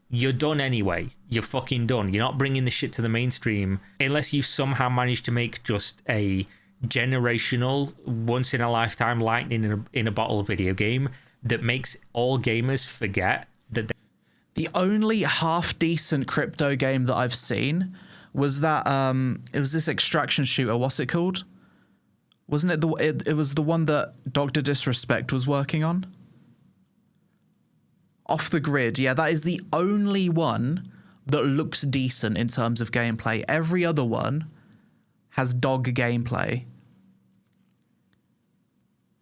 you're done anyway. You're fucking done. You're not bringing the shit to the mainstream unless you somehow manage to make just a generational, once in a lifetime lightning in a bottle video game that makes all gamers forget that the only half decent crypto game that I've seen was that it was this extraction shooter. What's it called? Wasn't it it was the one that Dr. Disrespect was working on? Off the Grid. Yeah, that is the only one that looks decent in terms of gameplay. Every other one has dog gameplay.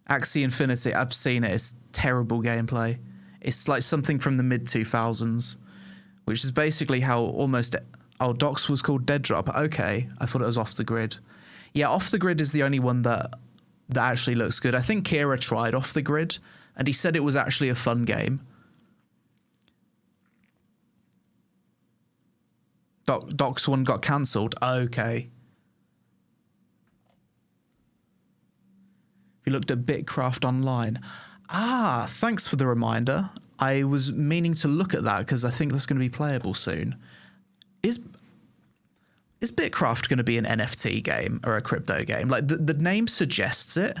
Axie Infinity, I've seen it. It's terrible gameplay. It's like something from the mid-2000s, which is basically how almost... Oh, Docs was called Dead Drop. Okay, I thought it was Off the Grid. Yeah, Off the Grid is the only one that actually looks good. I think Kira tried Off the Grid, and he said it was actually a fun game. Docs one got cancelled. Okay. If you looked at Bitcraft Online. Ah, thanks for the reminder. I was meaning to look at that because I think that's going to be playable soon. Is Bitcraft going to be an NFT game or a crypto game? Like the name suggests it,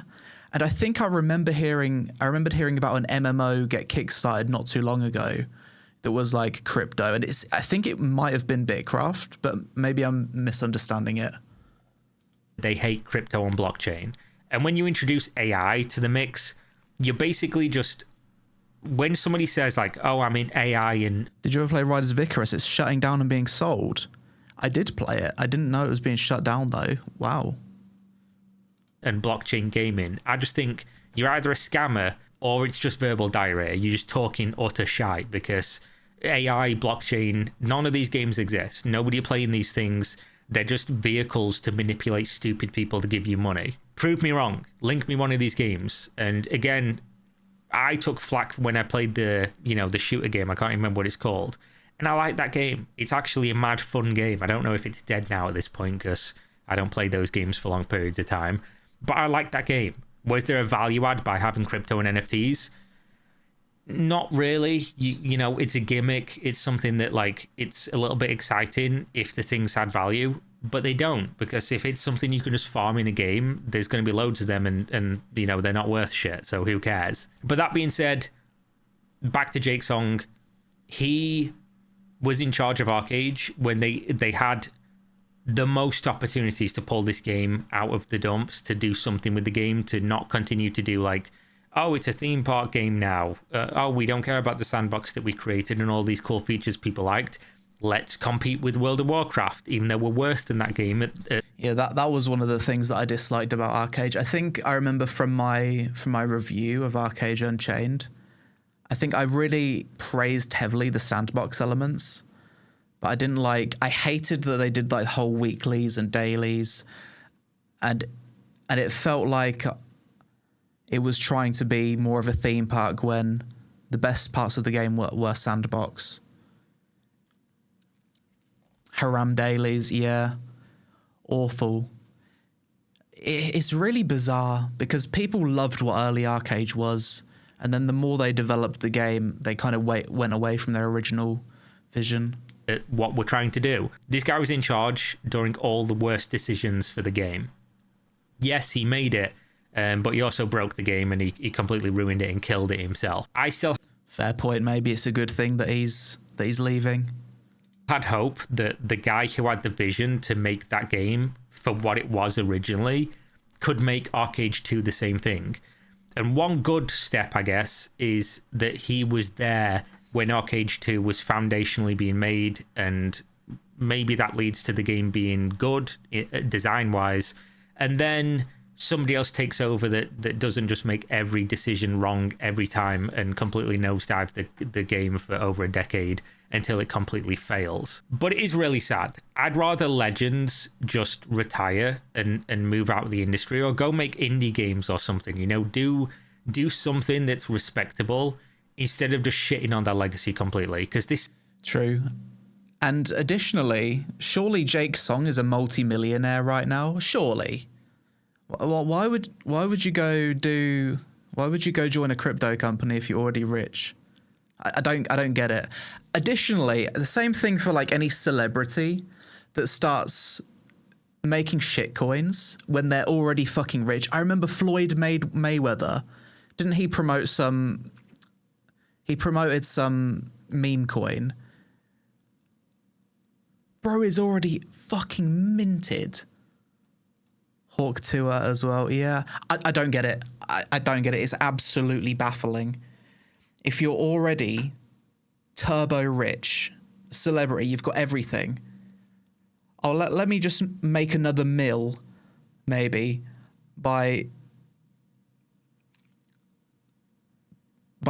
and I think I remembered hearing about an MMO get kickstarted not too long ago that was like crypto, and I think it might have been Bitcraft, but maybe I'm misunderstanding it. They hate crypto and blockchain, and when you introduce AI to the mix, you're basically just, when somebody says like, oh, I'm in AI and... Did you ever play Riders of Icarus? It's shutting down and being sold. I did play it. I didn't know it was being shut down though. Wow. And blockchain gaming, I just think you're either a scammer or it's just verbal diarrhea. You're just talking utter shite because AI, blockchain, none of these games exist. Nobody playing these things. They're just vehicles to manipulate stupid people to give you money. Prove me wrong. Link me one of these games. And again, I took flack when I played the shooter game. I can't remember what it's called. And I like that game. It's actually a mad fun game. I don't know if it's dead now at this point because I don't play those games for long periods of time. But I like that game. Was there a value add by having crypto and NFTs? Not really. You know, it's a gimmick. It's something that, like, it's a little bit exciting if the things had value, but they don't, because if it's something you can just farm in a game, there's going to be loads of them and you know, they're not worth shit, so who cares? But that being said, back to Jake Song, he was in charge of Arcade when they had the most opportunities to pull this game out of the dumps, to do something with the game, to not continue to do like, oh, it's a theme park game now. Oh, we don't care about the sandbox that we created and all these cool features people liked. Let's compete with World of Warcraft, even though we're worse than that game. Yeah, that was one of the things that I disliked about Arcade. I think I remember from my review of Arcade Unchained, I think I really praised heavily the sandbox elements, but I hated that they did like whole weeklies and dailies, and it felt like it was trying to be more of a theme park when the best parts of the game were sandbox. Haram dailies, yeah. Awful. It's really bizarre because people loved what early Arcade was, and then the more they developed the game, they kind of went away from their original vision. What we're trying to do. This guy was in charge during all the worst decisions for the game. Yes, he made it, but he also broke the game and he completely ruined it and killed it himself. I still... Fair point. Maybe it's a good thing that he's leaving. Had hope that the guy who had the vision to make that game for what it was originally could make Arcade 2 the same thing. And one good step, I guess, is that he was there when Arcade 2 was foundationally being made, and maybe that leads to the game being good design-wise, and then somebody else takes over that doesn't just make every decision wrong every time and completely nosedive the game for over a decade until it completely fails. But it is really sad. I'd rather Legends just retire and move out of the industry, or go make indie games or something, you know, do something that's respectable instead of just shitting on their legacy completely, because this... True. And additionally, surely Jake Song is a multi-millionaire right now? Surely. Why would you go join a crypto company if you're already rich? I don't get it. Additionally, the same thing for like any celebrity that starts making shit coins when they're already fucking rich. I remember Floyd Mayweather. Didn't he promote some... He promoted some meme coin. Bro is already fucking minted. Hawk Tour as well. Yeah, I don't get it. I don't get it. It's absolutely baffling. If you're already turbo rich, celebrity, you've got everything. Oh, let me just make another mill, maybe, by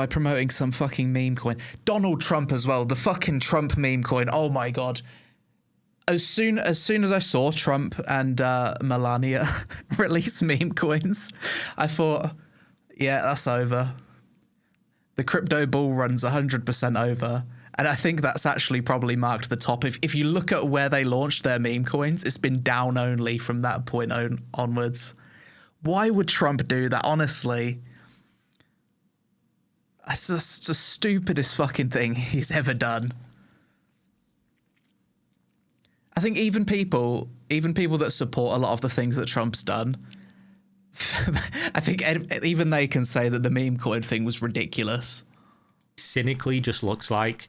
promoting some fucking meme coin. Donald Trump as well, the fucking Trump meme coin. Oh my God. As soon as I saw Trump and Melania release meme coins, I thought, yeah, that's over. The crypto bull run's 100% over. And I think that's actually probably marked the top. If you look at where they launched their meme coins, it's been down only from that point onwards. Why would Trump do that, honestly? That's just the stupidest fucking thing he's ever done. I think even people that support a lot of the things that Trump's done, I think even they can say that the meme coin thing was ridiculous. Cynically just looks like,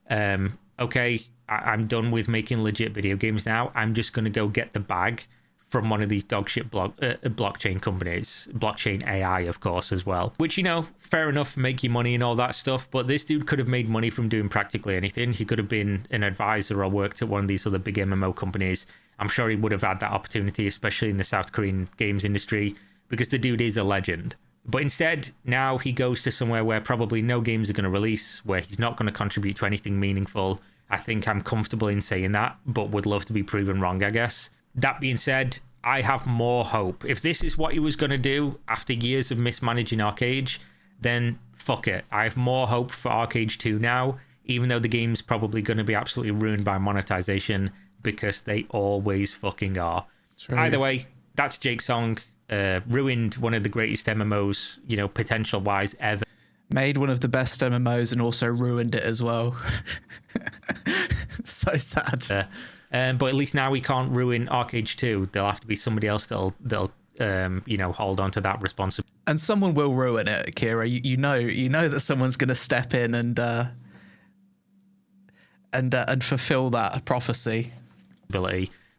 okay, I'm done with making legit video games now. I'm just going to go get the bag from one of these dogshit blockchain companies, blockchain AI, of course, as well. Which, you know, fair enough, make your money and all that stuff. But this dude could have made money from doing practically anything. He could have been an advisor or worked at one of these other big MMO companies. I'm sure he would have had that opportunity, especially in the South Korean games industry, because the dude is a legend. But instead, now he goes to somewhere where probably no games are going to release, where he's not going to contribute to anything meaningful. I think I'm comfortable in saying that, but would love to be proven wrong, I guess. That being said, I have more hope. If this is what he was going to do after years of mismanaging Arcade, then fuck it. I have more hope for Arcade 2 now, even though the game's probably going to be absolutely ruined by monetization, because they always fucking are. True. Either way, that's Jake Song. Ruined one of the greatest MMOs, you know, potential-wise ever. Made one of the best MMOs and also ruined it as well. So sad. But at least now we can't ruin Arcade 2. There'll have to be somebody else that'll you know, hold on to that responsibility. And someone will ruin it, Kira. You know that someone's going to step in and fulfill that prophecy.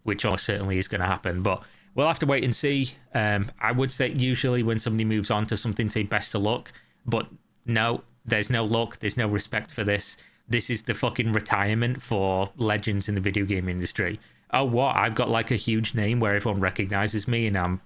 Which almost certainly is going to happen, but we'll have to wait and see. I would say usually when somebody moves on to something, say best of luck, but no, there's no luck, there's no respect for this. This is the fucking retirement for legends in the video game industry. Oh, what? I've got like a huge name where everyone recognizes me and I'm,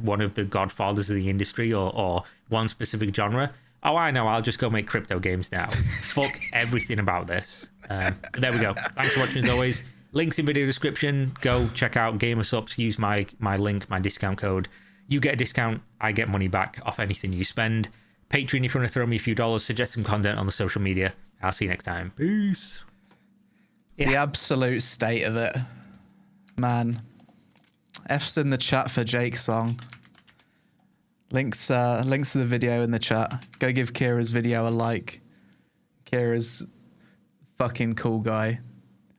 one of the godfathers of the industry or one specific genre. Oh, I know. I'll just go make crypto games now. Fuck everything about this. But there we go. Thanks for watching as always. Links in video description. Go check out GamerSups. Use my link, my discount code. You get a discount. I get money back off anything you spend. Patreon if you want to throw me a few dollars. Suggest some content on the social media. I'll see you next time. Peace. The absolute state of it. Man. F's in the chat for Jake's song. Links to the video in the chat. Go give Kira's video a like. Kira's fucking cool guy.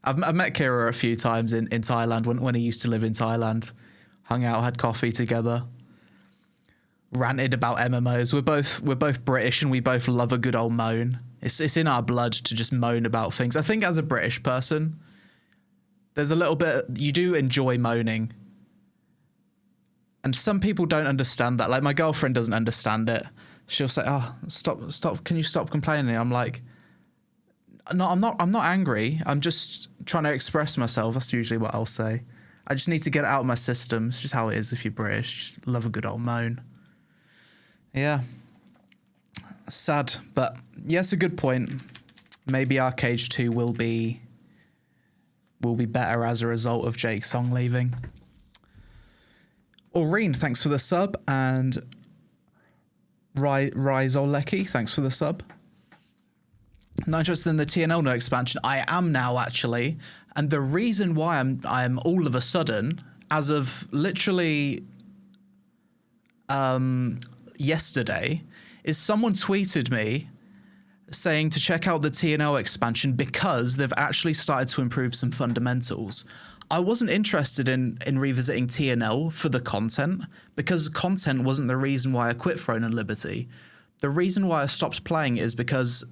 I've met Kira a few times in Thailand when he used to live in Thailand. Hung out, had coffee together. Ranted about MMOs. We're both British and we both love a good old moan. It's in our blood to just moan about things. I think as a British person, there's a little bit, you do enjoy moaning. And some people don't understand that. Like my girlfriend doesn't understand it. She'll say, "Oh, stop, can you stop complaining?" I'm like, "No, I'm not angry. I'm just trying to express myself." That's usually what I'll say. I just need to get it out of my system. It's just how it is if you're British. Just love a good old moan. Yeah. Sad, but yes, a good point. Maybe Arcade 2 will be better as a result of Jake's song leaving. Aureen, thanks for the sub, and Ryzoleki, thanks for the sub. Not interested in the TNL no expansion. I am now, actually, and the reason why I'm all of a sudden, as of literally yesterday, is someone tweeted me saying to check out the TNL expansion because they've actually started to improve some fundamentals. I wasn't interested in revisiting TNL for the content, because content wasn't the reason why I quit Throne and Liberty. The reason why I stopped playing is because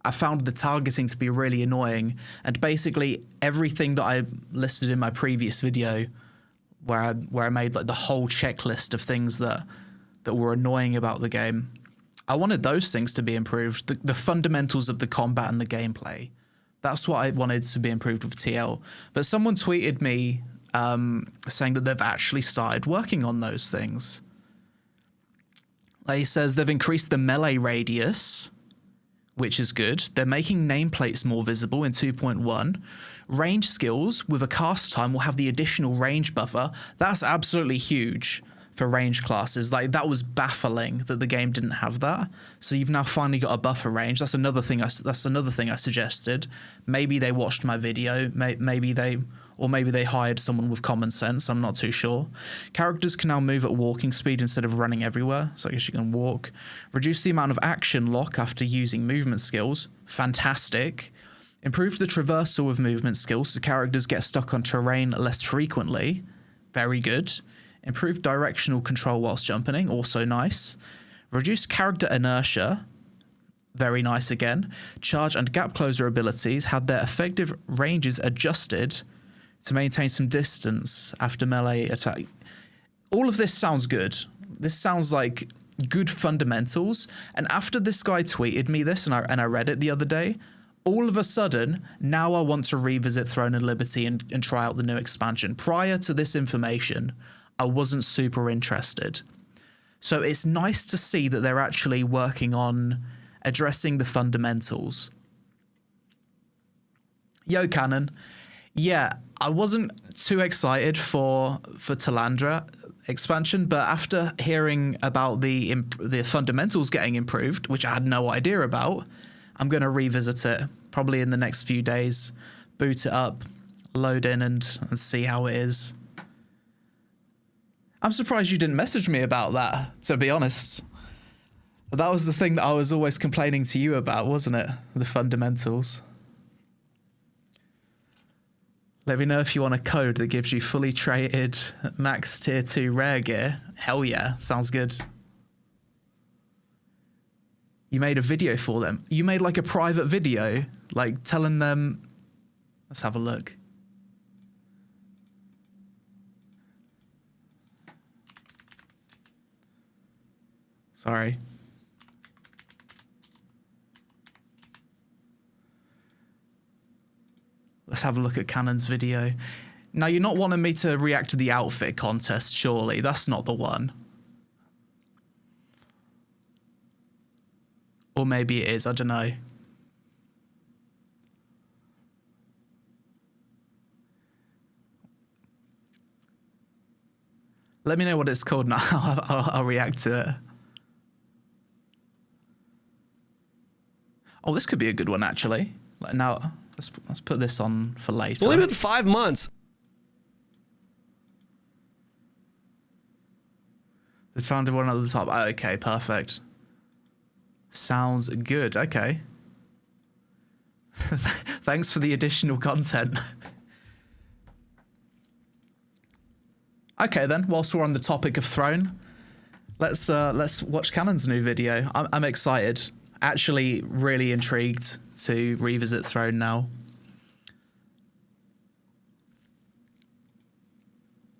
I found the targeting to be really annoying, and basically everything that I listed in my previous video, where I made like the whole checklist of things that were annoying about the game, I wanted those things to be improved. The fundamentals of the combat and the gameplay. That's what I wanted to be improved with TL. But someone tweeted me saying that they've actually started working on those things. Like he says they've increased the melee radius, which is good. They're making nameplates more visible in 2.1. Range skills with a cast time will have the additional range buffer. That's absolutely huge for range classes. Like, that was baffling that the game didn't have that. So you've now finally got a buffer range. That's another thing I suggested. Maybe they watched my video. Maybe they hired someone with common sense. I'm not too sure. Characters can now move at walking speed instead of running everywhere. So I guess you can walk. Reduce the amount of action lock after using movement skills. Fantastic. Improve the traversal of movement skills so characters get stuck on terrain less frequently. Very good. Improve directional control whilst jumping, also nice. Reduce character inertia, very nice again. Charge and gap closer abilities had their effective ranges adjusted to maintain some distance after melee attack. All of this sounds good. This sounds like good fundamentals. And after this guy tweeted me this and I read it the other day, all of a sudden, now I want to revisit Throne and Liberty and try out the new expansion. Prior to this information, I wasn't super interested. So it's nice to see that they're actually working on addressing the fundamentals. Yo, Cannon. Yeah, I wasn't too excited for Talandra expansion, but after hearing about the fundamentals getting improved, which I had no idea about, I'm going to revisit it probably in the next few days, boot it up, load in and see how it is. I'm surprised you didn't message me about that, to be honest. That was the thing that I was always complaining to you about, wasn't it? The fundamentals. Let me know if you want a code that gives you fully traded max tier 2 rare gear. Hell yeah, sounds good. You made a video for them. You made like a private video, like telling them. Let's have a look. Sorry. Let's have a look at Cannon's video. Now, you're not wanting me to react to the outfit contest, surely. That's not the one. Or maybe it is, I don't know. Let me know what it's called now. I'll react to it. Oh, this could be a good one, actually. Like now, let's put this on for later. It's only been 5 months. The sound of one at the top. Oh, okay, perfect. Sounds good. Okay. Thanks for the additional content. Okay, then. Whilst we're on the topic of Throne, let's watch Cannon's new video. I'm excited. Actually, really intrigued to revisit Throne now.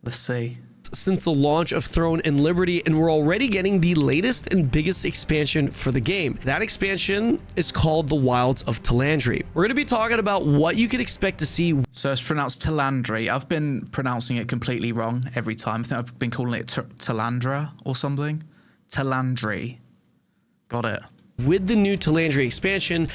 Let's see. Since the launch of Throne and Liberty, and we're already getting the latest and biggest expansion for the game. That expansion is called the Wilds of TheLazyPeon. We're going to be talking about what you can expect to see. So it's pronounced TheLazyPeon. I've been pronouncing it completely wrong every time. I think I've been calling it Telandra or something. TheLazyPeon. Got it. With the new TheLazyPeon expansion,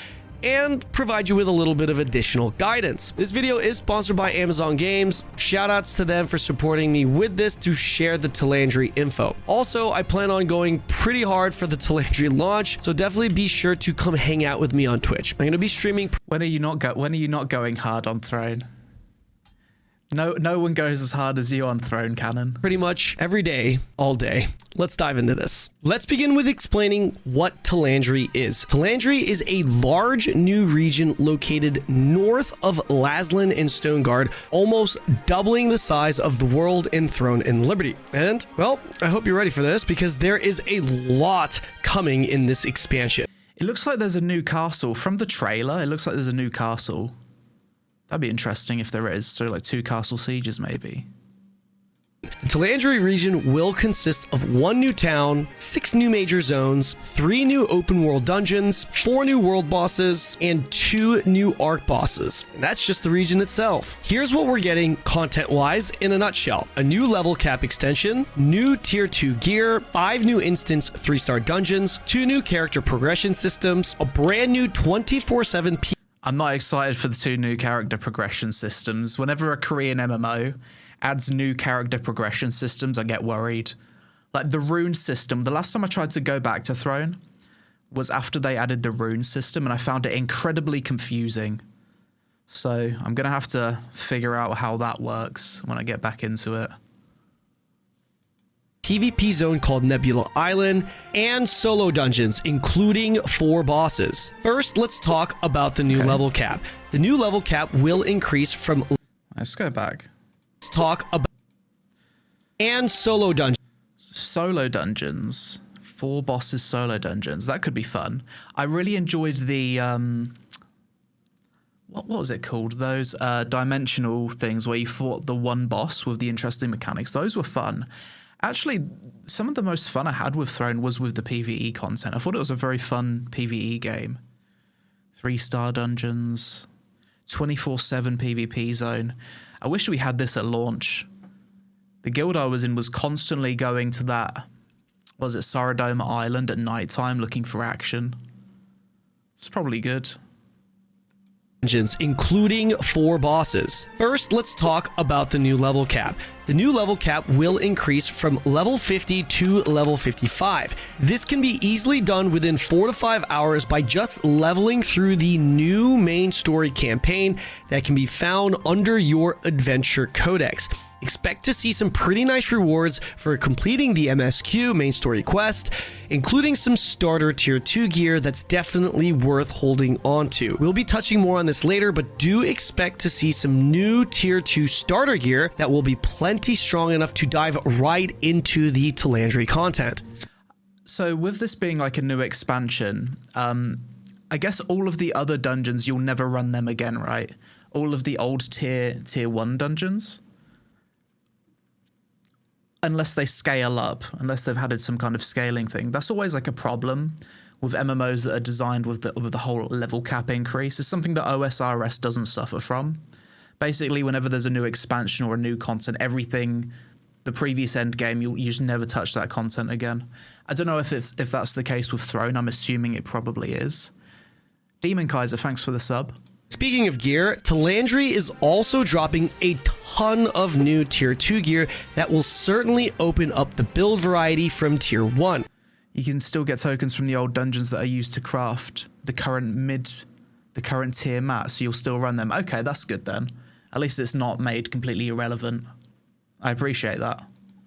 and provide you with a little bit of additional guidance. This video is sponsored by Amazon Games. Shoutouts to them for supporting me with this to share the TheLazyPeon info. Also, I plan on going pretty hard for the TheLazyPeon launch, so definitely be sure to come hang out with me on Twitch. I'm going to be streaming. When are you not going hard on Throne? No one goes as hard as you on Throne, Cannon. Pretty much every day, all day. Let's dive into this. Let's begin with explaining what TheLazyPeon is. TheLazyPeon is a large new region located north of Laslan and Stoneguard, almost doubling the size of the world in Throne and Liberty. And, well, I hope you're ready for this because there is a lot coming in this expansion. It looks like there's a new castle. From the trailer, it looks like there's a new castle. That'd be interesting if there is. So like 2 castle sieges maybe. The TheLazyPeon region will consist of 1 new town, 6 new major zones, 3 new open world dungeons, 4 new world bosses, and 2 new arc bosses. And that's just the region itself. Here's what we're getting content-wise in a nutshell. A new level cap extension, new tier 2 gear, 5 new instance 3-star dungeons, 2 new character progression systems, a brand new 24/7 I'm not excited for the 2 new character progression systems. Whenever a Korean MMO adds new character progression systems, I get worried. Like the rune system, the last time I tried to go back to Throne was after they added the rune system, and I found it incredibly confusing. So I'm going to have to figure out how that works when I get back into it. PvP zone called Nebula Island, and solo dungeons, including 4 bosses. First, let's talk about the new level cap. The new level cap will increase from... Let's go back. Let's talk about... And solo dungeons. Solo dungeons. 4 bosses solo dungeons. That could be fun. I really enjoyed the... What was it called? Those dimensional things where you fought the one boss with the interesting mechanics. Those were fun. Actually, some of the most fun I had with Throne was with the PvE content. I thought it was a very fun PvE game. 3-star dungeons, 24/7 PvP zone. I wish we had this at launch. The guild I was in was constantly going to that, was it Saradoma Island at nighttime looking for action. It's probably good. Dungeons, including 4 bosses. First, let's talk about the new level cap. The new level cap will increase from level 50 to level 55. This can be easily done within 4 to 5 hours by just leveling through the new main story campaign that can be found under your adventure codex. Expect to see some pretty nice rewards for completing the MSQ main story quest, including some starter tier 2 gear that's definitely worth holding on to. We'll be touching more on this later, but do expect to see some new tier 2 starter gear that will be plenty strong enough to dive right into the TheLazyPeon content. So with this being like a new expansion, I guess all of the other dungeons, you'll never run them again, right? All of the old tier 1 dungeons. Unless they scale up, unless they've added some kind of scaling thing. That's always like a problem with MMOs that are designed with the whole level cap increase. It's something that OSRS doesn't suffer from. Basically, whenever there's a new expansion or a new content, everything, the previous end game, you just never touch that content again. I don't know if that's the case with Throne. I'm assuming it probably is. Demon Kaiser, thanks for the sub. Speaking of gear, TheLazyPeon is also dropping a ton of new tier 2 gear that will certainly open up the build variety from tier 1. You can still get tokens from the old dungeons that are used to craft the current tier mat, so you'll still run them. Okay, that's good then. At least it's not made completely irrelevant. I appreciate that.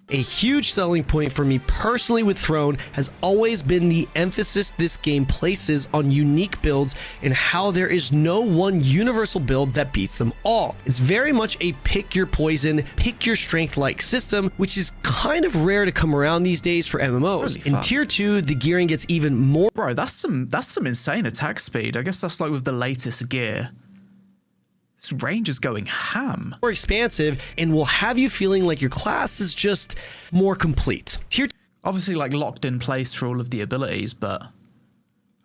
A huge selling point for me personally with Throne has always been the emphasis this game places on unique builds and how there is no one universal build that beats them all. It's very much a pick your poison, pick your strength like system, which is kind of rare to come around these days for MMOs. In tier 2, the gearing gets even more. Bro, that's some insane attack speed. I guess that's like with the latest gear. This range is going ham. More expansive and will have you feeling like your class is just more complete. Tier obviously like locked in place for all of the abilities, but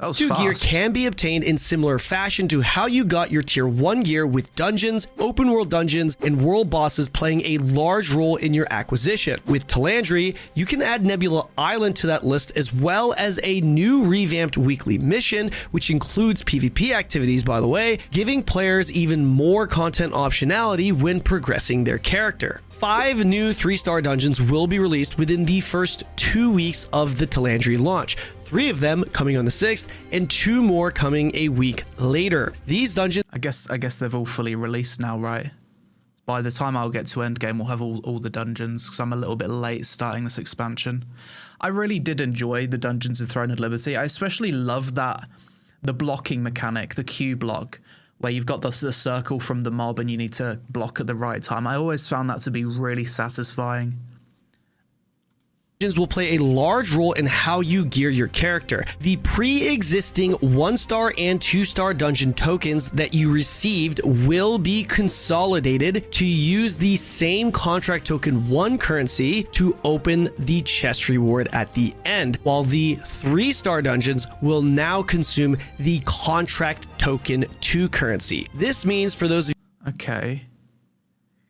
that was 2 fast. gear can be obtained in similar fashion to how you got your tier 1 gear, with dungeons, open world dungeons, and world bosses playing a large role in your acquisition. With TheLazyPeon, you can add Nebula Island to that list, as well as a new revamped weekly mission, which includes PvP activities, by the way, giving players even more content optionality when progressing their character. 5 new 3-star dungeons will be released within the first 2 weeks of the TheLazyPeon launch. 3 of them coming on the 6th, and 2 more coming a week later. These dungeons, I guess they've all fully released now, right? By the time I'll get to endgame, we'll have all the dungeons, because I'm a little bit late starting this expansion. I really did enjoy the Dungeons of Throne and Liberty. I especially love the blocking mechanic, the Q block, where you've got the circle from the mob and you need to block at the right time. I always found that to be really satisfying. will play a large role in how you gear your character. The pre-existing 1-star and 2-star dungeon tokens that you received will be consolidated to use the same contract token 1 currency to open the chest reward at the end, while the 3-star dungeons will now consume the contract token 2 currency. This means for those of Okay.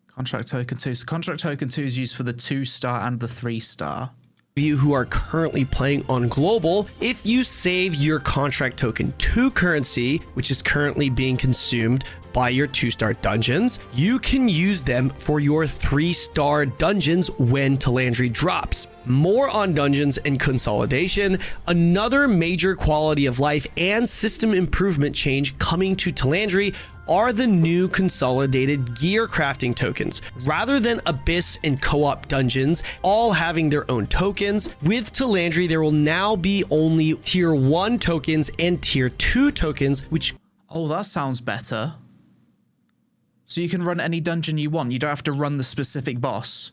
Contract token 2. So contract token 2 is used for the 2-star and the 3-star. you who are currently playing on global, if you save your contract token 2 currency, which is currently being consumed by your 2-star dungeons, you can use them for your 3-star dungeons when TheLazyPeon drops. More on dungeons and consolidation. Another major quality of life and system improvement change coming to TheLazyPeon are the new consolidated gear crafting tokens. Rather than Abyss and Co-op dungeons all having their own tokens, with TheLazyPeon there will now be only tier 1 tokens and tier 2 tokens, which... Oh, that sounds better. So you can run any dungeon you want. You don't have to run the specific boss.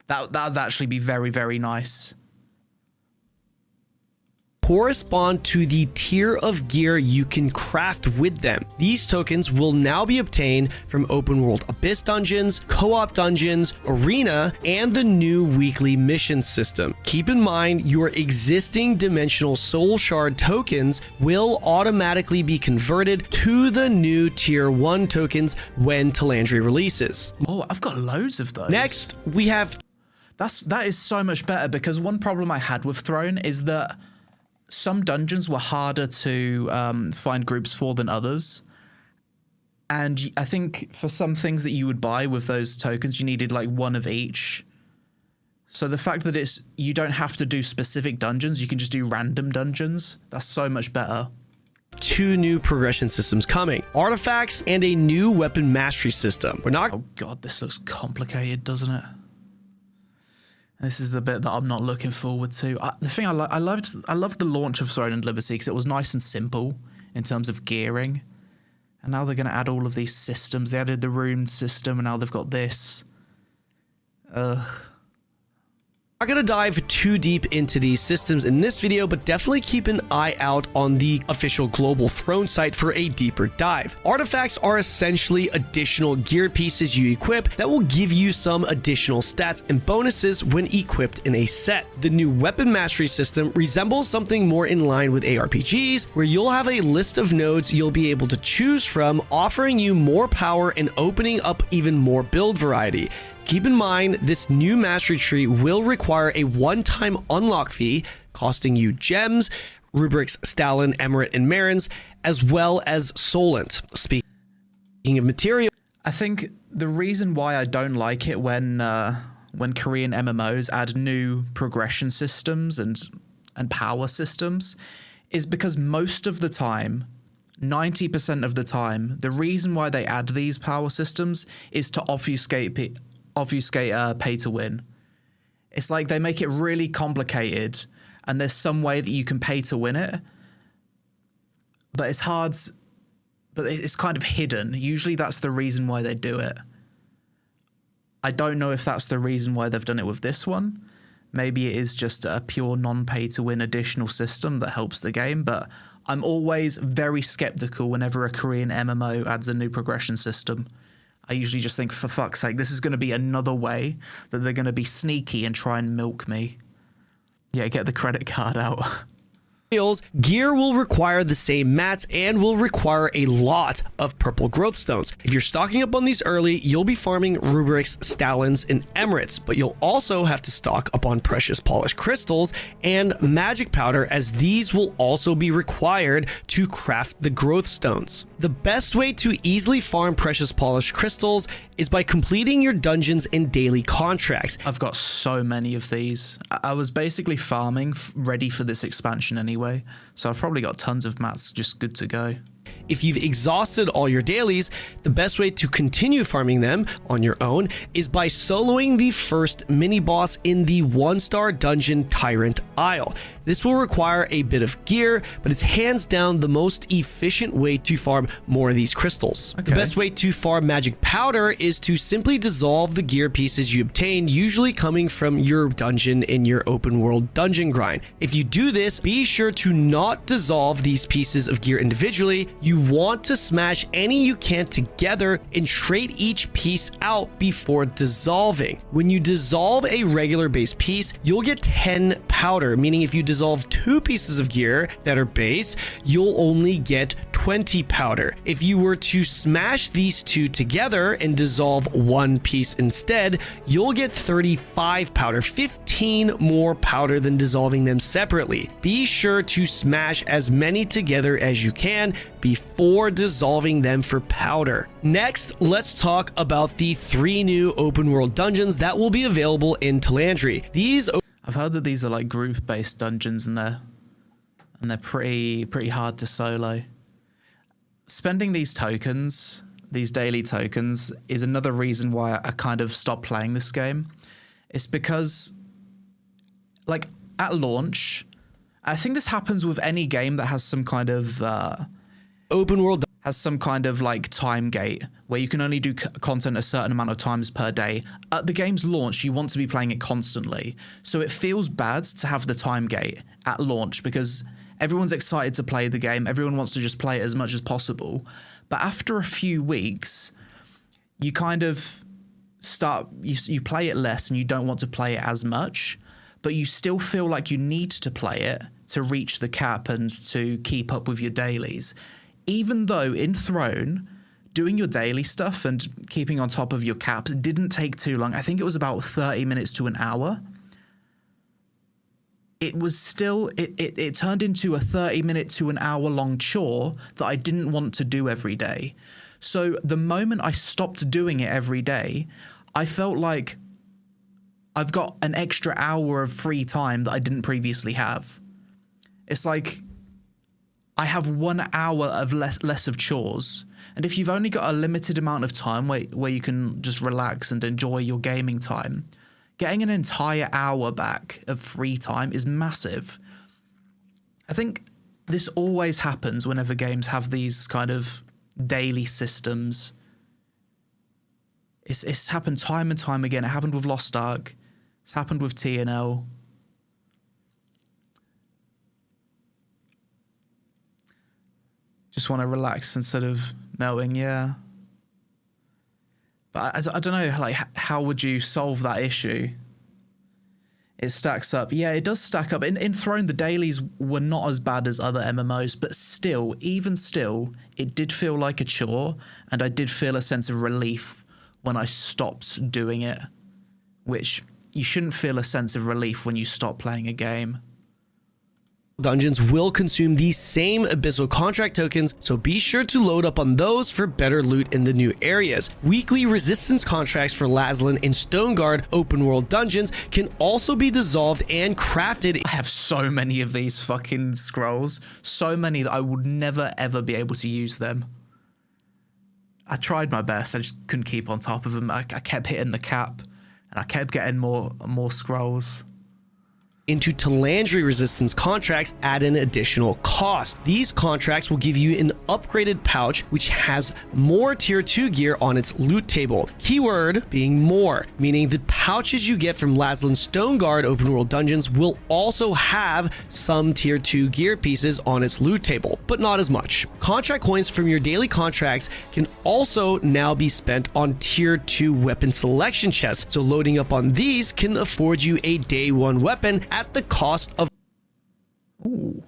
That would actually be very, very nice. Correspond to the tier of gear you can craft with them. These tokens will now be obtained from open world Abyss dungeons, co-op dungeons, arena, and the new weekly mission system. Keep in mind your existing dimensional soul shard tokens will automatically be converted to the new tier 1 tokens when TheLazyPeon releases. Oh, I've got loads of those. Next, we have... That is so much better, because one problem I had with Throne is that some dungeons were harder to find groups for than others. And I think for some things that you would buy with those tokens, you needed like one of each. So the fact that you don't have to do specific dungeons, you can just do random dungeons. That's so much better. 2 new progression systems coming. Artifacts and a new weapon mastery system. We're not... Oh god, this looks complicated, doesn't it? This is the bit that I'm not looking forward to. The thing I loved the launch of Throne and Liberty because it was nice and simple in terms of gearing. And now they're going to add all of these systems. They added the rune system and now they've got this. Ugh. Not going to dive too deep into these systems in this video, but definitely keep an eye out on the official Global Throne site for a deeper dive. Artifacts are essentially additional gear pieces you equip that will give you some additional stats and bonuses when equipped in a set. The new weapon mastery system resembles something more in line with ARPGs, where you'll have a list of nodes you'll be able to choose from, offering you more power and opening up even more build variety. Keep in mind, this new mastery tree will require a one-time unlock fee, costing you gems, rubrics, Stalin, Emirate, and Marins, as well as Solent. Speaking of material, I think the reason why I don't like it when Korean MMOs add new progression systems and power systems is because most of the time, 90% of the time, the reason why they add these power systems is to obfuscate pay to win. It's like they make it really complicated and there's some way that you can pay to win it, but it's hard, but it's kind of hidden. Usually that's the reason why they do it. I don't know if that's the reason why they've done it with this one. Maybe it is just a pure non-pay to win additional system that helps the game, but I'm always very skeptical whenever a Korean MMO adds a new progression system. I usually just think, for fuck's sake, this is going to be another way that they're going to be sneaky and try and milk me. Yeah, get the credit card out. Gear will require the same mats and will require a lot of purple growth stones. If you're stocking up on these early, you'll be farming rubrics, Stalins, and Emirates, but you'll also have to stock up on precious polished crystals and magic powder, as these will also be required to craft the growth stones. The best way to easily farm precious polished crystals is by completing your dungeons and daily contracts. I've got so many of these. I was basically farming ready for this expansion anyway, so I've probably got tons of mats just good to go. If you've exhausted all your dailies, the best way to continue farming them on your own is by soloing the first mini-boss in the 1-star dungeon Tyrant Isle. This will require a bit of gear, but it's hands down the most efficient way to farm more of these crystals. Okay. The best way to farm magic powder is to simply dissolve the gear pieces you obtain, usually coming from your dungeon in your open world dungeon grind. If you do this, be sure to not dissolve these pieces of gear individually. You want to smash any you can together and trade each piece out before dissolving. When you dissolve a regular base piece, you'll get 10 powder, meaning if you dissolve 2 pieces of gear that are base, you'll only get 20 powder. If you were to smash these 2 together and dissolve 1 piece instead, you'll get 35 powder, 15 more powder than dissolving them separately. Be sure to smash as many together as you can before dissolving them for powder. Next, let's talk about the 3 new open world dungeons that will be available in TheLazyPeon. I've heard that these are like group-based dungeons and they're pretty hard to solo. Spending these tokens, these daily tokens, is another reason why I kind of stopped playing this game. It's because, like, at launch, I think this happens with any game that has some kind of open world has some kind of like time gate where you can only do content a certain amount of times per day. At the game's launch, you want to be playing it constantly. So it feels bad to have the time gate at launch because everyone's excited to play the game. Everyone wants to just play it as much as possible. But after a few weeks, you kind of you play it less and you don't want to play it as much, but you still feel like you need to play it to reach the cap and to keep up with your dailies. Even though in Throne, doing your daily stuff and keeping on top of your caps didn't take too long. I think it was about 30 minutes to an hour. It was still, it turned into a 30-minute to an hour-long chore that I didn't want to do every day. So the moment I stopped doing it every day, I felt like I've got an extra hour of free time that I didn't previously have. It's like I have 1 hour of less of chores. And if you've only got a limited amount of time where you can just relax and enjoy your gaming time, getting an entire hour back of free time is massive. I think this always happens whenever games have these kind of daily systems. It's happened time and time again. It happened with Lost Ark. It's happened with T&L. Just want to relax instead of melting, yeah. But I don't know, like, how would you solve that issue? It stacks up. Yeah, it does stack up. In Throne, the dailies were not as bad as other MMOs, but still, even still, it did feel like a chore, and I did feel a sense of relief when I stopped doing it, which you shouldn't feel a sense of relief when you stop playing a game. Dungeons will consume these same abyssal contract tokens, so be sure to load up on those for better loot in the new areas. Weekly resistance contracts for Lazlan and Stoneguard open world dungeons can also be dissolved and crafted. I have so many of these fucking scrolls, so many that I would never ever be able to use them. I tried my best, I just couldn't keep on top of them. I kept hitting the cap, and I kept getting more scrolls. Into Talandry resistance contracts at an additional cost. These contracts will give you an upgraded pouch which has more tier 2 gear on its loot table. Keyword being more, meaning the pouches you get from Lazlan Stoneguard open world dungeons will also have some tier 2 gear pieces on its loot table, but not as much. Contract coins from your daily contracts can also now be spent on tier 2 weapon selection chests, so loading up on these can afford you a day 1 weapon at the cost of... Ooh,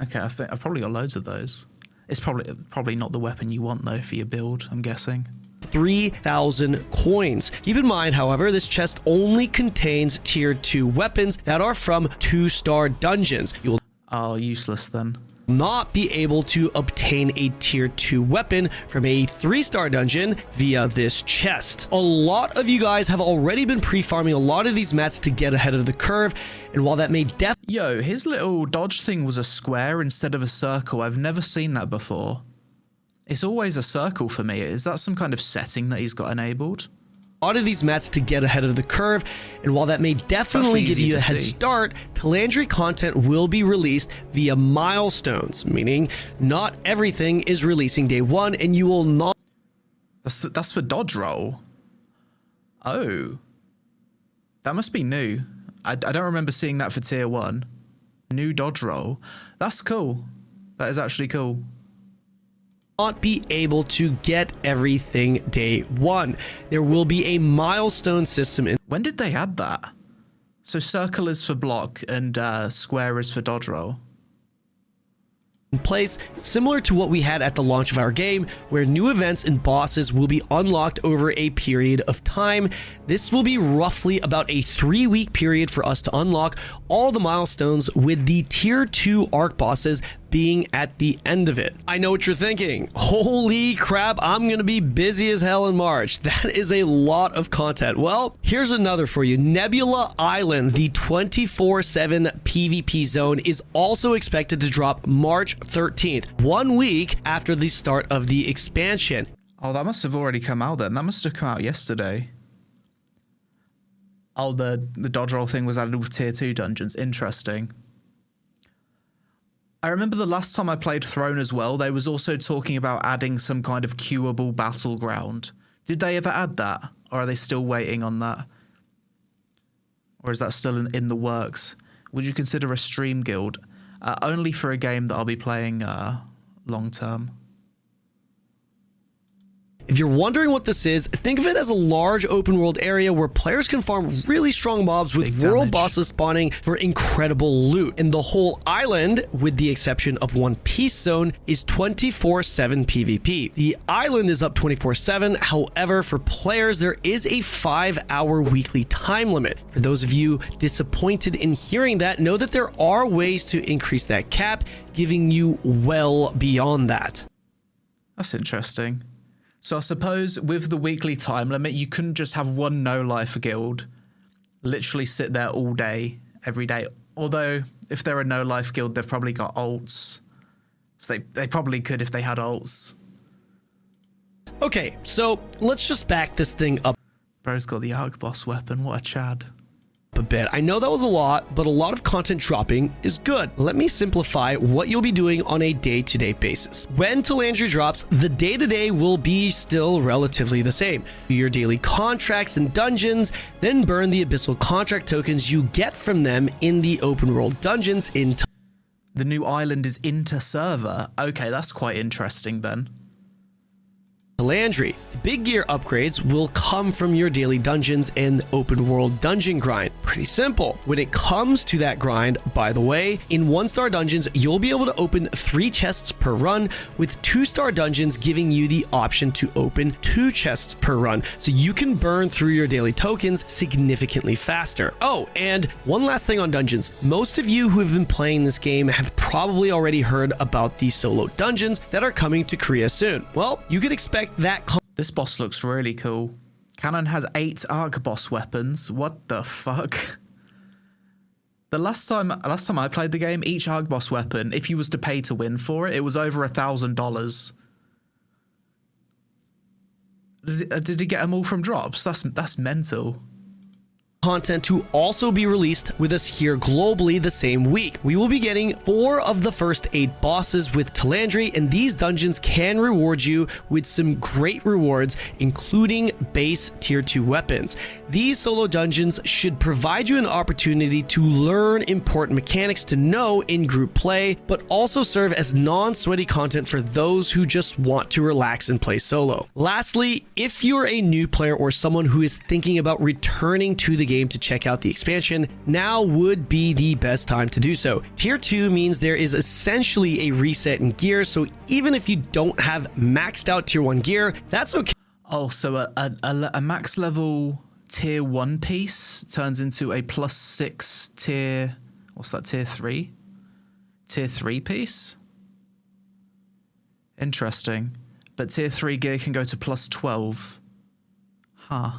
okay, I think I've probably got loads of those. It's probably not the weapon you want though for your build, I'm guessing. 3,000 coins. Keep in mind, however, this chest only contains tier 2 weapons that are from 2-star dungeons. You will useless then. not be able to obtain a tier 2 weapon from a 3-star dungeon via this chest. A lot of you guys have already been pre-farming a lot of these mats to get ahead of the curve, and while that may Yo, his little dodge thing was a square instead of a circle. I've never seen that before. It's always a circle for me. Is that some kind of setting that he's got enabled? a lot of these mats to get ahead of the curve, and while that may definitely give you a head start, Talandry content will be released via milestones, meaning not everything is releasing day 1, and you will not... That's for dodge roll. Oh. That must be new. I don't remember seeing that for tier 1. New dodge roll. That's cool. That is actually cool. Not be able to get everything day 1. There will be a milestone system in... When did they add that? So circle is for block and square is for dodge roll. place, similar to what we had at the launch of our game, where new events and bosses will be unlocked over a period of time. This will be roughly about a 3-week period for us to unlock all the milestones, with the tier 2 arc bosses being at the end of it. I know what you're thinking. Holy crap, I'm gonna be busy as hell in March. That is a lot of content. Well, here's another for you. Nebula Island, the 24/7 PvP zone, is also expected to drop March 13th, 1 week after the start of the expansion. Oh, that must have already come out then. That must have come out yesterday. Oh, the dodge roll thing was added with tier 2 dungeons. Interesting. I remember the last time I played Throne as well, they was also talking about adding some kind of queuable battleground. Did they ever add that? Or are they still waiting on that? Or is that still in the works? Would you consider a stream guild? Only for a game that I'll be playing long term. If you're wondering what this is, think of it as a large open world area where players can farm really strong mobs with world bosses spawning for incredible loot. And the whole island, with the exception of one peace zone, is 24/7 PvP. The island is up 24/7. However, for players, there is a 5-hour weekly time limit. For those of you disappointed in hearing that, know that there are ways to increase that cap, giving you well beyond that. That's interesting. So I suppose with the weekly time limit, you couldn't just have one no-life guild literally sit there all day, every day. Although, if they're a no-life guild, they've probably got ults. So they probably could if they had ults. Okay, so let's just back this thing up. Bro's got the arc boss weapon. What a chad. a bit. I know that was a lot, but a lot of content dropping is good. Let me simplify what you'll be doing on a day-to-day basis. When TheLazyPeon drops, the day-to-day will be still relatively the same. Do your daily contracts and dungeons, then burn the abyssal contract tokens you get from them in the open world dungeons in The new island is inter-server. Okay, that's quite interesting then. TheLazyPeon. Big gear upgrades will come from your daily dungeons and open world dungeon grind. Pretty simple. When it comes to that grind, by the way, in 1-star dungeons, you'll be able to open 3 chests per run, with 2-star dungeons giving you the option to open 2 chests per run, so you can burn through your daily tokens significantly faster. Oh, and one last thing on dungeons. Most of you who have been playing this game have probably already heard about the solo dungeons that are coming to Korea soon. Well, you could expect that This boss looks really cool. Cannon has 8 arc boss weapons. What the fuck? The last time I played the game, each arc boss weapon, if you was to pay to win for it, it was over $1,000. Did he get them all from drops? That's mental. Content to also be released with us here globally the same week. We will be getting 4 of the first 8 bosses with TheLazyPeon, and these dungeons can reward you with some great rewards, including base tier 2 weapons. These solo dungeons should provide you an opportunity to learn important mechanics to know in group play, but also serve as non-sweaty content for those who just want to relax and play solo. Lastly, if you're a new player or someone who is thinking about returning to the game to check out the expansion, now would be the best time to do so. Tier 2 means there is essentially a reset in gear, so even if you don't have maxed out tier 1 gear, that's okay. Oh, so a max level tier 1 piece turns into a +6 tier, what's that, tier 3? Tier 3 piece? Interesting. But tier 3 gear can go to +12. Huh.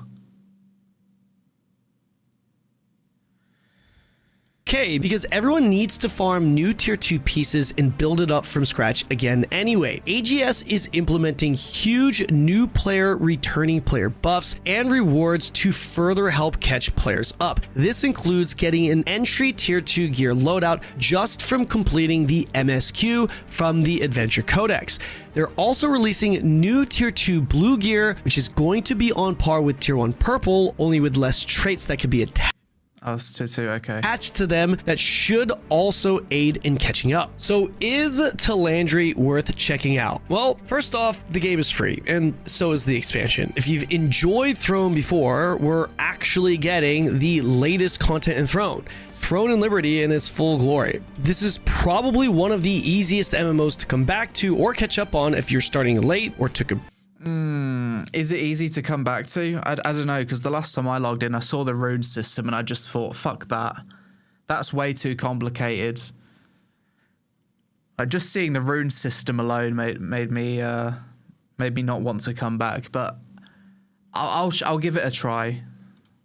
Okay, because everyone needs to farm new tier 2 pieces and build it up from scratch again anyway. AGS is implementing huge new player returning player buffs and rewards to further help catch players up. This includes getting an entry tier 2 gear loadout just from completing the MSQ from the Adventure Codex. They're also releasing new tier 2 blue gear, which is going to be on par with tier 1 purple, only with less traits that could be attached. Oh, it's tier 2, okay. Attached to them that should also aid in catching up. So is TheLazyPeon worth checking out? Well, first off, the game is free, and so is the expansion. If you've enjoyed Throne before, we're actually getting the latest content in Throne. Throne and Liberty in its full glory. This is probably one of the easiest MMOs to come back to or catch up on if you're starting late or took a... Is it easy to come back to? I don't know, because the last time I logged in, I saw the rune system and I just thought, fuck that. That's way too complicated. Like, just seeing the rune system alone made me not want to come back, but I'll give it a try.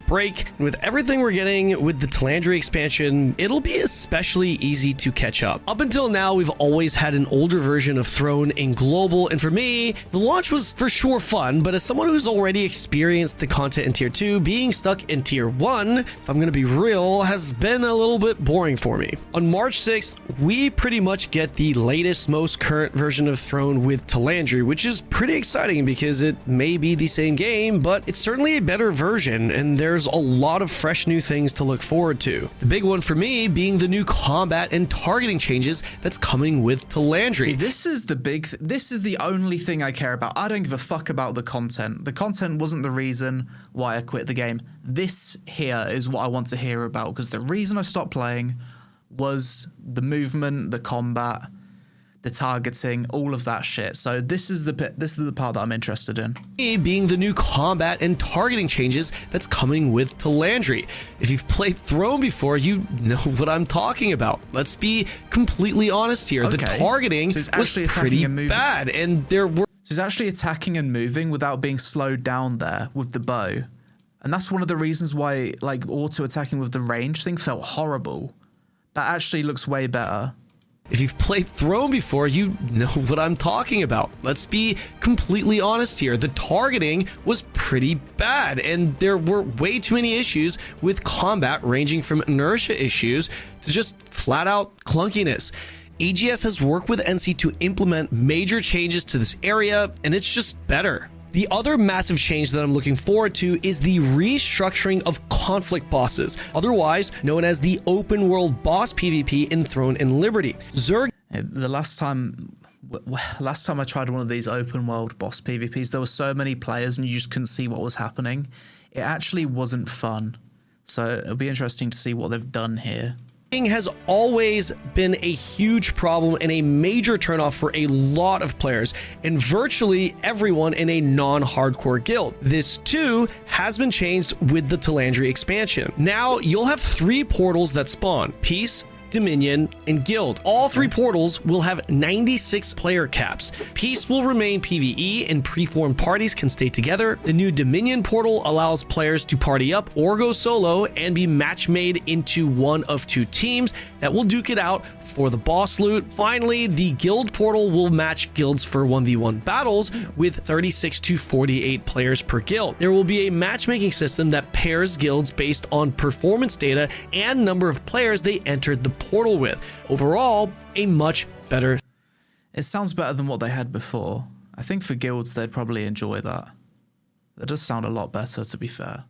Break. And with everything we're getting with the TheLazyPeon expansion, it'll be especially easy to catch up. Up until now, we've always had an older version of Throne in global, and for me, the launch was for sure fun, but as someone who's already experienced the content in tier 2, being stuck in tier 1, if I'm gonna be real, has been a little bit boring for me. On March 6th, we pretty much get the latest, most current version of Throne with TheLazyPeon, which is pretty exciting because it may be the same game, but it's certainly a better version, and there's a lot of fresh new things to look forward to. The big one for me being the new combat and targeting changes that's coming with TheLazyPeon. See, this is the only thing I care about. I don't give a fuck about the content. The content wasn't the reason why I quit the game. This here is what I want to hear about, because the reason I stopped playing was the movement, the combat, the targeting, all of that shit. So this is the part that I'm interested in. Being the new combat and targeting changes that's coming with TheLazyPeon. If you've played Throne before, you know what I'm talking about. Let's be completely honest here. Okay. The targeting was pretty bad, and there were... So he's actually attacking and moving without being slowed down there with the bow. And that's one of the reasons why, like, auto-attacking with the range thing felt horrible. That actually looks way better. If you've played Throne before, you know what I'm talking about. Let's be completely honest here. The targeting was pretty bad, and there were way too many issues with combat, ranging from inertia issues to just flat out clunkiness. AGS has worked with NC to implement major changes to this area, and it's just better. The other massive change that I'm looking forward to is the restructuring of conflict bosses, otherwise known as the open world boss PvP in Throne and Liberty. Zerg. The last time I tried one of these open world boss PvPs, there were so many players and you just couldn't see what was happening. It actually wasn't fun. So it'll be interesting to see what they've done here. Has always been a huge problem and a major turnoff for a lot of players and virtually everyone in a non-hardcore guild. This too has been changed with the TheLazyPeon expansion. Now you'll have 3 portals that spawn: Peace, Dominion, and Guild. All 3 portals will have 96 player caps. Peace will remain PvE and preformed parties can stay together. The new Dominion portal allows players to party up or go solo and be match made into one of 2 teams that will duke it out for the boss loot. Finally, the Guild portal will match guilds for 1v1 battles with 36 to 48 players per guild. There will be a matchmaking system that pairs guilds based on performance data and number of players they entered the portal with. Overall, a much better. It sounds better than what they had before. I think for guilds, they'd probably enjoy that. That does sound a lot better, to be fair.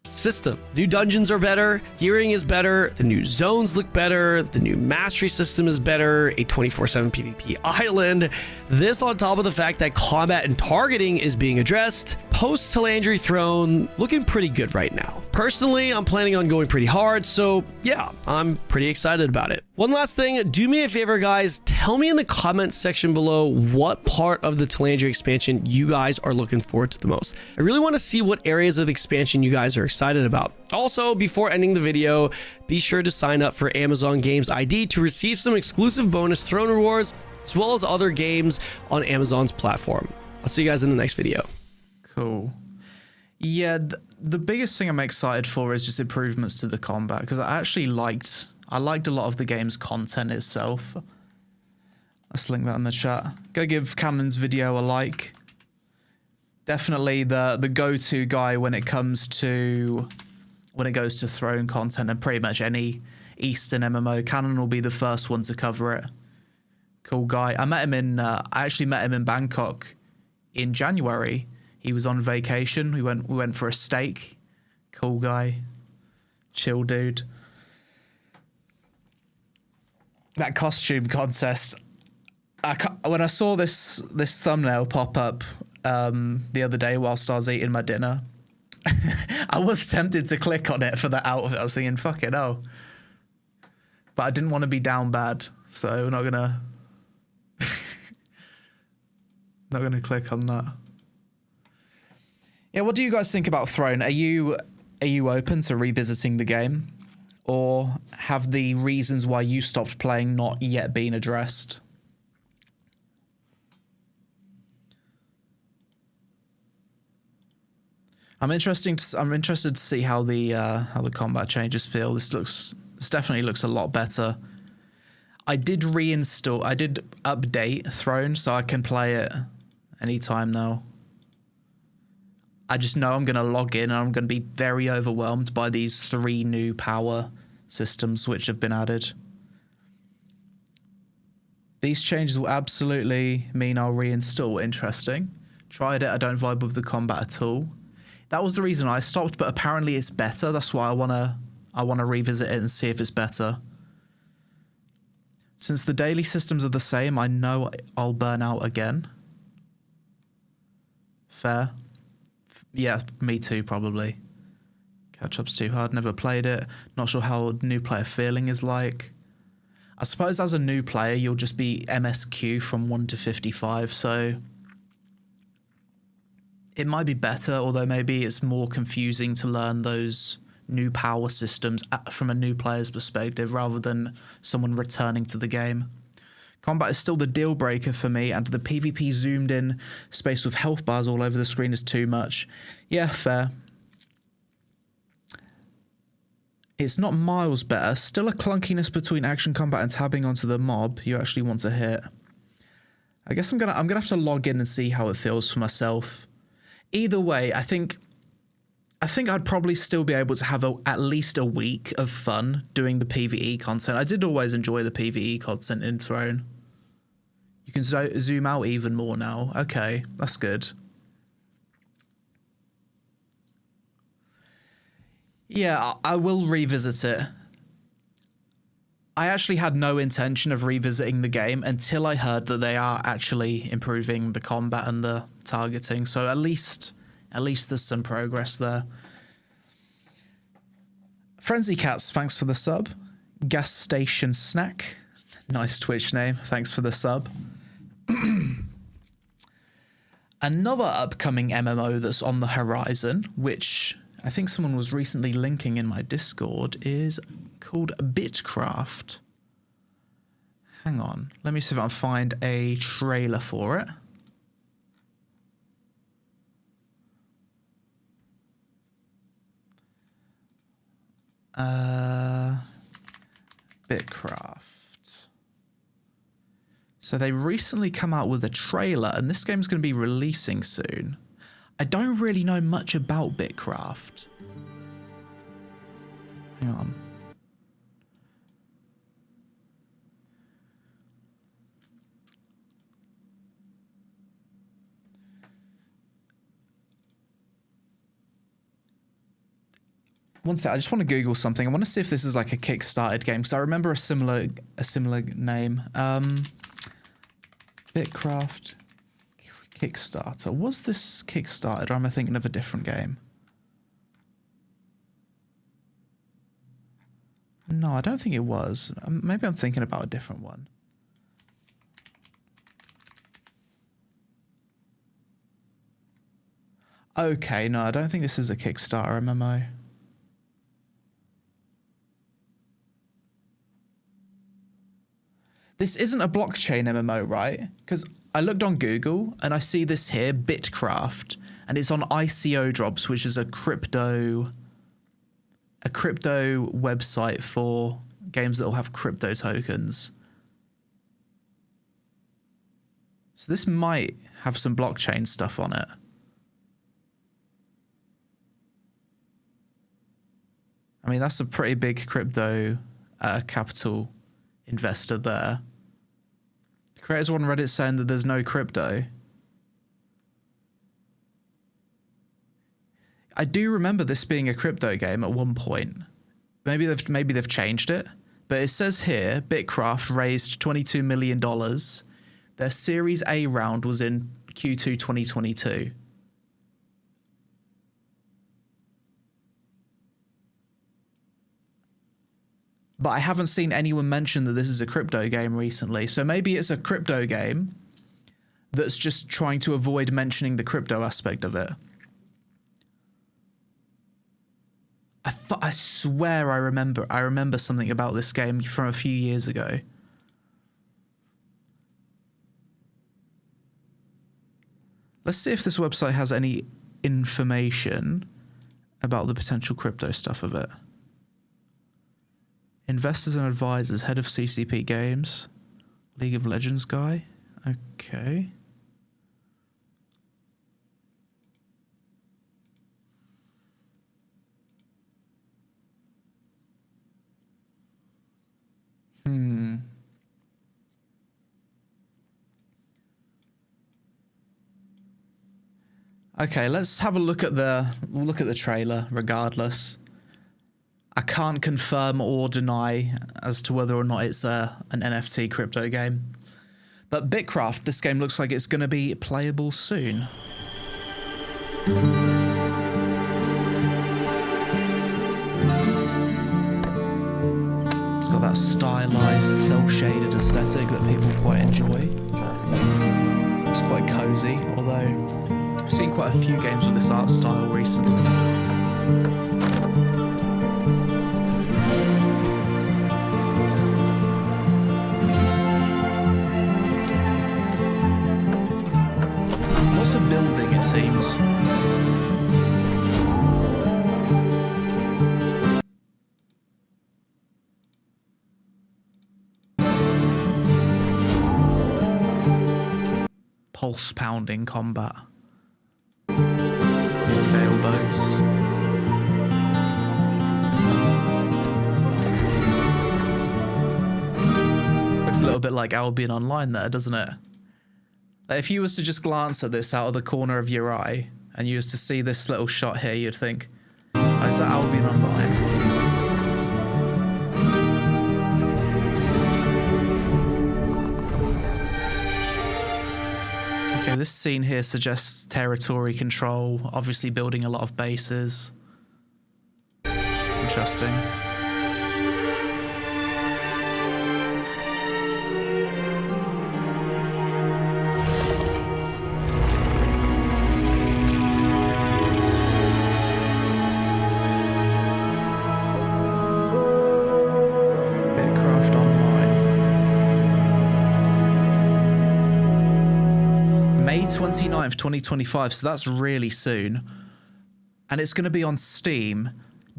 System. New dungeons are better, gearing is better, the new zones look better, the new mastery system is better, a 24/7 PvP island. This on top of the fact that combat and targeting is being addressed. Post TheLazyPeon Throne looking pretty good right now. Personally, I'm planning on going pretty hard, so yeah, I'm pretty excited about it. One last thing, do me a favor guys, tell me in the comments section below what part of the TheLazyPeon expansion you guys are looking forward to the most. I really want to see what areas of the expansion you guys are excited about. Also, before ending the video, be sure to sign up for Amazon Games ID to receive some exclusive bonus Throne rewards, as well as other games on Amazon's platform. I'll see you guys in the next video. Cool. Yeah, the biggest thing I'm excited for is just improvements to the combat, because I liked a lot of the game's content itself. Let's link that in the chat. Go give Cannon's video a like. Definitely the go-to guy when it goes to Throne content and pretty much any Eastern MMO. Cannon will be the first one to cover it. Cool guy. I actually met him in Bangkok in January. He was on vacation. We went for a steak. Cool guy. Chill dude. That costume contest. When I saw this thumbnail pop up the other day whilst I was eating my dinner, I was tempted to click on it for the outfit. I was thinking, fuck it, oh. But I didn't want to be down bad, so we're not gonna click on that. Yeah, what do you guys think about Throne? Are you open to revisiting the game, or have the reasons why you stopped playing not yet been addressed? I'm interested to see how the combat changes feel. This definitely looks a lot better. I did update Throne so I can play it anytime now. I just know I'm going to log in and I'm going to be very overwhelmed by these 3 new power systems which have been added. These changes will absolutely mean I'll reinstall. Interesting. Tried it. I don't vibe with the combat at all. That was the reason I stopped, but apparently it's better. That's why I wanna revisit it and see if it's better. Since the daily systems are the same, I know I'll burn out again. Fair. Yeah, me too, probably. Catch-up's too hard. Never played it. Not sure how new player feeling is like. I suppose as a new player, you'll just be MSQ from 1 to 55, so it might be better, although maybe it's more confusing to learn those new power systems from a new player's perspective rather than someone returning to the game. Combat is still the deal breaker for me, and the PvP zoomed in space with health bars all over the screen is too much. Yeah, fair. It's not miles better. Still a clunkiness between action combat and tabbing onto the mob you actually want to hit. I guess I'm gonna have to log in and see how it feels for myself. Either way, I think I'd probably still be able to have at least a week of fun doing the PvE content. I did always enjoy the PvE content in Throne. You can zoom out even more now. Okay, that's good. Yeah, I will revisit it. I actually had no intention of revisiting the game until I heard that they are actually improving the combat and the targeting. So at least there's some progress there. Frenzy Cats, thanks for the sub. Gas Station Snack, nice Twitch name. Thanks for the sub. Another upcoming MMO that's on the horizon, which I think someone was recently linking in my Discord, is called Bitcraft. Hang on, let me see if I can find a trailer for it. Bitcraft. So they recently come out with a trailer, and this game's going to be releasing soon. I don't really know much about Bitcraft. Hang on. One sec, I just want to Google something. I want to see if this is like a Kickstarted game, because I remember a similar name. Bitcraft Kickstarter. Was this Kickstarted, or am I thinking of a different game? No, I don't think it was. Maybe I'm thinking about a different one. Okay, no, I don't think this is a Kickstarter MMO. This isn't a blockchain MMO, right? Because I looked on Google and I see this here, Bitcraft, and it's on ICO Drops, which is a crypto website for games that will have crypto tokens. So this might have some blockchain stuff on it. I mean, that's a pretty big crypto capital investor there. The creators on Reddit saying that there's no crypto. I do remember this being a crypto game at one point. Maybe they've changed it, but it says here Bitcraft raised $22 million. Their Series A round was in Q2 2022. But I haven't seen anyone mention that this is a crypto game recently. So maybe it's a crypto game that's just trying to avoid mentioning the crypto aspect of it. I swear I remember something about this game from a few years ago. Let's see if this website has any information about the potential crypto stuff of it. Investors and advisors, head of CCP Games, League of Legends guy. Okay. Okay, let's have a look at the trailer regardless. I can't confirm or deny as to whether or not it's an NFT crypto game. But Bitcraft, this game looks like it's going to be playable soon. It's got that stylized, cel-shaded aesthetic that people quite enjoy. It's quite cozy, although I've seen quite a few games with this art style recently. Lots of building, it seems. pulse pounding combat. Sailboats. Looks a little bit like Albion Online there, doesn't it? Like if you was to just glance at this out of the corner of your eye and you was to see this little shot here, you'd think, oh, is that Albion Online? Okay, this scene here suggests territory control, obviously building a lot of bases. Interesting. Bitcraft Online. May 29th, 2025, so that's really soon. And it's going to be on Steam.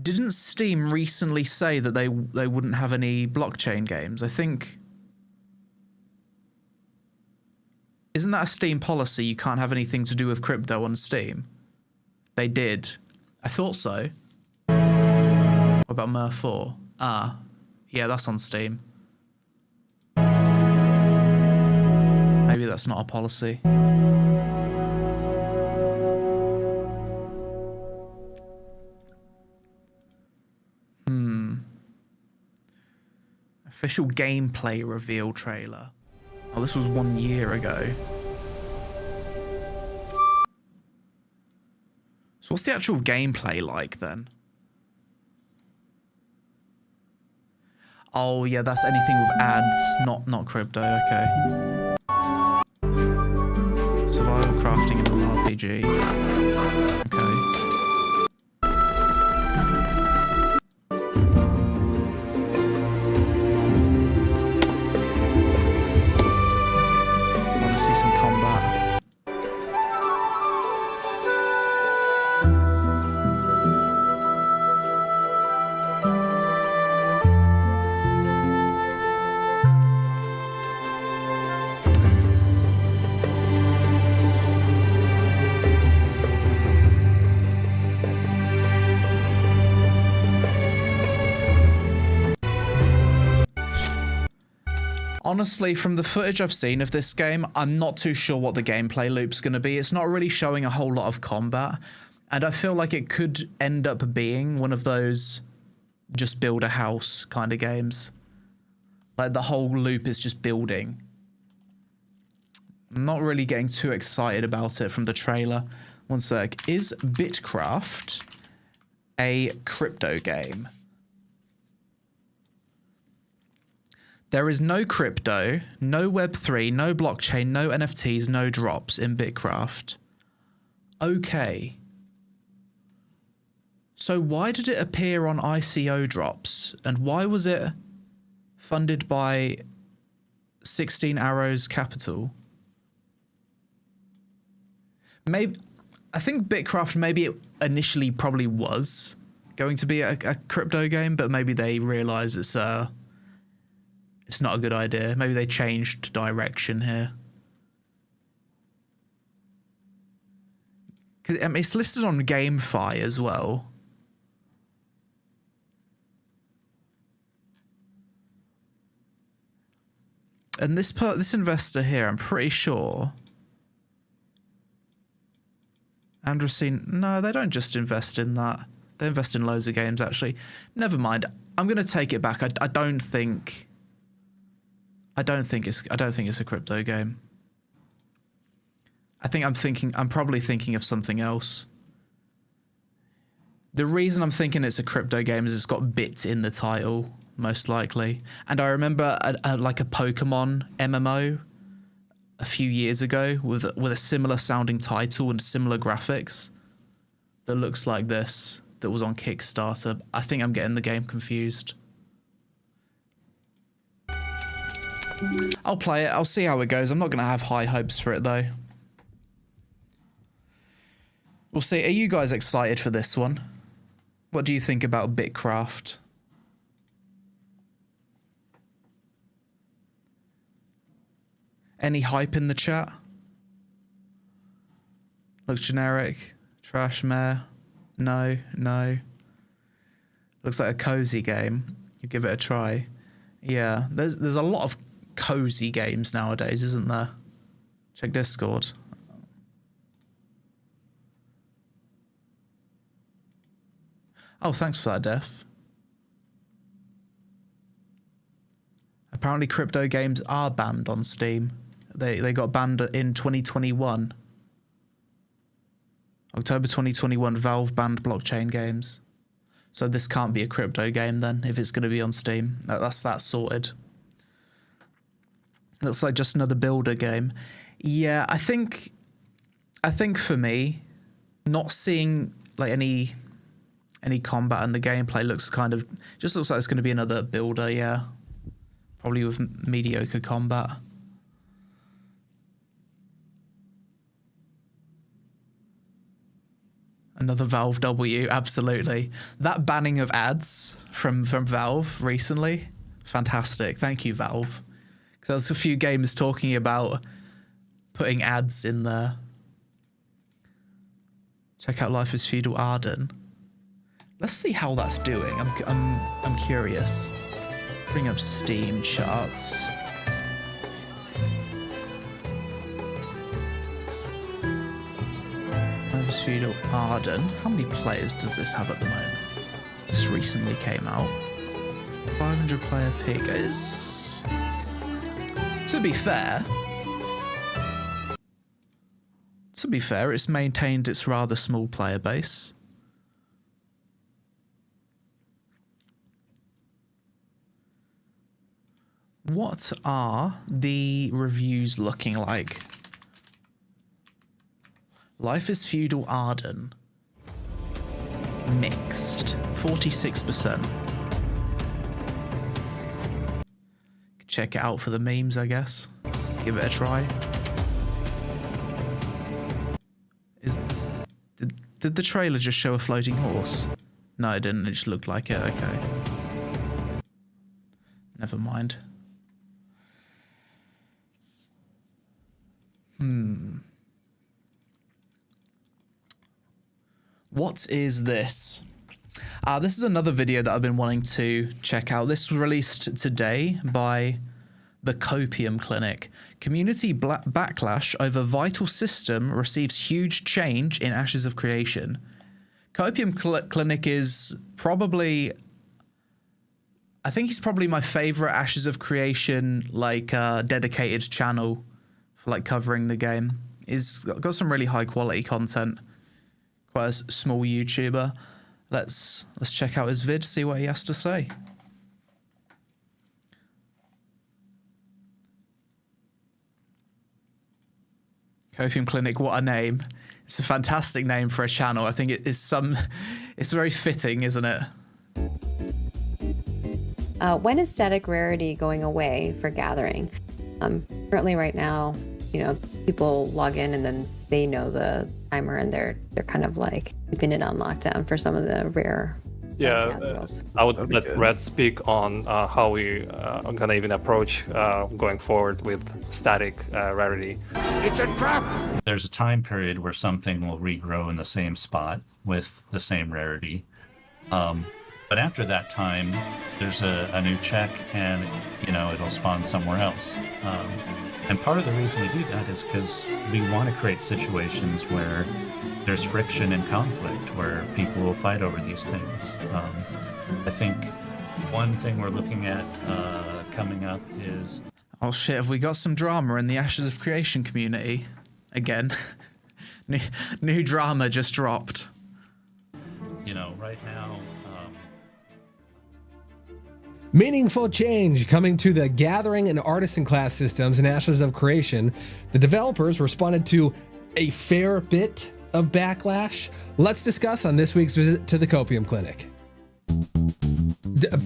Didn't Steam recently say that they wouldn't have any blockchain games? I think... Isn't that a Steam policy? You can't have anything to do with crypto on Steam? They did. I thought so. What about Mer 4? Ah, yeah, that's on Steam. Maybe that's not a policy. Official gameplay reveal trailer. Oh, this was 1 year ago. So what's the actual gameplay like then? Oh yeah, that's anything with ads, not crypto, okay. Survival crafting in an RPG. Okay. See some combat. Honestly, from the footage I've seen of this game, I'm not too sure what the gameplay loop's going to be. It's not really showing a whole lot of combat, and I feel like it could end up being one of those just build a house kind of games. Like the whole loop is just building. I'm not really getting too excited about it from the trailer. One sec. Is Bitcraft a crypto game? There is no crypto, no Web3, no blockchain, no NFTs, no drops in Bitcraft. Okay. So why did it appear on ICO drops? And why was it funded by 16 Arrows Capital? Maybe, I think Bitcraft maybe it initially probably was going to be a crypto game, but maybe they realize it's not a good idea. Maybe they changed direction here. Because I mean, it's listed on GameFi as well. And this investor here, I'm pretty sure. Androsine, no, they don't just invest in that. They invest in loads of games, actually. Never mind. I'm going to take it back. I don't think it's a crypto game. I'm probably thinking of something else. The reason I'm thinking it's a crypto game is it's got bits in the title, most likely. And I remember like a Pokemon MMO a few years ago with a similar sounding title and similar graphics that looks like this, that was on Kickstarter. I think I'm getting the game confused. I'll play it. I'll see how it goes. I'm not going to have high hopes for it, though. We'll see. Are you guys excited for this one? What do you think about Bitcraft? Any hype in the chat? Looks generic. Trash mare. No. Looks like a cozy game. You give it a try. Yeah, there's a lot of cozy games nowadays, isn't there? Check Discord. Oh, thanks for that, Def. Apparently crypto games are banned on Steam. They got banned in 2021. October 2021, Valve banned blockchain games. So this can't be a crypto game then, if it's going to be on Steam. That's that sorted. Looks like just another builder game. Yeah, I think for me, not seeing like any combat in the gameplay looks like it's going to be another builder, yeah. Probably with mediocre combat. Another Valve W, absolutely. That banning of ads from Valve recently, fantastic. Thank you, Valve. Because there's a few games talking about putting ads in there. Check out Life is Feudal Arden. Let's see how that's doing. I'm curious. Bring up Steam charts. Life is Feudal Arden. How many players does this have at the moment? This recently came out. 500 player peak is. To be fair, it's maintained its rather small player base. What are the reviews looking like? Life is Feudal Arden. Mixed. 46%. Check it out for the memes, I guess. Give it a try. Did the trailer just show a floating horse? No, it didn't. It just looked like it. Okay. Never mind. What is this? This is another video that I've been wanting to check out. This was released today by the Copium Clinic. Community backlash over vital system receives huge change in Ashes of Creation. Copium Clinic is probably, I think he's probably my favorite Ashes of Creation dedicated channel for covering the game. He's got some really high quality content. Quite a small YouTuber. Let's check out his vid, see what he has to say. Copium Clinic, what a name. It's a fantastic name for a channel. I think it's very fitting, isn't it? When is static rarity going away for gathering? Currently right now, people log in and then they know the timer and they're kind of keeping it on lockdown for some of the rare. I would let Red speak on how we are gonna even approach going forward with static rarity. It's a trap! There's a time period where something will regrow in the same spot with the same rarity. But after that time, there's a new check and, it'll spawn somewhere else. And part of the reason we do that is because we want to create situations where there's friction and conflict, where people will fight over these things. I think one thing we're looking at coming up is... Oh shit, have we got some drama in the Ashes of Creation community? Again. new drama just dropped. Right now... Meaningful change coming to the Gathering and Artisan class systems in Ashes of Creation. The developers responded to a fair bit of backlash. Let's discuss on this week's visit to the Copium Clinic.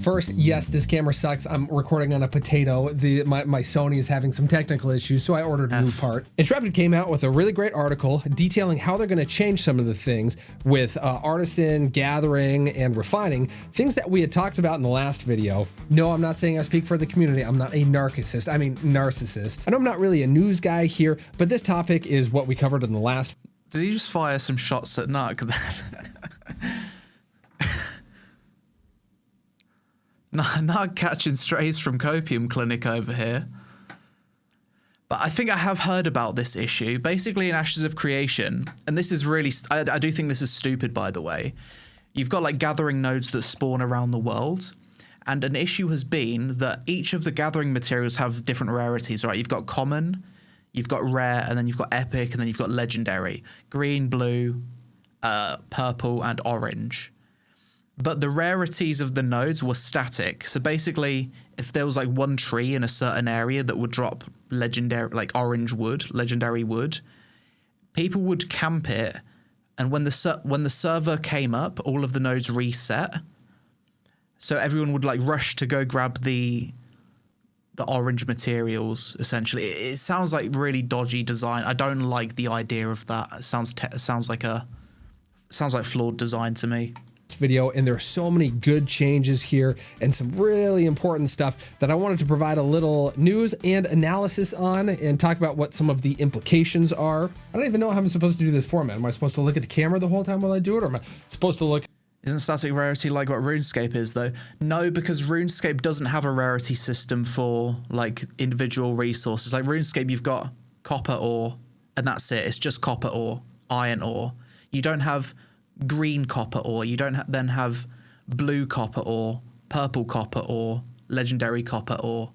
First, yes, this camera sucks. I'm recording on a potato. My Sony is having some technical issues, so I ordered a new part. Intrepid came out with a really great article detailing how they're going to change some of the things with artisan, gathering, and refining, things that we had talked about in the last video. No, I'm not saying I speak for the community. I'm not a narcissist. I know I'm not really a news guy here, but this topic is what we covered in the last. Did he just fire some shots at Nuck then? Nuck catching strays from Copium Clinic over here. But I think I have heard about this issue. Basically, in Ashes of Creation, and this is really, I do think this is stupid, by the way. You've got like gathering nodes that spawn around the world. And an issue has been that each of the gathering materials have different rarities, right? You've got common, you've got rare, and then you've got epic, and then you've got legendary. Green, blue, purple, and orange. But the rarities of the nodes were static. So basically, if there was like one tree in a certain area that would drop legendary, like orange wood, legendary wood, people would camp it. And when the server came up, all of the nodes reset. So everyone would like rush to go grab the orange materials. Essentially, it sounds like really dodgy design. I don't like the idea of that. It sounds like flawed design to me. Video, and there are so many good changes here and some really important stuff that I wanted to provide a little news and analysis on and talk about what some of the implications are. I don't even know how I'm supposed to do this format. Am I supposed to look at the camera the whole time while I do it, or am I supposed to look? Isn't static rarity like what RuneScape is though? No, because RuneScape doesn't have a rarity system for like individual resources. Like RuneScape, you've got copper ore and that's it. It's just copper ore, iron ore. You don't have green copper ore, you don't then have blue copper ore, purple copper ore, legendary copper ore.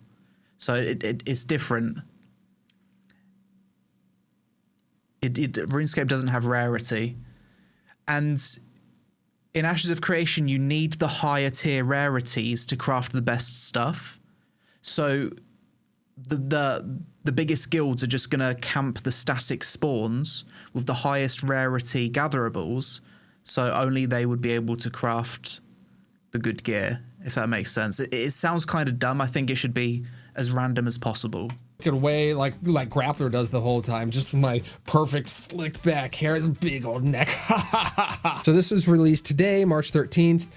So it's different. RuneScape doesn't have rarity. And in Ashes of Creation, you need the higher tier rarities to craft the best stuff. So the biggest guilds are just going to camp the static spawns with the highest rarity gatherables. So only they would be able to craft the good gear, if that makes sense. It sounds kind of dumb. I think it should be as random as possible. Look away like Grappler does the whole time, just with my perfect slick back hair and big old neck. So this was released today, March 13th.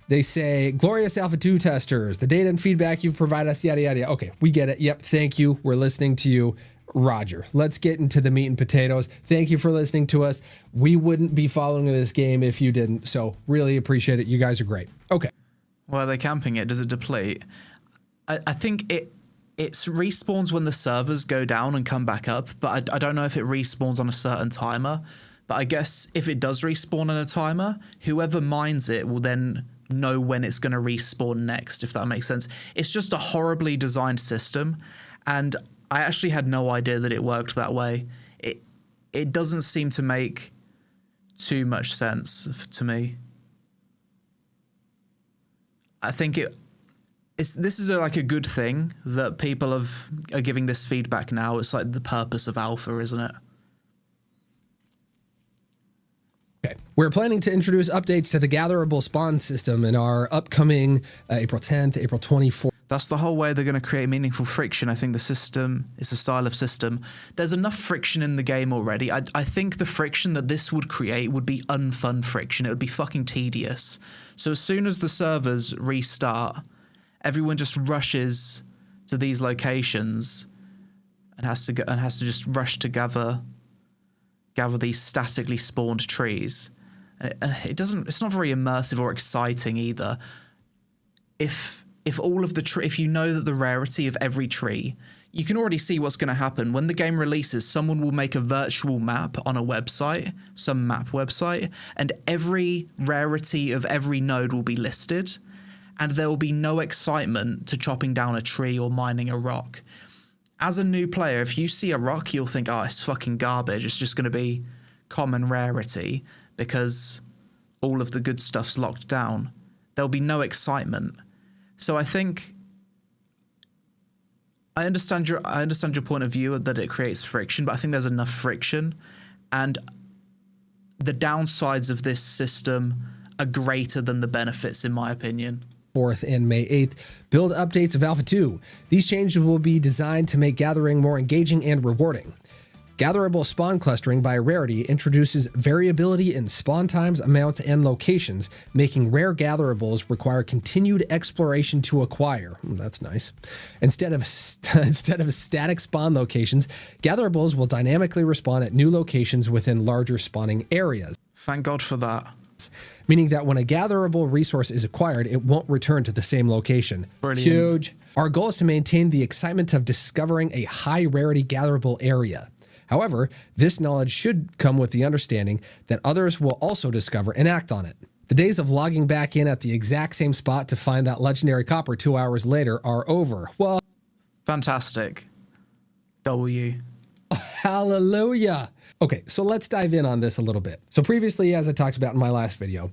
They say, glorious Alpha 2 testers, the data and feedback you've provided us, yada, yada, yada. Okay, we get it. Yep, thank you. We're listening to you. Roger. Let's get into the meat and potatoes. Thank you for listening to us. We wouldn't be following this game if you didn't, so really appreciate it. You guys are great. Okay. Well, are they camping it? Does it deplete? I think it respawns when the servers go down and come back up, but I don't know if it respawns on a certain timer. But I guess if it does respawn on a timer, whoever mines it will then know when it's going to respawn next, if that makes sense. It's just a horribly designed system, and I actually had no idea that it worked that way. It doesn't seem to make too much sense to me. I think this is like a good thing that people are giving this feedback now. It's like the purpose of alpha, isn't it? Okay. We're planning to introduce updates to the gatherable spawn system in our upcoming April 10th, April 24th. That's the whole way they're going to create meaningful friction. I think the system is a style of system. There's enough friction in the game already. I think the friction that this would create would be unfun friction. It would be fucking tedious. So as soon as the servers restart, everyone just rushes to these locations and has to just rush to gather these statically spawned trees. And it's not very immersive or exciting either. If all of if you know that the rarity of every tree, you can already see what's going to happen. When the game releases, someone will make a virtual map on a website, some map website, and every rarity of every node will be listed, and there will be no excitement to chopping down a tree or mining a rock. As a new player, if you see a rock, you'll think, oh, it's fucking garbage. It's just going to be common rarity because all of the good stuff's locked down. There'll be no excitement. So I think I understand your point of view that it creates friction, but I think there's enough friction, and the downsides of this system are greater than the benefits, in my opinion. 4th and May 8th, build updates of Alpha 2. These changes will be designed to make gathering more engaging and rewarding. Gatherable spawn clustering by rarity introduces variability in spawn times, amounts, and locations, making rare gatherables require continued exploration to acquire. That's nice. Instead of static spawn locations, gatherables will dynamically respawn at new locations within larger spawning areas. Thank God for that. Meaning that when a gatherable resource is acquired, it won't return to the same location. Brilliant. Huge. Our goal is to maintain the excitement of discovering a high rarity gatherable area. However, this knowledge should come with the understanding that others will also discover and act on it. The days of logging back in at the exact same spot to find that legendary copper 2 hours later are over. Well, fantastic. W. Hallelujah. Okay, so let's dive in on this a little bit. So previously, as I talked about in my last video,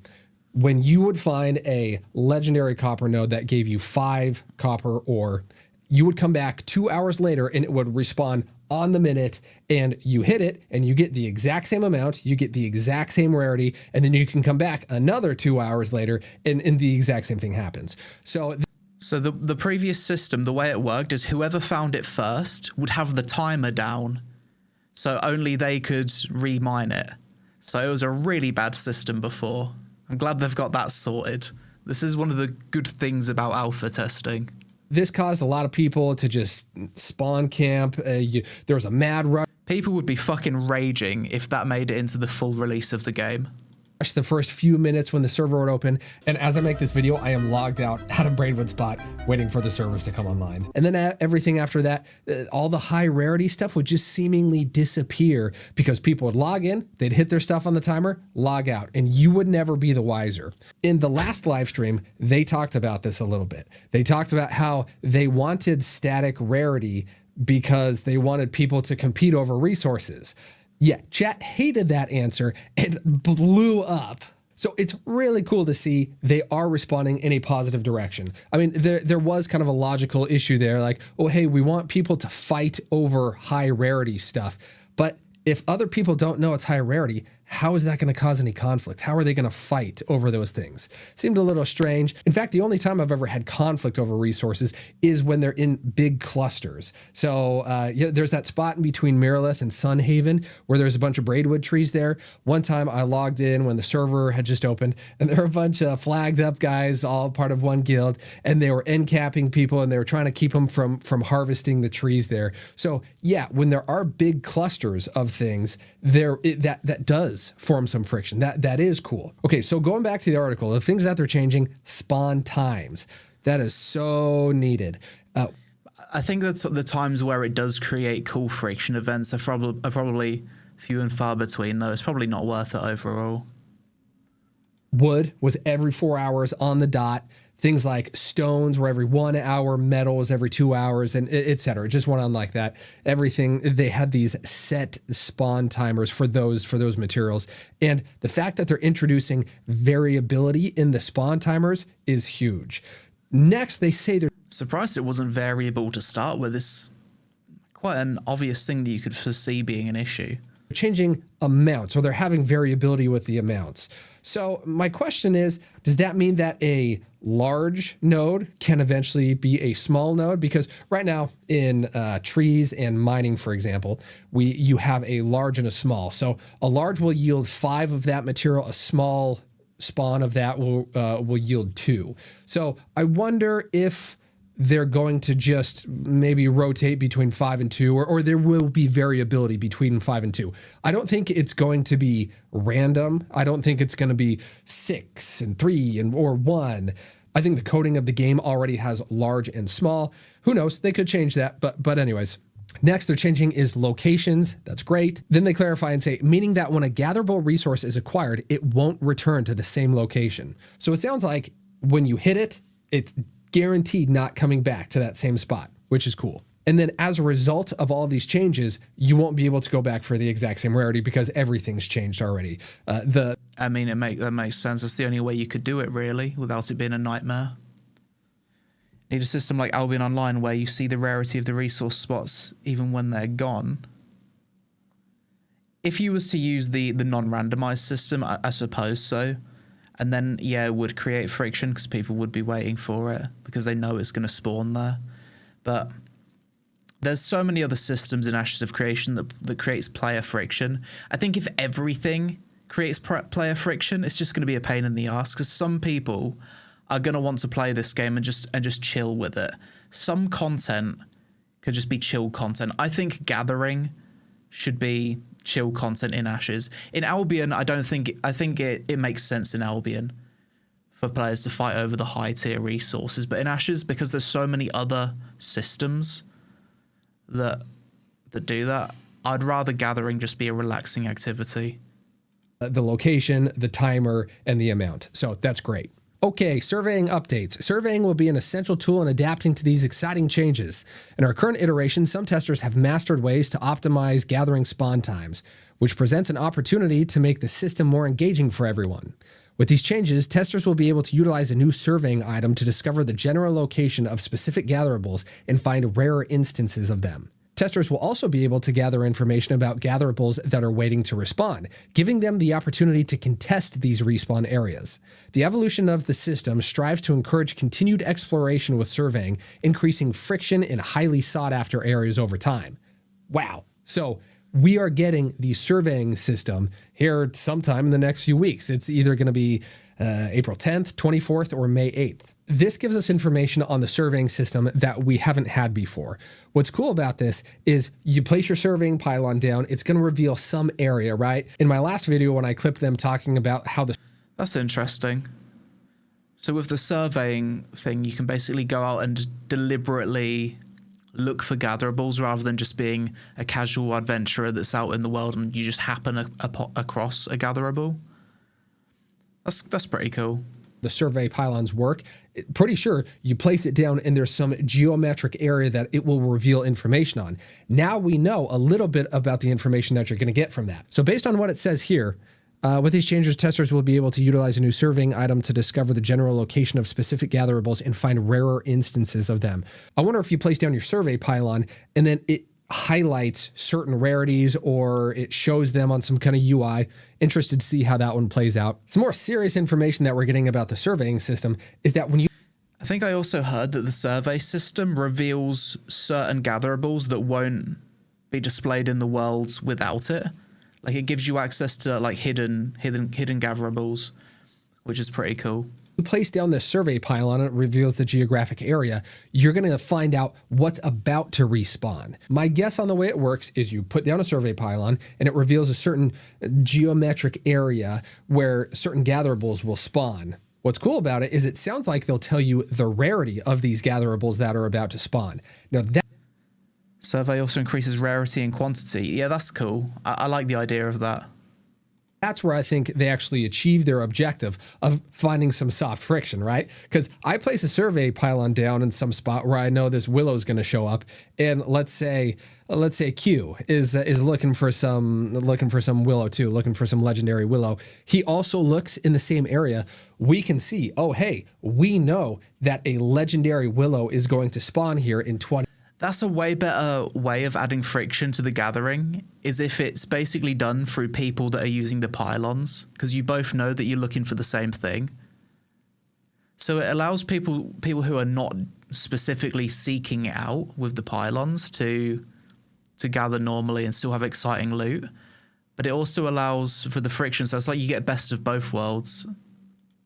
when you would find a legendary copper node that gave you 5 copper ore, you would come back 2 hours later and it would respawn on the minute, and you hit it and you get the exact same amount, you get the exact same rarity, and then you can come back another 2 hours later and the exact same thing happens. So the previous system, the way it worked is whoever found it first would have the timer down, so only they could remine it. So it was a really bad system before. I'm glad they've got that sorted. This is one of the good things about alpha testing. This caused a lot of people to just spawn camp. There was a mad rush. People would be fucking raging if that made it into the full release of the game. The first few minutes when the server would open, and as I make this video, I am logged out of Braidwood Spot waiting for the servers to come online. And then everything after that, all the high rarity stuff would just seemingly disappear because people would log in, they'd hit their stuff on the timer, log out, and you would never be the wiser. In the last live stream, they talked about this a little bit. They talked about how they wanted static rarity because they wanted people to compete over resources. Yeah, chat hated that answer and blew up. So it's really cool to see they are responding in a positive direction. I mean, there was kind of a logical issue there, like, oh, hey, we want people to fight over high rarity stuff. But if other people don't know it's high rarity, how is that going to cause any conflict? How are they going to fight over those things? Seemed a little strange. In fact, the only time I've ever had conflict over resources is when they're in big clusters. So there's that spot in between Miralith and Sunhaven where there's a bunch of braidwood trees there. One time I logged in when the server had just opened, and there were a bunch of flagged up guys, all part of one guild, and they were end capping people, and they were trying to keep them from harvesting the trees there. So yeah, when there are big clusters of things, that does form some friction. That is cool. Okay, so going back to the article, the things that they're changing: spawn times. That is so needed. I think that's the times where it does create cool friction events are probably few and far between, though. It's probably not worth it overall. Wood was every 4 hours on the dot. Things like stones were every 1 hour, metals every 2 hours, and etc. It just went on like that. Everything, they had these set spawn timers for those materials. And the fact that they're introducing variability in the spawn timers is huge. Next, they say they're surprised it wasn't variable to start with. It's quite an obvious thing that you could foresee being an issue. changing amounts, or they're having variability with the amounts. So my question is, does that mean that a large node can eventually be a small node? Because right now in trees and mining, for example, you have a large and a small. So a large will yield 5 of that material, a small spawn of that will yield 2. So I wonder if they're going to just maybe rotate between 5 and 2, or there will be variability between 5 and 2. I don't think it's going to be random. I don't think it's going to be 6 and 3 or 1. I think the coding of the game already has large and small. Who knows? They could change that. But anyways. Next, they're changing is locations. That's great. Then they clarify and say, meaning that when a gatherable resource is acquired, it won't return to the same location. So it sounds like when you hit it, it's guaranteed not coming back to that same spot, which is cool. And then as a result of all these changes, you won't be able to go back for the exact same rarity because everything's changed already. I mean, that makes sense. That's the only way you could do it, really, without it being a nightmare. Need a system like Albion Online where you see the rarity of the resource spots even when they're gone. If you was to use the non-randomized system, I suppose so. And then, yeah, it would create friction because people would be waiting for it because they know it's going to spawn there. But there's so many other systems in Ashes of Creation that creates player friction. I think if everything creates player friction, it's just going to be a pain in the ass, because some people are going to want to play this game and just chill with it. Some content could just be chill content. I think gathering should be chill content in Ashes. In Albion, I think it makes sense in Albion for players to fight over the high tier resources, but in Ashes, because there's so many other systems that do that, I'd rather gathering just be a relaxing activity. The location, the timer, and the amount. So that's great. Okay, surveying updates. Surveying will be an essential tool in adapting to these exciting changes. In our current iteration, some testers have mastered ways to optimize gathering spawn times, which presents an opportunity to make the system more engaging for everyone. With these changes, testers will be able to utilize a new surveying item to discover the general location of specific gatherables and find rarer instances of them. Testers will also be able to gather information about gatherables that are waiting to respawn, giving them the opportunity to contest these respawn areas. The evolution of the system strives to encourage continued exploration with surveying, increasing friction in highly sought-after areas over time. Wow. So we are getting the surveying system here sometime in the next few weeks. It's either going to be April 10th, 24th, or May 8th. This gives us information on the surveying system that we haven't had before. What's cool about this is you place your surveying pylon down, it's going to reveal some area, right? In my last video, when I clipped them talking about how the... That's interesting. So with the surveying thing, you can basically go out and deliberately look for gatherables rather than just being a casual adventurer that's out in the world and you just happen across a gatherable. That's pretty cool. The survey pylons work. Pretty sure you place it down and there's some geometric area that it will reveal information on. Now we know a little bit about the information that you're going to get from that. So based on what it says here, with these changes, testers will be able to utilize a new surveying item to discover the general location of specific gatherables and find rarer instances of them. I wonder if you place down your survey pylon and then it highlights certain rarities or it shows them on some kind of UI. Interested to see how that one plays out. Some more serious information that we're getting about the surveying system is that when you... I think I also heard that the survey system reveals certain gatherables that won't be displayed in the worlds without it. Like it gives you access to like hidden gatherables, which is pretty cool. You place down the survey pylon and it reveals the geographic area, you're going to find out what's about to respawn. My guess on the way it works is you put down a survey pylon and it reveals a certain geometric area where certain gatherables will spawn. What's cool about it is it sounds like they'll tell you the rarity of these gatherables that are about to spawn. Now that survey also increases rarity and quantity. Yeah, that's cool. I like the idea of that. That's where I think they actually achieve their objective of finding some soft friction, right? Because I place a survey pylon down in some spot where I know this willow is going to show up, and let's say Q is looking for some willow too, looking for some legendary willow. He also looks in the same area. We can see, oh hey, we know that a legendary willow is going to spawn here in 20. That's a way better way of adding friction to the gathering, is if it's basically done through people that are using the pylons, because you both know that you're looking for the same thing. So it allows people who are not specifically seeking it out with the pylons to gather normally and still have exciting loot. But it also allows for the friction, so it's like you get best of both worlds.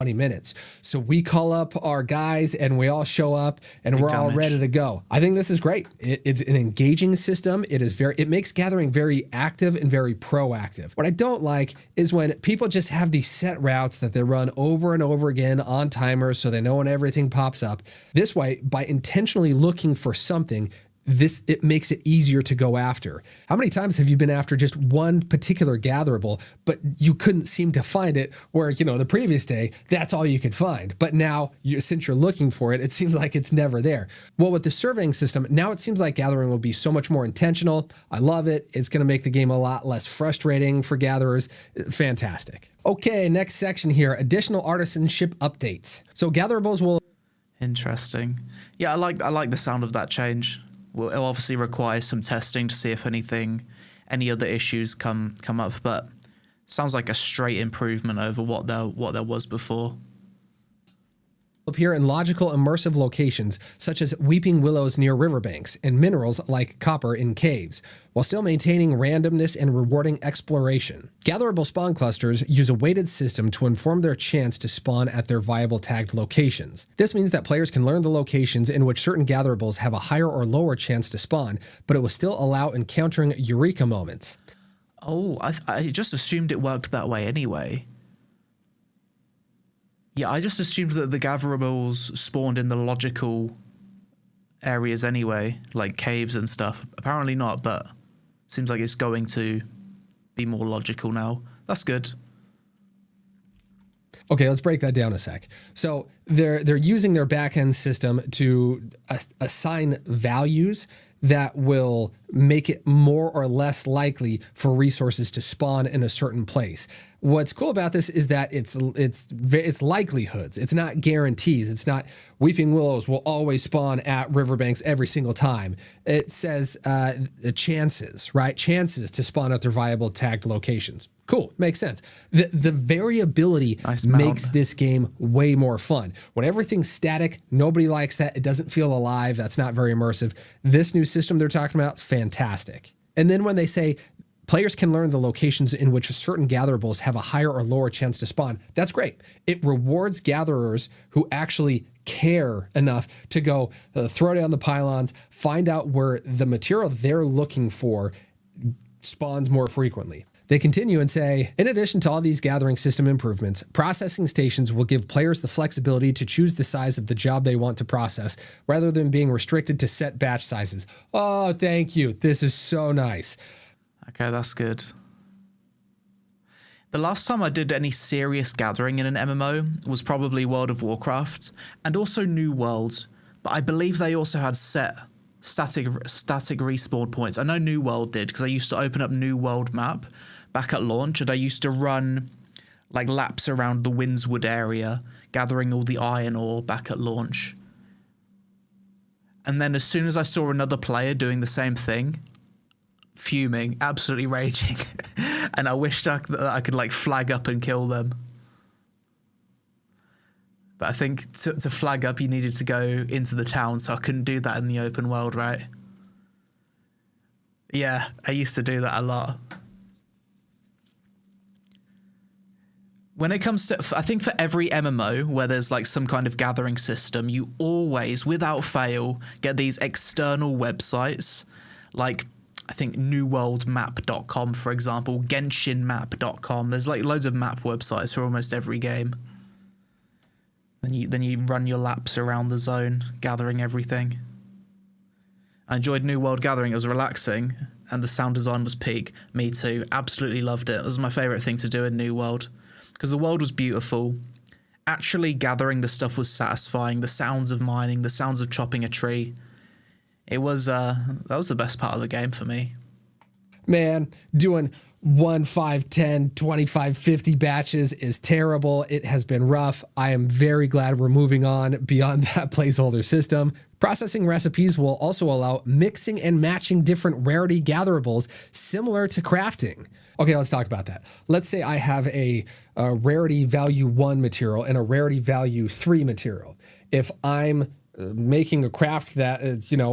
20 minutes. So we call up our guys and we all show up and we're all ready to go. I think this is great. It's an engaging system. It makes gathering very active and very proactive. What I don't like is when people just have these set routes that they run over and over again on timers so they know when everything pops up. This way, by intentionally looking for something, it makes it easier to go after. How many times have you been after just one particular gatherable, but you couldn't seem to find it, where, the previous day, that's all you could find. But now, since you're looking for it, it seems like it's never there. Well, with the surveying system, now it seems like gathering will be so much more intentional. I love it. It's going to make the game a lot less frustrating for gatherers. Fantastic. Okay, next section here, additional artisanship updates. So gatherable will... Interesting. Yeah, I like the sound of that change. Well, it'll obviously require some testing to see if any other issues come up, but sounds like a straight improvement over what there was before. appear in logical immersive locations such as weeping willows near riverbanks and minerals like copper in caves, while still maintaining randomness and rewarding exploration. Gatherable spawn clusters use a weighted system to inform their chance to spawn at their viable tagged locations. This means that players can learn the locations in which certain gatherables have a higher or lower chance to spawn, but it will still allow encountering eureka moments. Oh, I just assumed it worked that way anyway. Yeah, I just assumed that the gatherables spawned in the logical areas anyway, like caves and stuff. Apparently not, but seems like it's going to be more logical now. That's good. Okay, let's break that down a sec. So they're using their backend system to assign values that will make it more or less likely for resources to spawn in a certain place. What's cool about this is that it's likelihoods. It's not guarantees. It's not weeping willows will always spawn at riverbanks every single time. It says chances, right? Chances to spawn at their viable tagged locations. Cool, makes sense. The variability makes this game way more fun. When everything's static, nobody likes that. It doesn't feel alive. That's not very immersive. This new system they're talking about is fantastic. And then when they say players can learn the locations in which certain gatherables have a higher or lower chance to spawn, that's great. It rewards gatherers who actually care enough to go throw down the pylons, find out where the material they're looking for spawns more frequently. They continue and say, in addition to all these gathering system improvements, processing stations will give players the flexibility to choose the size of the job they want to process, rather than being restricted to set batch sizes. Oh, thank you. This is so nice. Okay, that's good. The last time I did any serious gathering in an MMO was probably World of Warcraft, and also New World, but I believe they also had static respawn points. I know New World did, because I used to open up New World map back at launch, and I used to run like laps around the Windswood area, gathering all the iron ore back at launch. And then as soon as I saw another player doing the same thing, fuming, absolutely raging, and I wished I could like flag up and kill them. But I think to flag up, you needed to go into the town, so I couldn't do that in the open world, right? Yeah, I used to do that a lot. When it comes to, I think for every MMO where there's like some kind of gathering system, you always, without fail, get these external websites, like I think newworldmap.com, for example, genshinmap.com. There's like loads of map websites for almost every game. Then you run your laps around the zone, gathering everything. I enjoyed New World Gathering. It was relaxing, and the sound design was peak. Me too. Absolutely loved it. It was my favorite thing to do in New World, because the world was beautiful. Actually gathering the stuff was satisfying. The sounds of mining, the sounds of chopping a tree. It was that was the best part of the game for me. Man, doing 1, 5, 10, 25, 50 batches is terrible. It has been rough. I am very glad we're moving on beyond that placeholder system. Processing recipes will also allow mixing and matching different rarity gatherables similar to crafting. Okay, let's talk about that. Let's say I have a rarity value 1 material and a rarity value 3 material. If I'm making a craft that,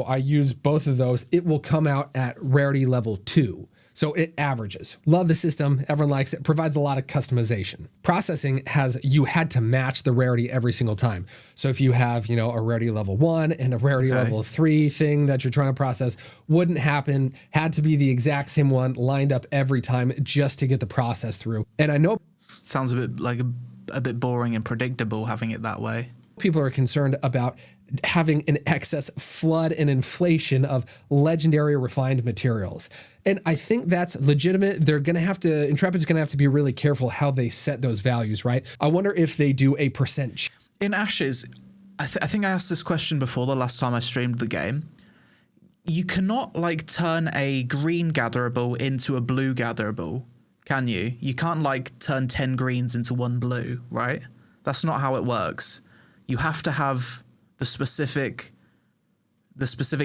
I use both of those, it will come out at rarity level 2. So it averages. Love the system. Everyone likes it. Provides a lot of customization. Processing you had to match the rarity every single time. So if you have, a rarity level 1 and a rarity level 3 thing that you're trying to process, wouldn't happen. Had to be the exact same one lined up every time just to get the process through. And I know sounds a bit like a bit boring and predictable having it that way. People are concerned about having an excess flood and inflation of legendary refined materials. And I think that's legitimate. Intrepid's going to have to be really careful how they set those values, right? I wonder if they do a percent. In Ashes, I think I asked this question before the last time I streamed the game. You cannot turn a green gatherable into a blue gatherable, can you? You can't turn 10 greens into 1 blue, right? That's not how it works. You have to have the specific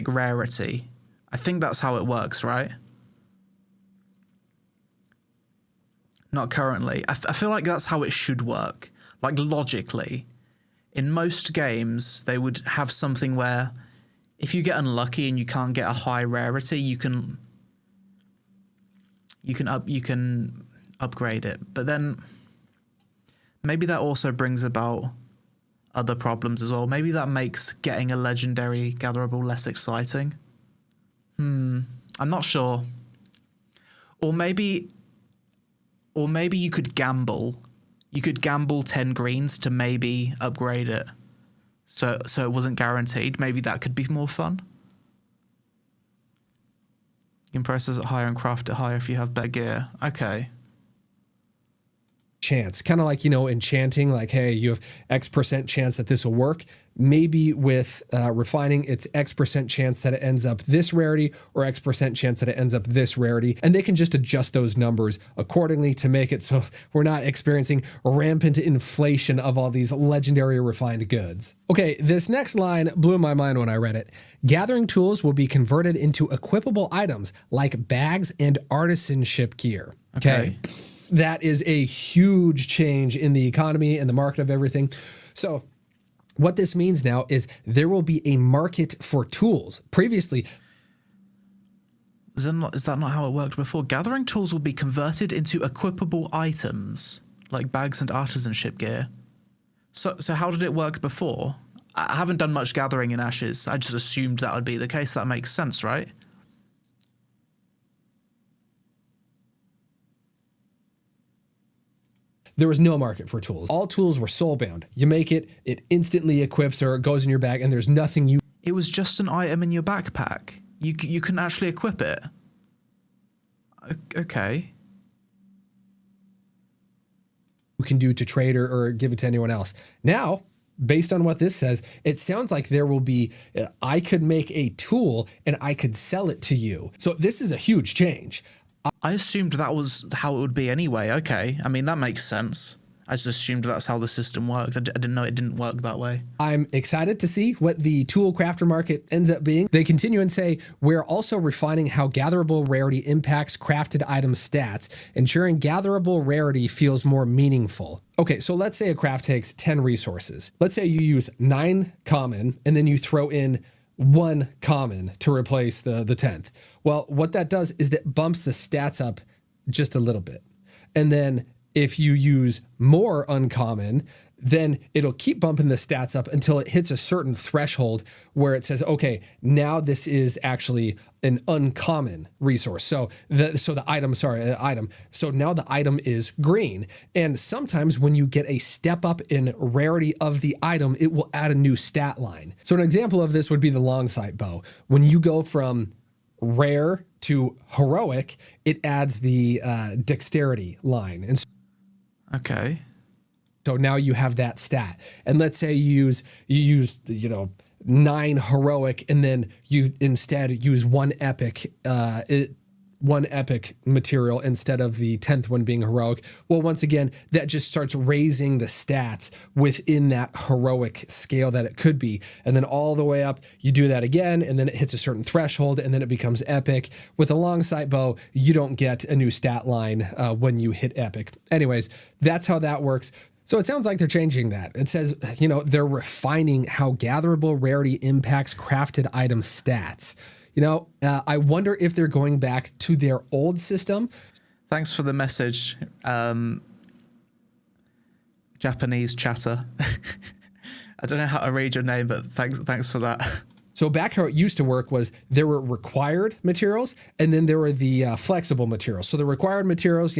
rarity. I think that's how it works, right? Not currently. I feel like that's how it should work. Logically, in most games, they would have something where if you get unlucky and you can't get a high rarity, you can upgrade it. But then maybe that also brings about other problems as well. Maybe that makes getting a legendary gatherable less exciting. I'm not sure. Or maybe you could gamble. You could gamble 10 greens to maybe upgrade it. So it wasn't guaranteed. Maybe that could be more fun. You can process it higher and craft it higher if you have better gear. Okay. Chance, kind of like, you know, enchanting, like, hey, you have X% chance that this will work. Maybe with refining, it's X% chance that it ends up this rarity or X% chance that it ends up this rarity. And they can just adjust those numbers accordingly to make it so we're not experiencing rampant inflation of all these legendary refined goods. Okay, this next line blew my mind when I read it. Gathering tools will be converted into equipable items like bags and artisanship gear. Okay. That is a huge change in the economy and the market of everything. So what this means now is there will be a market for tools. Previously, is that not how it worked before? Gathering tools will be converted into equipable items like bags and artisanship gear. So how did it work before? I haven't done much gathering in Ashes. I just assumed that would be the case. That makes sense, right? there was no market for tools. All tools were soulbound. You make it, it instantly equips or it goes in your bag, and there's nothing you... It was just an item in your backpack. You couldn't actually equip it. Okay. You can do to trade or give it to anyone else. Now, based on what this says, it sounds like there will be, I could make a tool and I could sell it to you. So this is a huge change. I assumed that was how it would be anyway. Okay. I mean, that makes sense. I just assumed that's how the system worked. I didn't know it didn't work that way. I'm excited to see what the tool crafter market ends up being. They continue and say, we're also refining how gatherable rarity impacts crafted item stats, ensuring gatherable rarity feels more meaningful. Okay, so let's say a craft takes 10 resources. Let's say you use 9 common and then you throw in 1 common to replace the 10th. Well, what that does is that bumps the stats up just a little bit. And then if you use more uncommon, then it'll keep bumping the stats up until it hits a certain threshold where it says, okay, now this is actually an uncommon resource. So the item. So now the item is green. And sometimes when you get a step up in rarity of the item, it will add a new stat line. So an example of this would be the long sight bow. When you go from rare to heroic, it adds the dexterity line. And okay. So now you have that stat. And let's say you use 9 heroic and then you instead use 1 epic material instead of the 10th one being heroic. Well, once again, that just starts raising the stats within that heroic scale that it could be. And then all the way up, you do that again, and then it hits a certain threshold, and then it becomes epic. With a long sight bow, you don't get a new stat line when you hit epic. Anyways, that's how that works. So it sounds like they're changing that. It says, they're refining how gatherable rarity impacts crafted item stats. I wonder if they're going back to their old system. Thanks for the message, Japanese chatter. I don't know how to read your name, but thanks for that. So back how it used to work was there were required materials and then there were the flexible materials. So the required materials,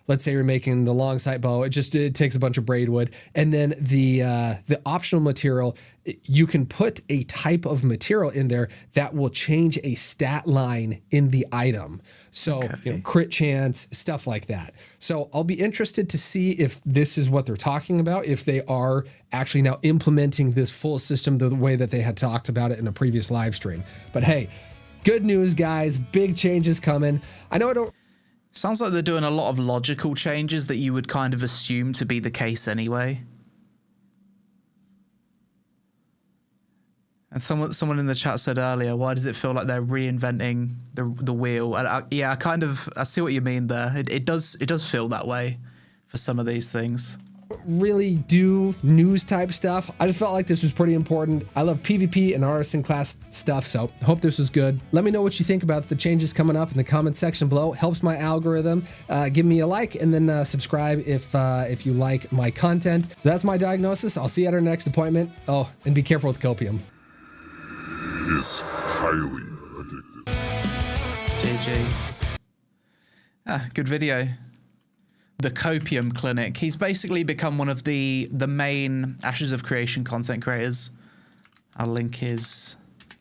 let's say you're making the long sight bow, it takes a bunch of braid wood. And then the optional material, you can put a type of material in there that will change a stat line in the item. So, crit chance, stuff like that. So I'll be interested to see if this is what they're talking about, if they are actually now implementing this full system the way that they had talked about it in a previous live stream. But hey, good news, guys. Big changes coming. I know I don't... Sounds like they're doing a lot of logical changes that you would kind of assume to be the case anyway. And someone in the chat said earlier, why does it feel like they're reinventing the wheel? And I see what you mean there. It does feel that way for some of these things. really do news type stuff. I just felt like this was pretty important. I love PvP and artisan class stuff, so hope this was good. Let me know what you think about the changes coming up in the comment section below. It helps my algorithm. Give me a like and then subscribe if you like my content. So that's my diagnosis. I'll see you at our next appointment. Oh, and be careful with copium. Is highly addictive. GG. Good video. The Copium Clinic. He's basically become one of the main Ashes of Creation content creators. I'll link the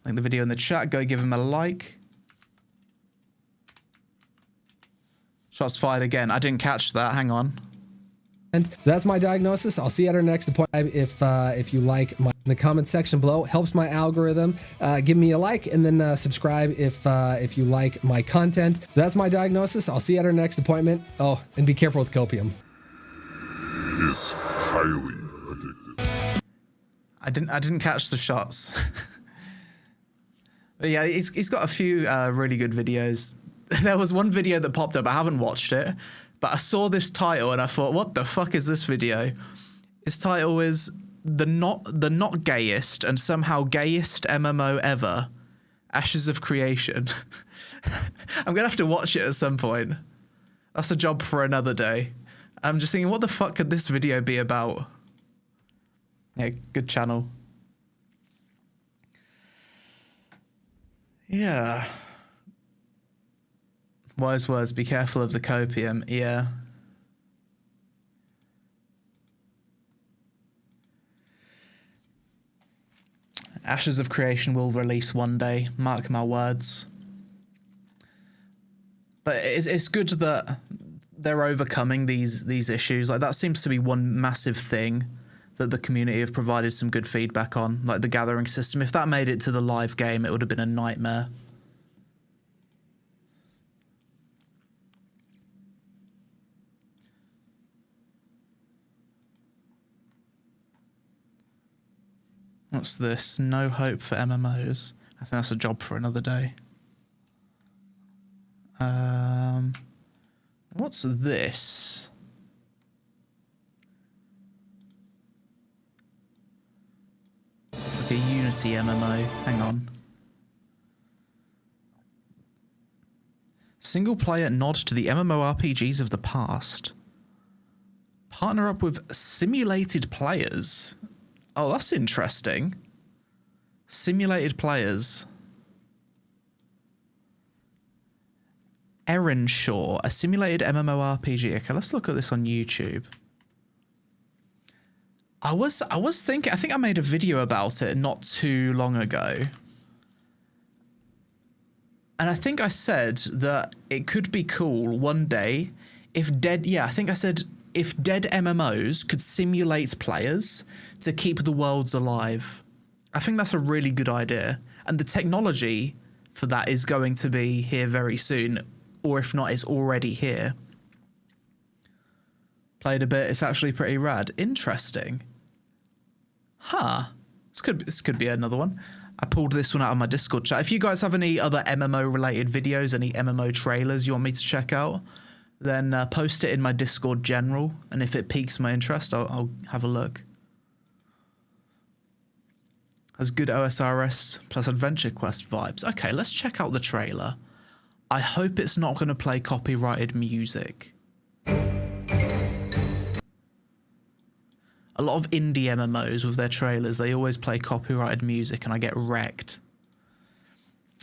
video in the chat. Go give him a like. Shots fired again. I didn't catch that. Hang on. And so that's my diagnosis. I'll see you at our next appointment. If you like my in the comment section below, it helps my algorithm. Give me a like and then subscribe if you like my content. So that's my diagnosis. I'll see you at our next appointment. Oh, and be careful with copium. Is highly addictive. I didn't catch the shots. But yeah, he's got a few really good videos. There was one video that popped up. I haven't watched it, but I saw this title and I thought, what the fuck is this video? His title is the not gayest and somehow gayest MMO ever, Ashes of Creation. I'm gonna have to watch it at some point. That's a job for another day. I'm just thinking, what the fuck could this video be about? Yeah, good channel. Yeah. Wise words, be careful of the copium. Yeah. Ashes of Creation will release one day, mark my words. But it's good that they're overcoming these issues. Like, that seems to be one massive thing that the community have provided some good feedback on, like the gathering system. If that made it to the live game, it would have been a nightmare. What's this? No hope for MMOs. I think that's a job for another day. What's this? It's like a Unity MMO. Hang on. Single player nod to the MMORPGs of the past. Partner up with simulated players. Oh, that's interesting. Simulated players. Erenshaw, a simulated MMORPG. Okay, let's look at this on YouTube. I was thinking, I think I made a video about it not too long ago. And I think I said that it could be cool one day if I think I said if dead MMOs could simulate players to keep the worlds alive. I think that's a really good idea. And the technology for that is going to be here very soon, or if not, it's already here. Played a bit, it's actually pretty rad. Interesting. Huh. This could be another one. I pulled this one out of my Discord chat. If you guys have any other MMO related videos, any MMO trailers you want me to check out, then post it in my Discord general, and if it piques my interest, I'll have a look. Has good OSRS plus Adventure Quest vibes. Okay, let's check out the trailer. I hope it's not going to play copyrighted music. A lot of indie MMOs with their trailers, they always play copyrighted music and I get wrecked.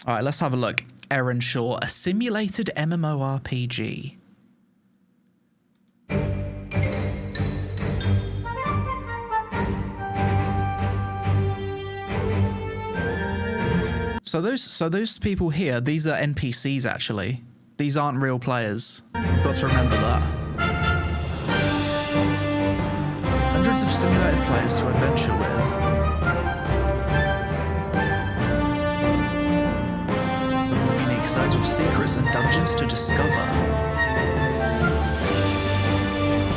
All right, let's have a look. Erenshaw, a simulated MMORPG. So those people here, these are NPCs actually. These aren't real players. You've got to remember that. Hundreds of simulated players to adventure with. Lots of unique zones with secrets and dungeons to discover.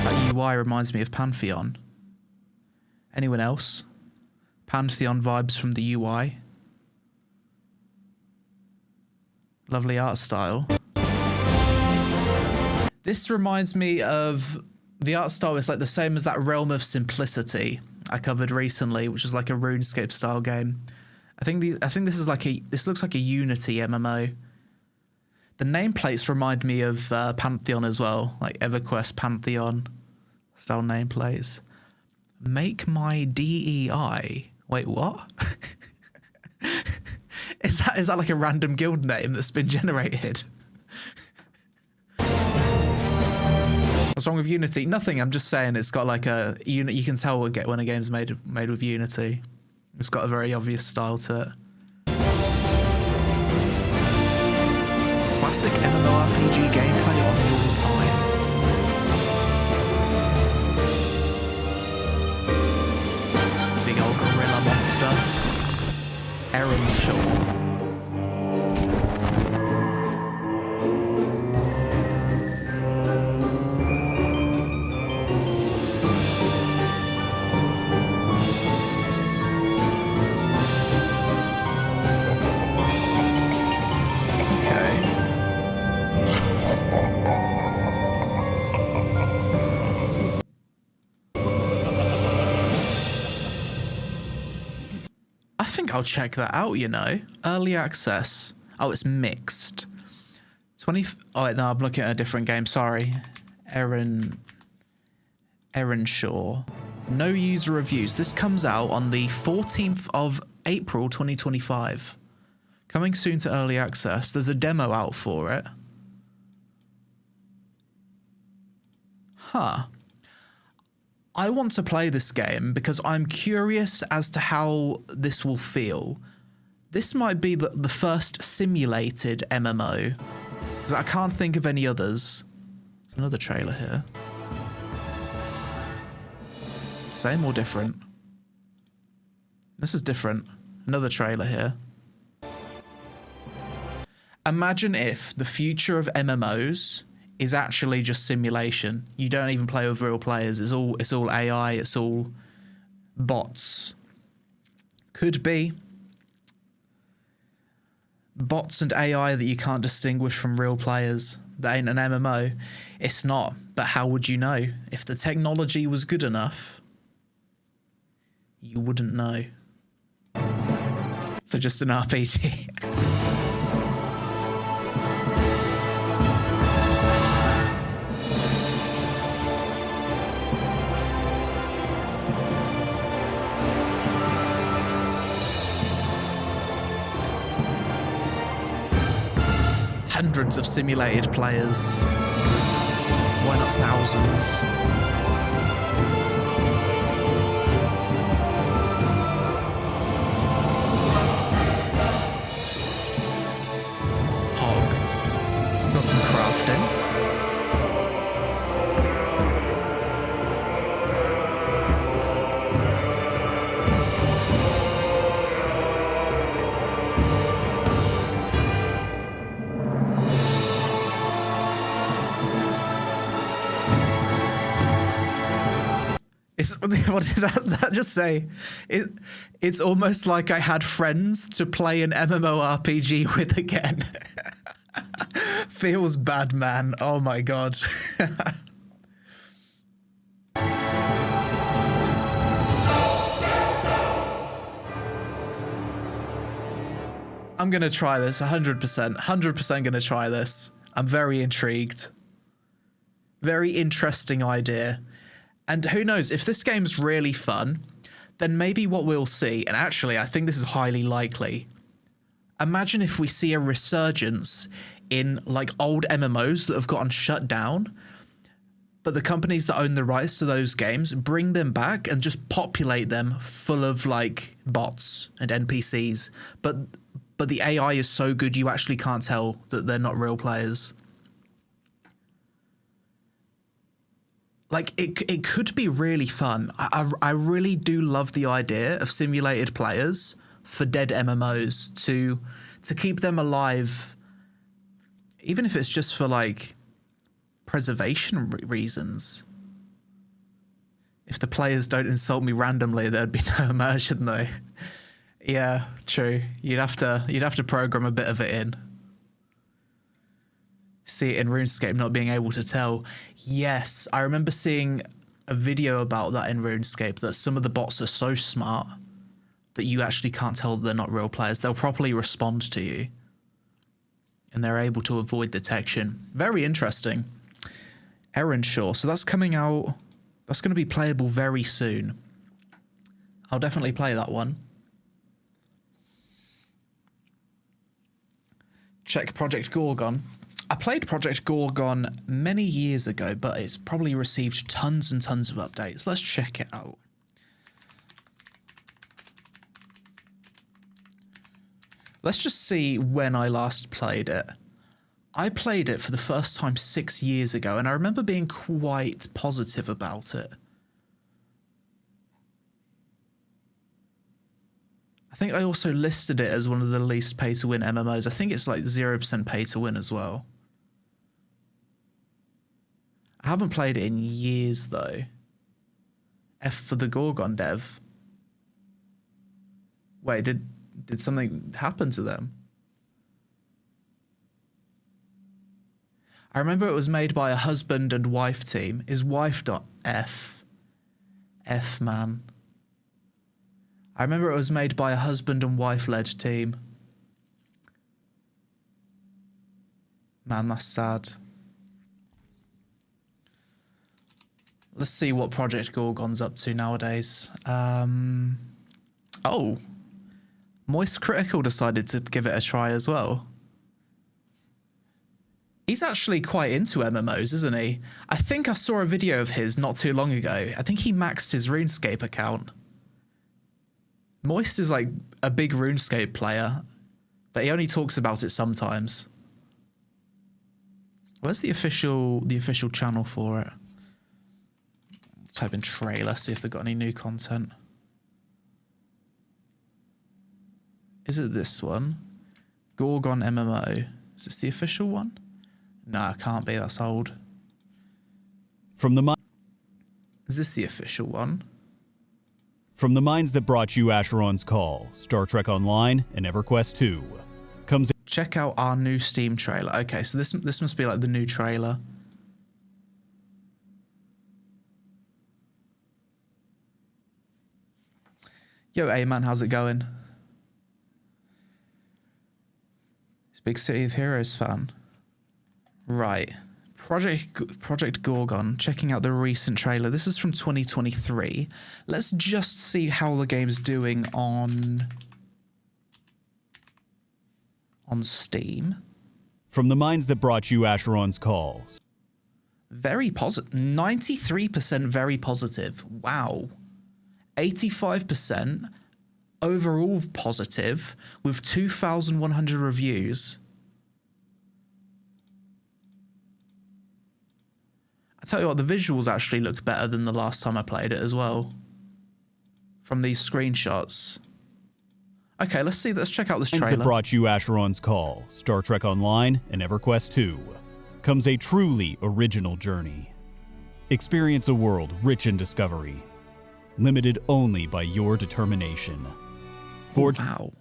That UI reminds me of Pantheon. Anyone else? Pantheon vibes from the UI. Lovely art style. This reminds me of The art style is like the same as that Realm of Simplicity I covered recently, which is like a RuneScape style game. I think this is like this looks like a Unity MMO. The nameplates remind me of Pantheon as well, like EverQuest Pantheon style nameplates. Make my DEI. Wait, what? Is that like a random guild name that's been generated? What's wrong with Unity? Nothing. I'm just saying it's got like a you can tell when a game's made with Unity. It's got a very obvious style to it. Classic MMORPG gameplay on your time. Big old gorilla monster. Aaron Shaw. I'll check that out, you know. Early access. Oh, it's mixed. 20. Oh, wait, no, I'm looking at a different game. Sorry. Aaron Shaw. No user reviews. This comes out on the 14th of April, 2025. Coming soon to early access. There's a demo out for it. Huh. I want to play this game because I'm curious as to how this will feel. This might be the first simulated MMO, because I can't think of any others. There's another trailer here. Same or different? This is different. Another trailer here. Imagine if the future of MMOs is actually just simulation. You don't even play with real players. It's all AI. It's all bots. Could be bots and AI that you can't distinguish from real players. That ain't an MMO. It's not. But how would you know? If the technology was good enough, you wouldn't know. So just an RPG. Hundreds of simulated players. Why not thousands? Hog. Got some crafting. What did that just say? It's almost like I had friends to play an MMORPG with again. Feels bad, man. Oh my god. I'm gonna try this 100%. 100% gonna try this. I'm very intrigued. Very interesting idea. And who knows, if this game's really fun, then maybe what we'll see, and actually I think this is highly likely, imagine if we see a resurgence in like old MMOs that have gotten shut down, but the companies that own the rights to those games bring them back and just populate them full of like bots and NPCs. But the AI is so good you actually can't tell that they're not real players. Like, it could be really fun. I really do love the idea of simulated players for dead MMOs to keep them alive, even if it's just for, like, preservation reasons. If the players don't insult me randomly, there'd be no immersion, though. Yeah, true. You'd have to program a bit of it in. see it in RuneScape, not being able to tell. Yes, I remember seeing a video about that in RuneScape, that some of the bots are so smart that you actually can't tell they're not real players. They'll properly respond to you, and they're able to avoid detection. Very interesting. Erenshaw, so that's coming out, that's going to be playable very soon. I'll definitely play that one. Check Project Gorgon. I played Project Gorgon many years ago, but it's probably received tons and tons of updates. Let's check it out. Let's just see when I last played it. I played it for the first time 6 years ago, and I remember being quite positive about it. I think I also listed it as one of the least pay-to-win MMOs. I think it's like 0% pay-to-win as well. I haven't played it in years, though. F for the Gorgon dev. Wait, did something happen to them? I remember it was made by a husband and wife team. Is wife.f. F, man. I remember it was made by a husband and wife-led team. Man, that's sad. Let's see what Project Gorgon's up to nowadays. Oh. Moist Critical decided to give it a try as well. He's actually quite into MMOs, isn't he? I think I saw a video of his not too long ago. I think he maxed his RuneScape account. Moist is like a big RuneScape player, but he only talks about it sometimes. Where's the official channel for it? Type in trailer, see if they've got any new content. Is it this one? Gorgon MMO. Is this the official one? No, it can't be. That's old. Is this the official one? From the minds that brought you Asheron's Call, Star Trek Online, and EverQuest 2, comes... Check out our new Steam trailer. Okay, so this must be like the new trailer. Yo, A-Man, how's it going? He's a big City of Heroes fan. Right. Project Gorgon, checking out the recent trailer. This is from 2023. Let's just see how the game's doing on Steam. From the minds that brought you Asheron's Call. Very positive. 93% very positive. Wow. 85% overall positive with 2,100 reviews. I tell you what, the visuals actually look better than the last time I played it as well. From these screenshots. Okay, let's check out this trailer. That brought you Asheron's Call, Star Trek Online, and EverQuest 2, comes a truly original journey. Experience a world rich in discovery, limited only by your determination. Wow.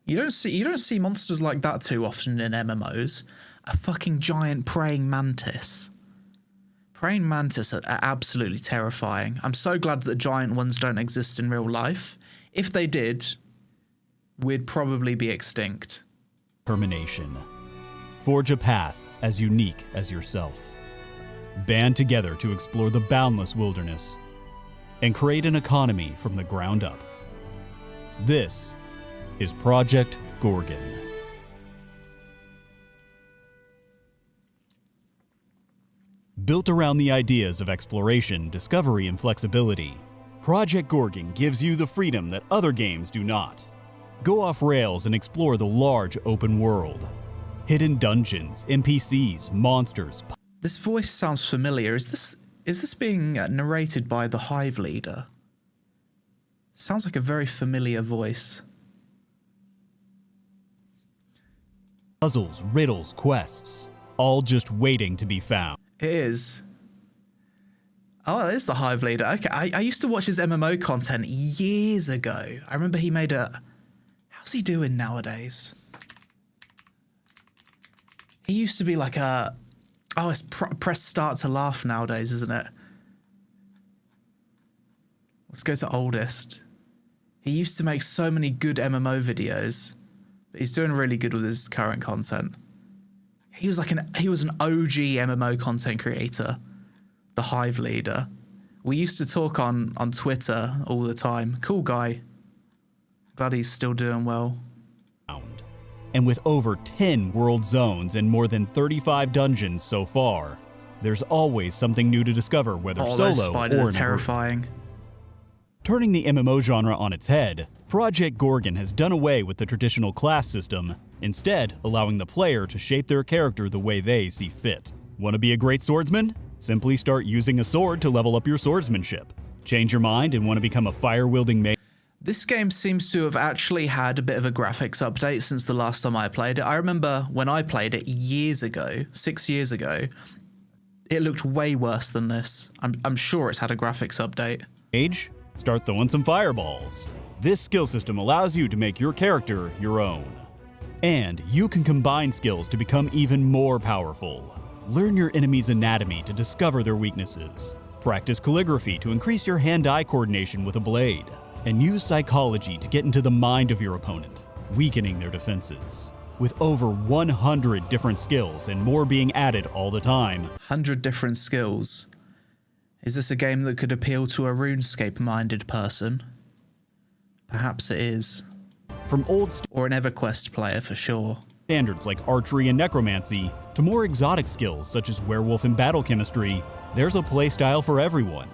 You don't see monsters like that too often in MMOs. A fucking giant praying mantis. Praying mantis are absolutely terrifying. I'm so glad that giant ones don't exist in real life. If they did, we'd probably be extinct. Determination. Forge a path as unique as yourself. Band together to explore the boundless wilderness and create an economy from the ground up. This is Project Gorgon. Built around the ideas of exploration, discovery, and flexibility, Project Gorgon gives you the freedom that other games do not. Go off rails and explore the large open world. Hidden dungeons, NPCs, monsters. This voice sounds familiar. Is this being narrated by the Hive leader? Sounds like a very familiar voice. Puzzles, riddles, quests, all just waiting to be found. It is. Oh, it is the Hive leader. Okay, I used to watch his MMO content years ago. I remember he made a... How's he doing nowadays? He used to be like a Oh, it's press start to laugh nowadays, isn't it? Let's go to oldest. He used to make so many good MMO videos, but he's doing really good with his current content. He was an OG MMO content creator, the Hive leader. We used to talk on Twitter all the time. Cool guy. Glad he's still doing well. And with over 10 world zones and more than 35 dungeons so far, there's always something new to discover, whether those solo spiders or are in a terrifying. group. Turning the MMO genre on its head, Project Gorgon has done away with the traditional class system, instead allowing the player to shape their character the way they see fit. Want to be a great swordsman? Simply start using a sword to level up your swordsmanship. Change your mind and want to become a fire-wielding mage? This game seems to have actually had a bit of a graphics update since the last time I played it. I remember when I played it years ago, 6 years ago, it looked way worse than this. I'm sure it's had a graphics update. Start throwing some fireballs. This skill system allows you to make your character your own. And you can combine skills to become even more powerful. Learn your enemy's anatomy to discover their weaknesses. Practice calligraphy to increase your hand-eye coordination with a blade. And use psychology to get into the mind of your opponent, weakening their defenses. With over 100 different skills and more being added all the time. 100 different skills. Is this a game that could appeal to a RuneScape-minded person? Perhaps it is. From or an EverQuest player for sure. Standards like archery and necromancy, to more exotic skills such as werewolf and battle chemistry, there's a playstyle for everyone.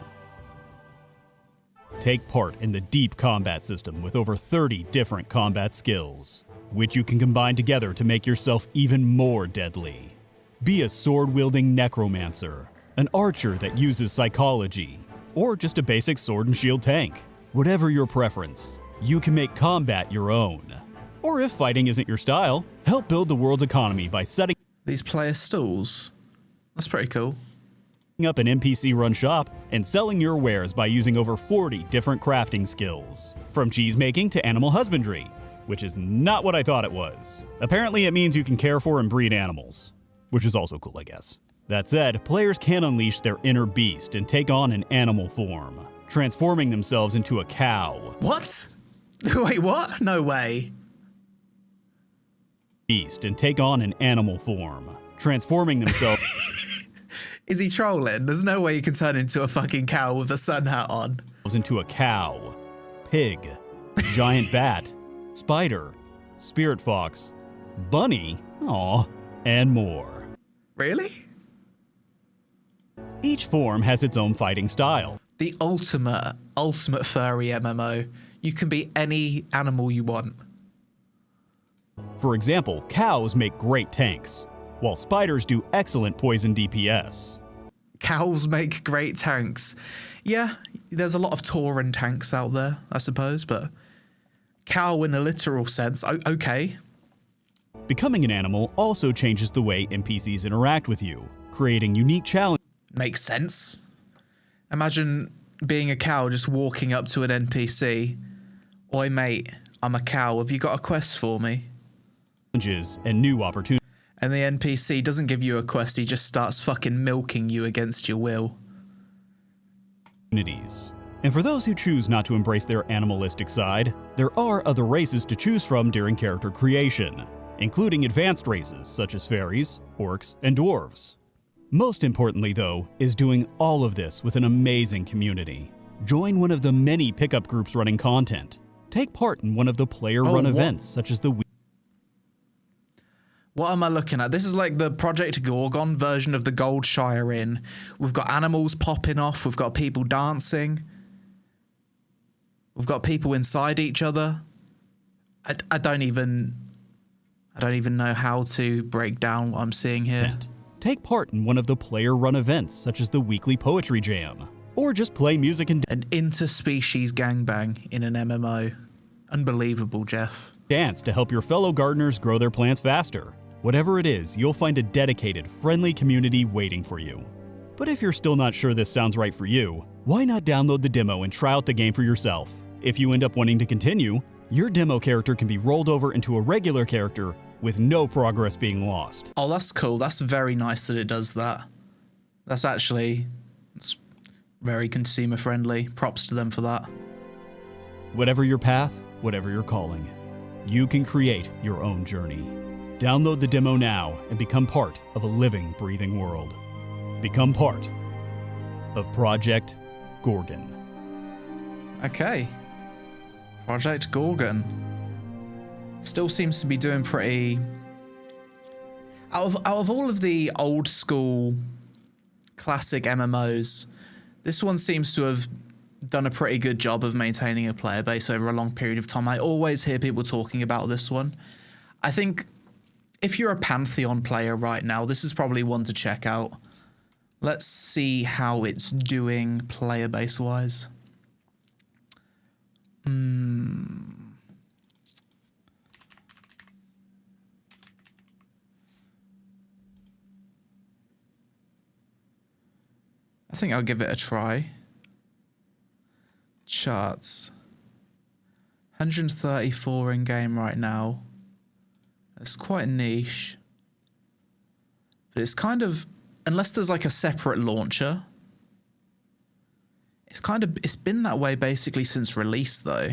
Take part in the deep combat system with over 30 different combat skills, which you can combine together to make yourself even more deadly. Be a sword-wielding necromancer, an archer that uses psychology, or just a basic sword and shield tank. Whatever your preference, you can make combat your own. Or if fighting isn't your style, help build the world's economy by setting these player stalls. That's pretty cool. Up an NPC-run shop and selling your wares by using over 40 different crafting skills. From cheese making to animal husbandry, which is not what I thought it was. Apparently it means you can care for and breed animals, which is also cool, I guess. That said, players can unleash their inner beast and take on an animal form, transforming themselves into a cow. What? Wait, what? No way. Beast and take on an animal form, transforming themselves Is he trolling? There's no way you can turn into a fucking cow with a sun hat on. Into a cow, pig, giant bat, spider, spirit fox, bunny, and more. Really? Each form has its own fighting style. The ultimate furry MMO. You can be any animal you want. For example, cows make great tanks, while spiders do excellent poison DPS. Cows make great tanks. Yeah, there's a lot of Tauren tanks out there, I suppose, but cow in a literal sense, okay. Becoming an animal also changes the way NPCs interact with you, creating unique challenges. Makes sense. Imagine being a cow just walking up to an NPC. Oi mate, I'm a cow, have you got a quest for me? And new opportunities. And the NPC doesn't give you a quest, he just starts fucking milking you against your will. And for those who choose not to embrace their animalistic side, there are other races to choose from during character creation, including advanced races such as fairies, orcs, and dwarves. Most importantly, though, is doing all of this with an amazing community. Join one of the many pickup groups running content. Take part in one of the player-run events such as the What am I looking at? This is like the Project Gorgon version of the Gold Shire Inn. We've got animals popping off. We've got people dancing. We've got people inside each other. I don't even know how to break down what I'm seeing here. Take part in one of the player-run events such as the weekly poetry jam, or just play music and an interspecies gangbang in an MMO. Unbelievable, Jeff. Dance to help your fellow gardeners grow their plants faster. Whatever it is, you'll find a dedicated, friendly community waiting for you. But if you're still not sure this sounds right for you, why not download the demo and try out the game for yourself? If you end up wanting to continue, your demo character can be rolled over into a regular character with no progress being lost. Oh, that's cool. That's very nice that it does that. That's very consumer friendly. Props to them for that. Whatever your path, whatever your calling, you can create your own journey. Download the demo now and become part of a living, breathing world. Become part of Project Gorgon. Okay. Project Gorgon. Still seems to be doing pretty... Out of all of the old school classic MMOs, this one seems to have done a pretty good job of maintaining a player base over a long period of time. I always hear people talking about this one. I think if you're a Pantheon player right now, this is probably one to check out. Let's see how it's doing player base wise. I think I'll give it a try. Charts. 134 in game right now. It's quite niche. But it's kind of, unless there's like a separate launcher, it's been that way basically since release though.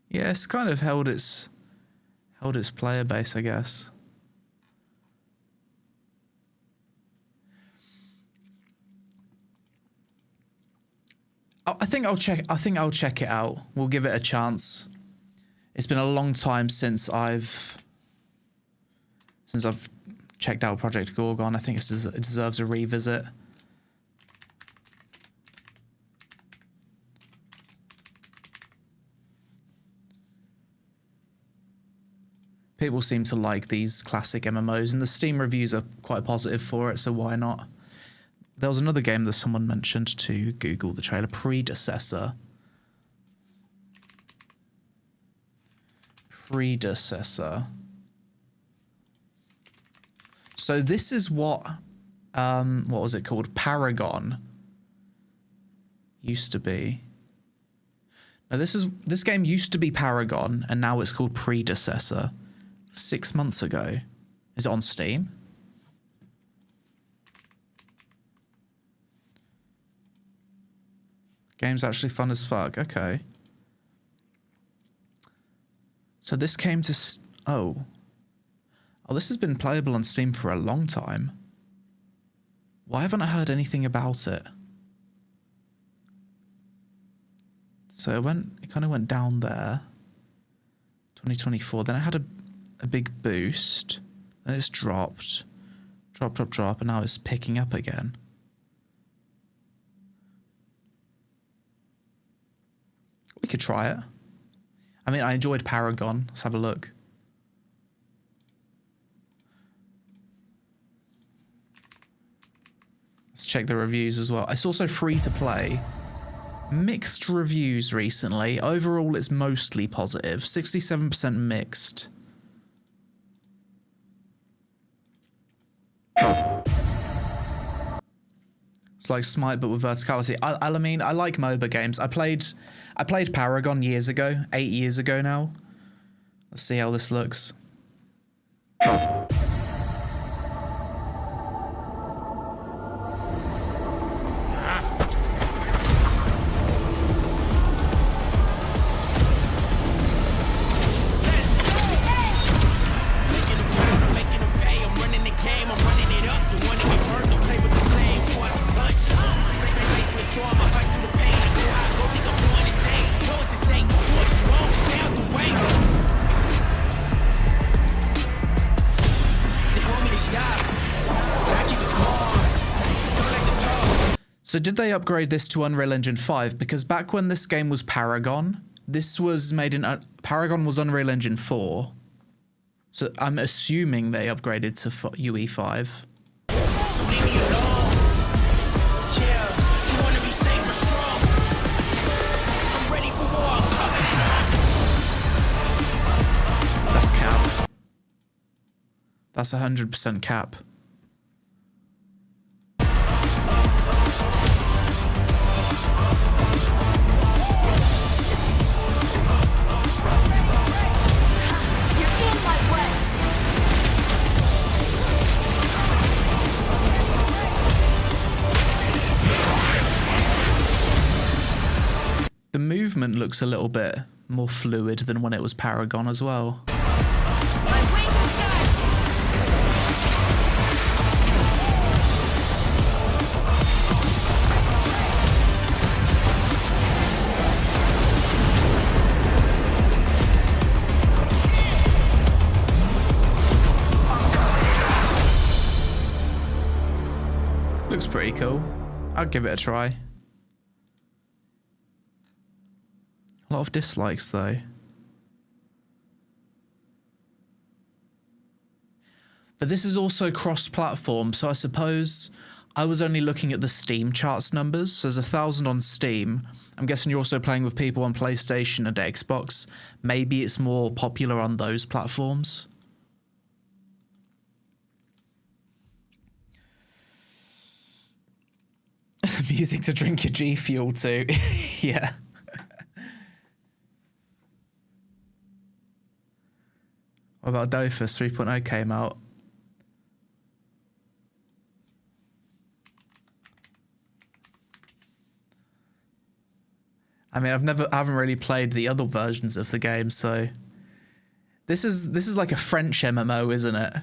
Yeah, it's kind of held its player base, I guess. I think I'll check it out. We'll give it a chance. It's been a long time since I've checked out Project Gorgon. I think it deserves a revisit. People seem to like these classic MMOs, and the Steam reviews are quite positive for it, so why not? There was another game that someone mentioned to Google the trailer, Predecessor. So this is what was it called? Paragon used to be. Now this game used to be Paragon, and now it's called Predecessor. 6 months ago. Is it on Steam? Game's actually fun as fuck. Okay. So this came to... Oh, this has been playable on Steam for a long time. Why haven't I heard anything about it? So it kind of went down there. 2024. Then I had a big boost. Then it's dropped. Drop, and now it's picking up again. We could try it. I mean, I enjoyed Paragon. Let's have a look. Let's check the reviews as well. It's also free to play. Mixed reviews recently. Overall, it's mostly positive. 67% mixed. It's like Smite, but with verticality. I mean, I like MOBA games. I played Paragon years ago, 8 years ago now. Let's see how this looks. So did they upgrade this to Unreal Engine 5? Because back when this game was Paragon, this was made in... Paragon was Unreal Engine 4. So I'm assuming they upgraded to UE5. That's cap. That's 100% cap. movement looks a little bit more fluid than when it was Paragon as well. Looks pretty cool. I'll give it a try. A lot of dislikes though. But this is also cross-platform, so I suppose I was only looking at the Steam charts numbers. So there's 1,000 on Steam. I'm guessing you're also playing with people on PlayStation and Xbox. Maybe it's more popular on those platforms. Music to drink your G Fuel to. Yeah. What about Dofus 3.0 came out? I mean, I haven't really played the other versions of the game, so this is like a French MMO, isn't it?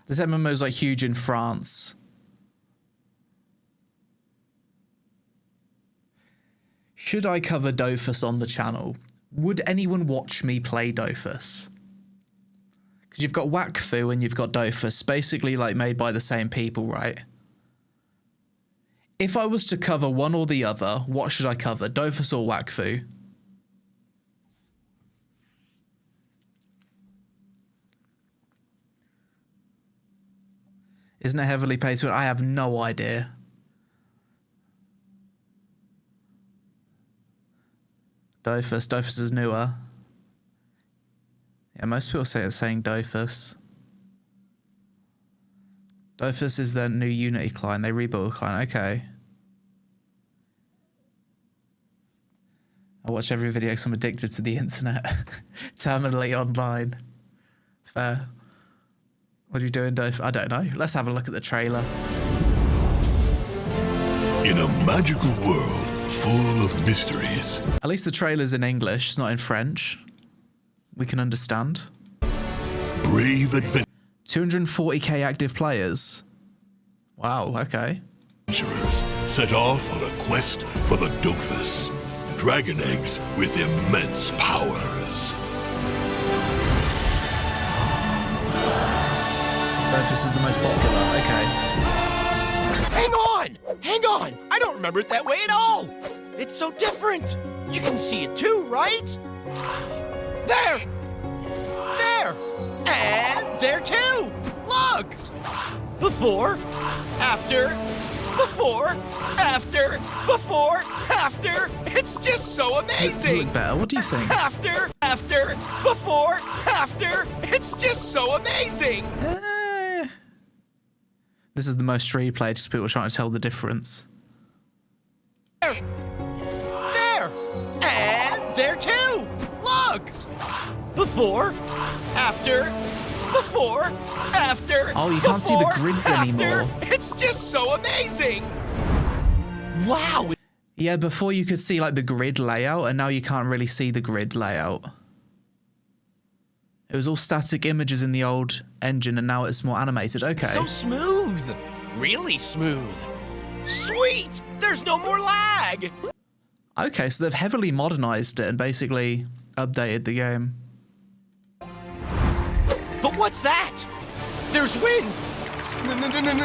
This MMO is like huge in France. Should I cover Dofus on the channel? Would anyone watch me play Dofus? Because you've got Wakfu and you've got Dofus, basically like made by the same people, right? If I was to cover one or the other, what should I cover? Dofus or Wakfu? Isn't it heavily paid to win? I have no idea. Dofus is newer. Yeah, most people say it's saying Dofus. Dofus is their new Unity client. They rebuilt the client. Okay. I watch every video because I'm addicted to the internet. Terminally online. Fair. What are you doing, Dofus? I don't know. Let's have a look at the trailer. In a magical world full of mysteries. At least the trailer's in English, it's not in French. We can understand. Brave adventurers 240k active players. Wow, okay. Set off on a quest for the Dofus, dragon eggs with immense powers. Dofus is the most popular, okay. Hang on! I don't remember it that way at all! It's so different! You can see it too, right? There! There! And there too! Look! Before, after, before, after, before, after! It's just so amazing! Does it look better? What do you think? After, before, after! It's just so amazing! This is the most replayed, just people trying to tell the difference. There! And there too! Look! Before, after, before, after. Oh, you can't see the grids anymore. It's just so amazing! Wow! Yeah, before you could see like the grid layout, and now you can't really see the grid layout. It was all static images in the old engine, and now it's more animated. Okay. So smooth! Really smooth! Sweet! There's no more lag! Okay, so they've heavily modernized it and basically updated the game. But what's that? There's wind!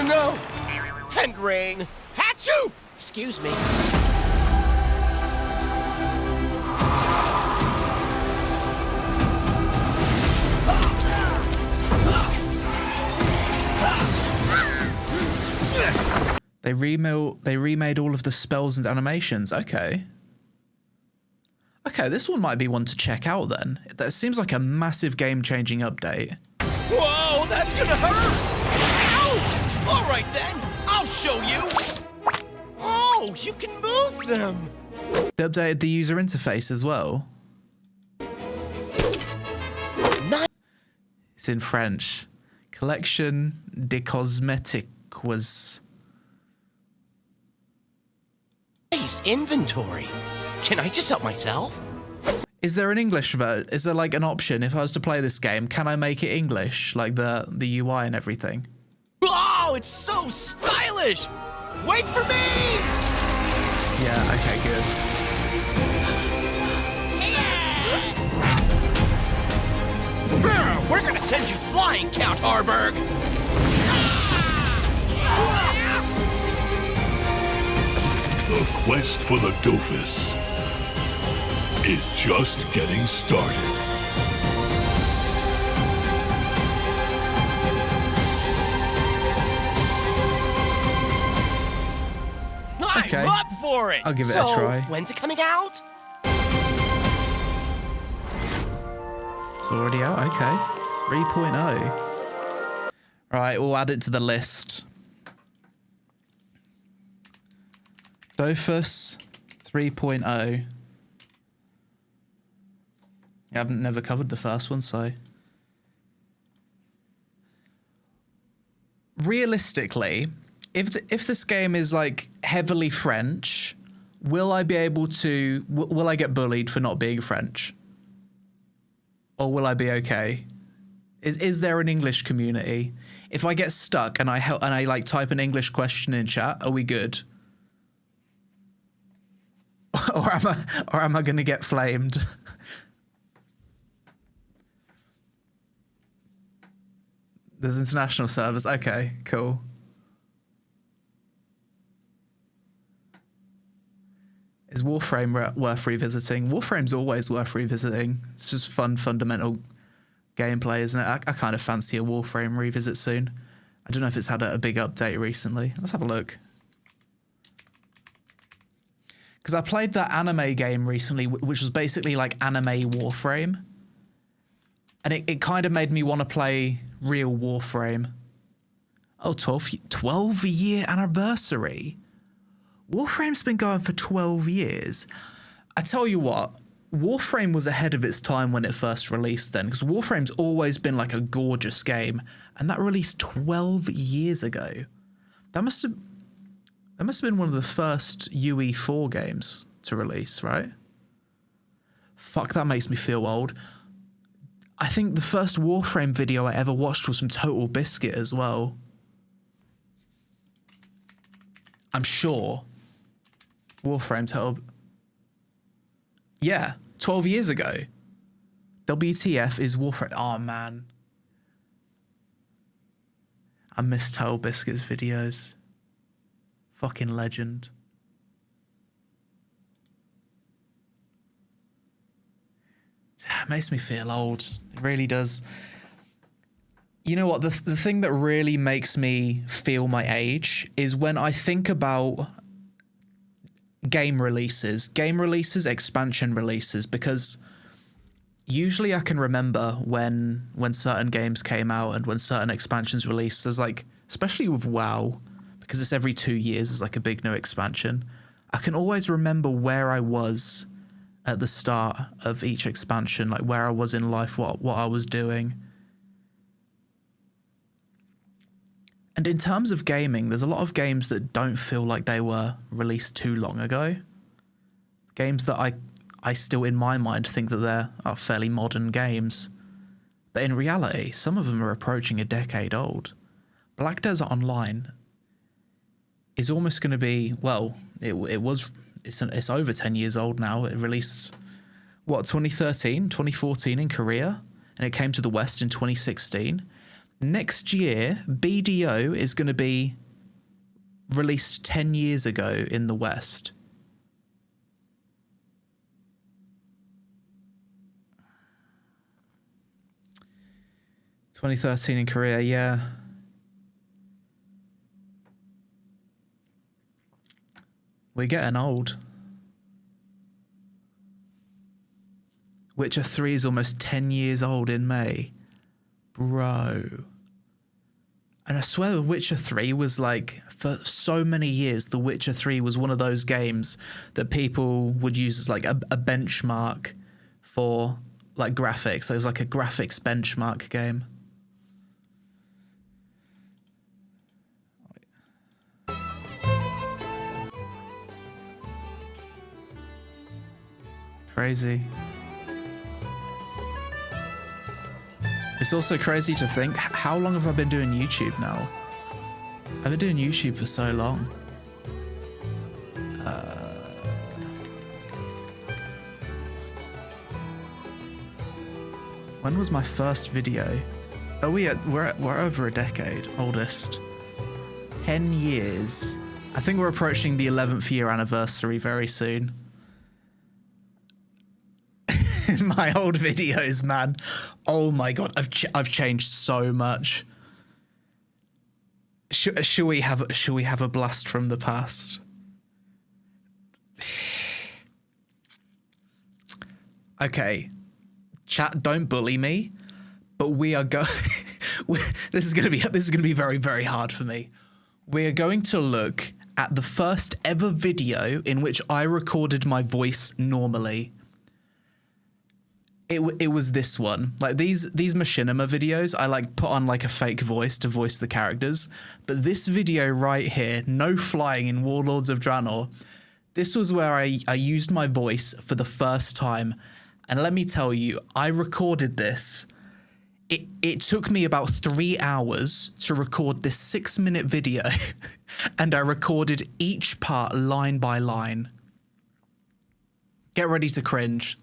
No! And rain! Hatchoo! Excuse me. They remade all of the spells and animations. Okay. Okay, this one might be one to check out then. That seems like a massive game-changing update. Whoa, that's gonna hurt! Ow! All right then, I'll show you. Oh, you can move them. They updated the user interface as well. It's in French. Collection de cosmétiques was... Nice inventory. Can I just help myself? Is there an English version? Is there like an option if I was to play this game? Can I make it English, like the UI and everything? Oh, it's so stylish! Wait for me! Yeah. Okay. Good. We're gonna send you flying, Count Harburg! The quest for the Dofus is just getting started. Okay. I'm up for it! I'll give it So, a try. when's it coming out? It's already out. Okay. 3.0. Right. We'll add it to the list. Dofus 3.0. I haven't never covered the first one, so realistically, if this game is like heavily French, will I be able to? Will I get bullied for not being French, or will I be okay? Is there an English community? If I get stuck and I like type an English question in chat, are we good? or am I gonna get flamed? There's international servers. Okay, cool. Is Warframe worth revisiting? Warframe's always worth revisiting. It's just fun, fundamental gameplay, isn't it? I kind of fancy a Warframe revisit soon. I don't know if it's had a big update recently. Let's have a look. Because I played that anime game recently, which was basically like anime Warframe. And it kind of made me want to play real Warframe. Oh, 12-year anniversary. Warframe's been going for 12 years. I tell you what, Warframe was ahead of its time when it first released then, because Warframe's always been like a gorgeous game, and that released 12 years ago. That must have been one of the first UE4 games to release, right? Fuck, that makes me feel old. I think the first Warframe video I ever watched was from Total Biscuit as well. I'm sure. Warframe Total... Yeah, 12 years ago. WTF is Warframe... Oh, man. I miss Total Biscuit's videos. Fucking legend. It makes me feel old. It really does. You know what? The thing that really makes me feel my age is when I think about game releases, expansion releases, because usually I can remember when certain games came out and when certain expansions released. There's like, especially with WoW, because it's every 2 years, there's like a big new expansion. I can always remember where I was at the start of each expansion, like where I was in life, what I was doing. And in terms of gaming, there's a lot of games that don't feel like they were released too long ago. Games that I still, in my mind, think that are fairly modern games. But in reality, some of them are approaching a decade old. Black Desert Online is almost going to be, well, it's over 10 years old now. It released, 2014 in Korea, and it came to the West in 2016. Next year, BDO is going to be released 10 years ago in the West. (2013) in Korea, yeah. We're getting old. Witcher 3 is almost 10 years old in May. Bro. And I swear The Witcher 3 was like, for so many years, The Witcher 3 was one of those games that people would use as like a benchmark for like graphics. So it was like a graphics benchmark game. Crazy. It's also crazy to think, how long have I been doing YouTube now? I've been doing YouTube for so long. When was my first video? Oh, we're over a decade, oldest. 10 years. I think we're approaching the 11th year anniversary very soon. My old videos, man. Oh my god, I've changed so much. Shall we have a blast from the past? Okay, chat, don't bully me, but we are going. This is gonna be very, very hard for me. We are going to look at the first ever video in which I recorded my voice normally. It was this one. Like these machinima videos, I like put on like a fake voice to voice the characters. But this video right here, no flying in Warlords of Draenor, this was where I used my voice for the first time. And let me tell you, I recorded this. It took me about 3 hours to record this 6-minute video. And I recorded each part line by line. Get ready to cringe.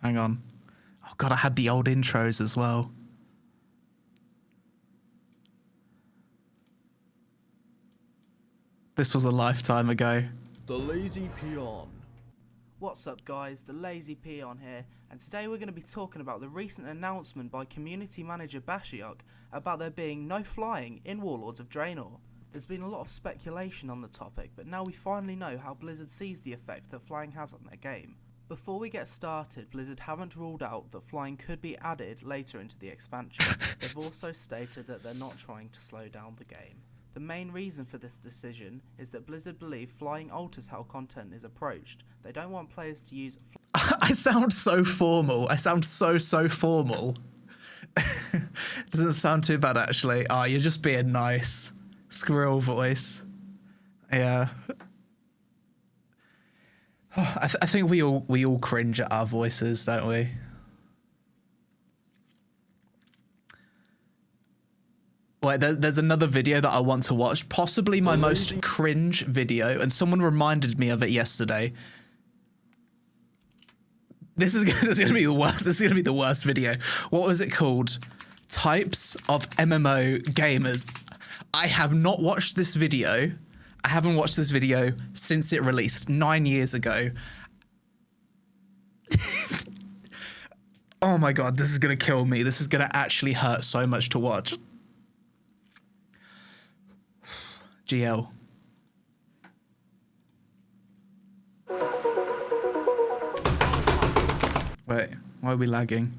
Hang on. Oh god, I had the old intros as well. This was a lifetime ago. TheLazyPeon. What's up guys, TheLazyPeon here, and today we're going to be talking about the recent announcement by community manager Bashiok about there being no flying in Warlords of Draenor. There's been a lot of speculation on the topic, but now we finally know how Blizzard sees the effect that flying has on their game. Before we get started, Blizzard haven't ruled out that flying could be added later into the expansion. They've also stated that they're not trying to slow down the game. The main reason for this decision is that Blizzard believe flying alters how content is approached. They don't want players to use... I sound so formal. I sound so formal. Doesn't sound too bad actually. Oh, you're just being nice. Squirrel voice. Yeah. I think we all cringe at our voices, don't we? Wait, there's another video that I want to watch, possibly my most cringe video, and someone reminded me of it yesterday. This is gonna be the worst. This is gonna be the worst video. What was it called? Types of MMO gamers. I have not watched this video. I haven't watched this video since it released 9 years ago. Oh my god, this is gonna kill me. This is gonna actually hurt so much to watch. GL. Wait, why are we lagging?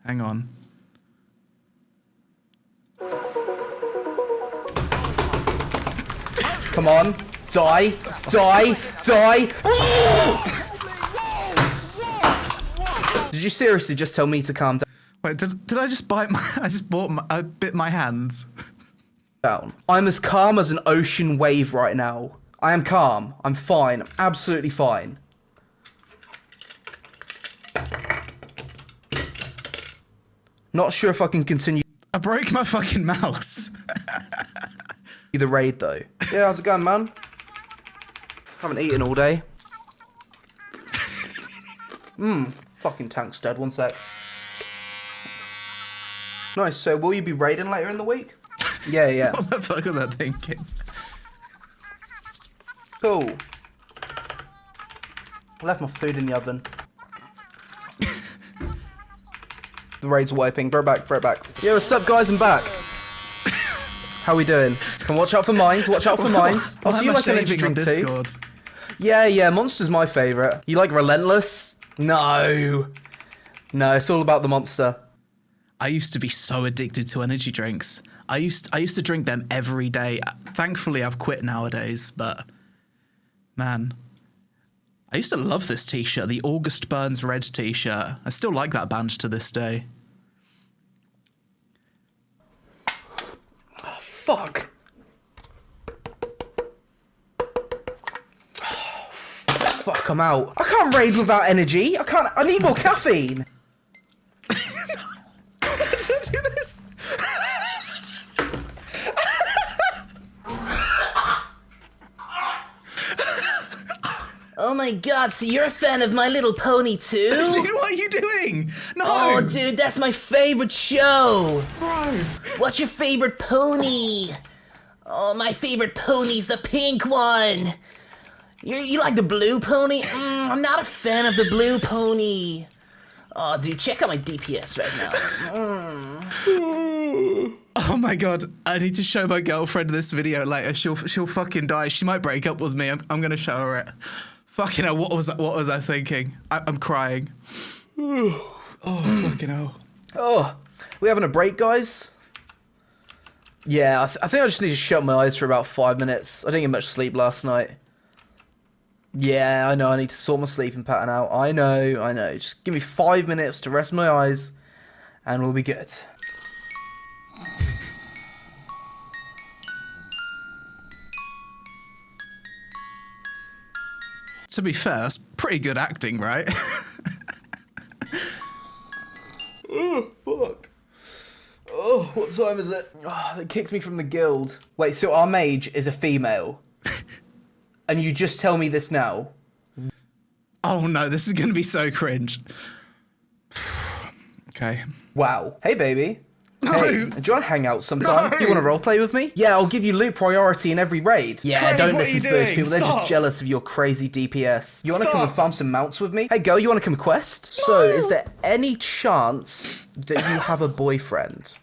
Hang on. Come on, die, die, die! Did you seriously just tell me to calm down? Wait, did I just bite my... I bit my hand. Down. I'm as calm as an ocean wave right now. I am calm. I'm fine. I'm absolutely fine. Not sure if I can continue. I broke my fucking mouse. The raid though. Yeah, how's it going, man? Haven't eaten all day. Fucking tank's dead. One sec. Nice. So, will you be raiding later in the week? Yeah. What the fuck was I thinking? Cool. I left my food in the oven. The raid's wiping. Bro back. Yeah, what's up, guys? I'm back. How we doing? Come watch out for mines. Watch out for mines. Oh, so you like energy drink too? Yeah. Monster's my favourite. You like Relentless? No, it's all about the monster. I used to be so addicted to energy drinks. I used to drink them every day. Thankfully, I've quit nowadays, but man, I used to love this t-shirt, the August Burns Red t-shirt. I still like that band to this day. Fuck. Fuck I'm out. I can't raid without energy. I need more caffeine. Don't do this. Oh my god, so you're a fan of My Little Pony too? Dude, what are you doing? No! Oh, dude, that's my favorite show! Bro! What's your favorite pony? Oh, my favorite pony's the pink one! You like the blue pony? I'm not a fan of the blue pony. Oh, dude, check out my DPS right now. Oh my god, I need to show my girlfriend this video later. She'll fucking die. She might break up with me. I'm gonna show her it. Fucking hell, what was I thinking? I'm crying. Oh, fucking hell. Oh, we having a break, guys? Yeah, I think I just need to shut my eyes for about 5 minutes. I didn't get much sleep last night. Yeah, I know, I need to sort my sleeping pattern out. I know. Just give me 5 minutes to rest my eyes, and we'll be good. To be fair, that's pretty good acting, right? Oh, fuck. Oh, what time is it? Oh, they kicked me from the guild. Wait, so our mage is a female? And you just tell me this now? Oh no, this is gonna be so cringe. Okay. Wow. Hey, baby. No. Hey, do you want to hang out sometime? No. You want to roleplay with me? Yeah, I'll give you loot priority in every raid. Yeah, Craig, don't what are listen you to those doing? people. They're Stop. just jealous of your crazy DPS. You want to come and Stop. farm some mounts with me? Hey, girl, you want to come quest? No. So, is there any chance that you have a boyfriend?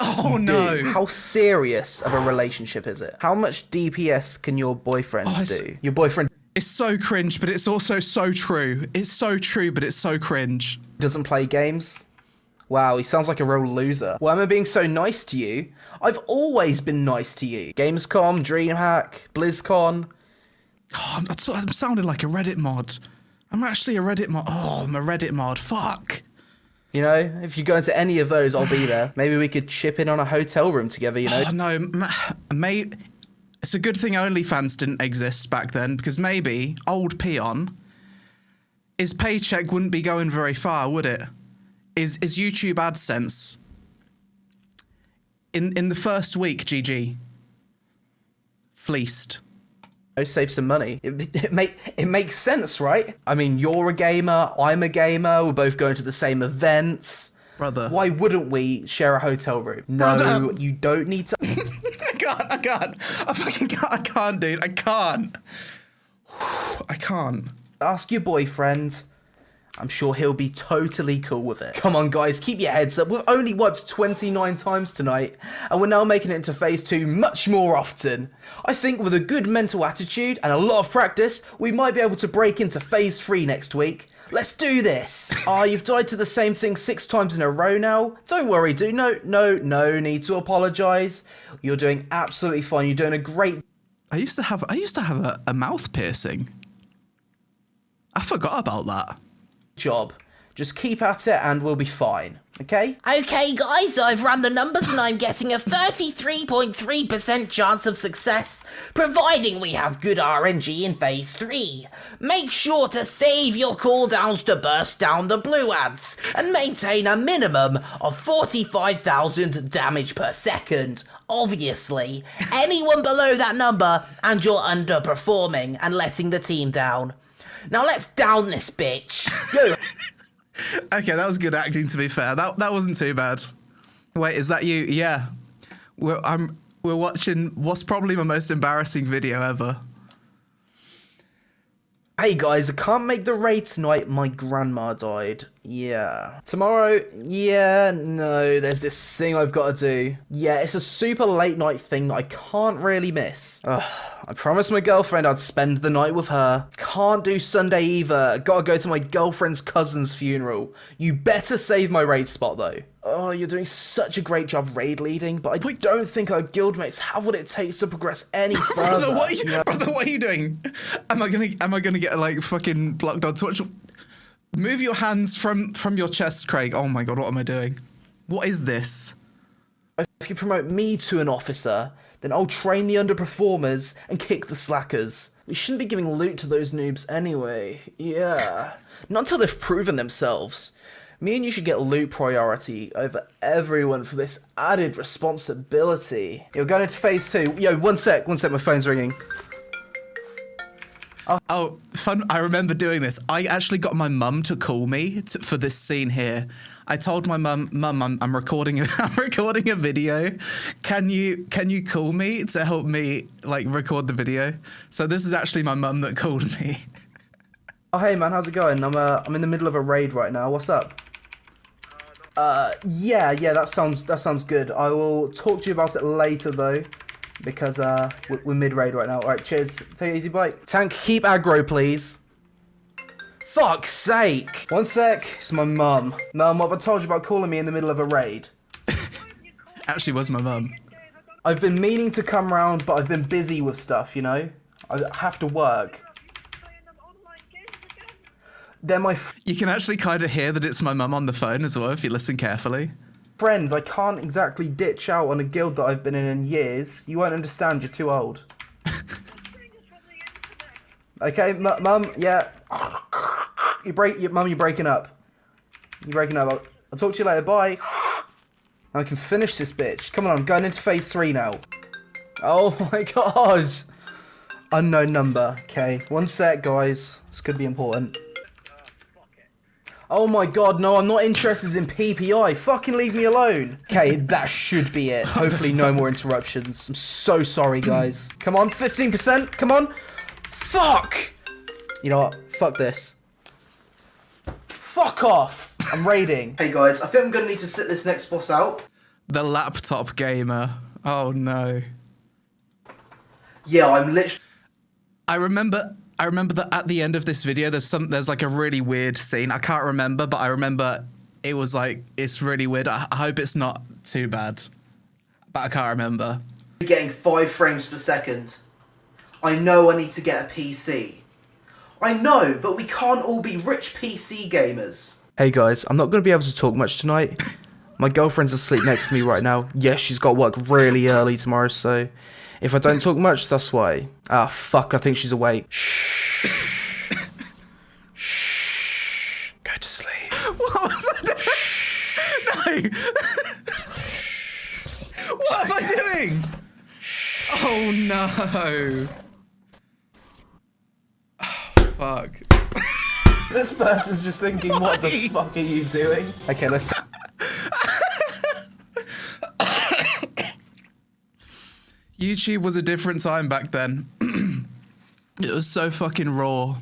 Oh no. Dude, how serious of a relationship is it? How much DPS can your boyfriend do? Your boyfriend It's so cringe, but it's also so true. It's so true, but it's so cringe. doesn't play games? Wow, he sounds like a real loser. Why am I being so nice to you? I've always been nice to you. Gamescom, DreamHack, BlizzCon. Oh, I'm sounding like a Reddit mod. I'm actually a Reddit mod. Oh, I'm a Reddit mod. Fuck. You know, if you go into any of those, I'll be there. Maybe we could chip in on a hotel room together, you know? Oh, no, mate. It's a good thing OnlyFans didn't exist back then, because maybe old Peon, his paycheck wouldn't be going very far, would it? Is YouTube AdSense in the first week, GG, fleeced. Save some money. It makes sense, right? I mean, you're a gamer, I'm a gamer, we're both going to the same events. Brother. Why wouldn't we share a hotel room? Brother. No, you don't need to. I can't. I fucking can't. I can't, dude. I can't. I can't. Ask your boyfriend. I'm sure he'll be totally cool with it. Come on, guys, keep your heads up. We've only wiped 29 times tonight, and we're now making it into Phase 2 much more often. I think with a good mental attitude and a lot of practice, we might be able to break into Phase 3 next week. Let's do this. You've died to the same thing 6 times in a row now. Don't worry, dude. No need to apologize. You're doing absolutely fine. You're doing a great... I used to have a mouth piercing. I forgot about that. job. Just keep at it and we'll be fine, okay? Okay, guys, I've run the numbers and I'm getting a 33.3% chance of success, providing we have good RNG in Phase 3. Make sure to save your cooldowns to burst down the blue ads, and maintain a minimum of 45,000 damage per second. Obviously, anyone below that number and you're underperforming and letting the team down. Now let's down this bitch. Yo. Okay, that was good acting, to be fair. That wasn't too bad. Wait, is that you? Yeah. We're watching what's probably my most embarrassing video ever. Hey guys, I can't make the raid tonight. My grandma died. Yeah. Tomorrow? Yeah, no. There's this thing I've got to do. Yeah, it's a super late night thing that I can't really miss. I promised my girlfriend I'd spend the night with her. Can't do Sunday either. Gotta go to my girlfriend's cousin's funeral. You better save my raid spot though. Oh, you're doing such a great job raid leading, but I don't think our guildmates have what it takes to progress any further. Brother, what are you doing? Am I gonna get like fucking blocked on Twitch? Move your hands from your chest, Craig. Oh my god, what am I doing? What is this? If you promote me to an officer, then I'll train the underperformers and kick the slackers. We shouldn't be giving loot to those noobs anyway. Yeah. Not until they've proven themselves. Me and you should get loot priority over everyone for this added responsibility. You're going into phase 2. Yo, one sec, my phone's ringing. Oh, fun. I remember doing this. I actually got my mum to call me for this scene here. I told my mum, I'm recording I'm recording a video. Can you call me to help me like record the video? So this is actually my mum that called me. Oh, hey man, how's it going? I'm in the middle of a raid right now. What's up? Yeah, that sounds good. I will talk to you about it later though, because we're mid-raid right now. All right, cheers. Take it easy, bye. Tank, keep aggro, please. Fuck's sake. One sec. It's my mum. Mum, what have I told you about calling me in the middle of a raid? Actually, was my mum. I've been meaning to come round, but I've been busy with stuff, you know? I have to work. They're my You can actually kind of hear that it's my mum on the phone as well if you listen carefully. friends. I can't exactly ditch out on a guild that I've been in years. You won't understand, you're too old. Okay, mum, yeah. Mum, you're breaking up. You're breaking up. I'll talk to you later, bye. Now I can finish this bitch. Come on, I'm going into phase 3 now. Oh my god. Unknown number. Okay, one sec, guys. This could be important. Oh my god, no, I'm not interested in PPI. Fucking leave me alone. Okay, that should be it. Hopefully no more interruptions. I'm so sorry, guys. Come on, 15%. Come on. Fuck. You know what? Fuck this. Fuck off. I'm raiding. Hey guys, I think I'm gonna need to sit this next boss out. The laptop gamer. Oh no. Yeah, I'm literally... I remember that at the end of this video, there's like a really weird scene. I can't remember, but I remember it was like, it's really weird. I hope it's not too bad, but I can't remember. Getting 5 frames per second. I know I need to get a PC. I know, but we can't all be rich PC gamers. Hey guys, I'm not going to be able to talk much tonight. My girlfriend's asleep next to me right now. Yes, she's got work really early tomorrow, so if I don't talk much, that's why. Ah, fuck, I think she's awake. Shh. Shh. Go to sleep. What was that? No. What am I doing? Oh no. Oh, fuck. This person's just thinking, what the fuck are you doing? Okay, let's... YouTube was a different time back then. It was so fucking raw.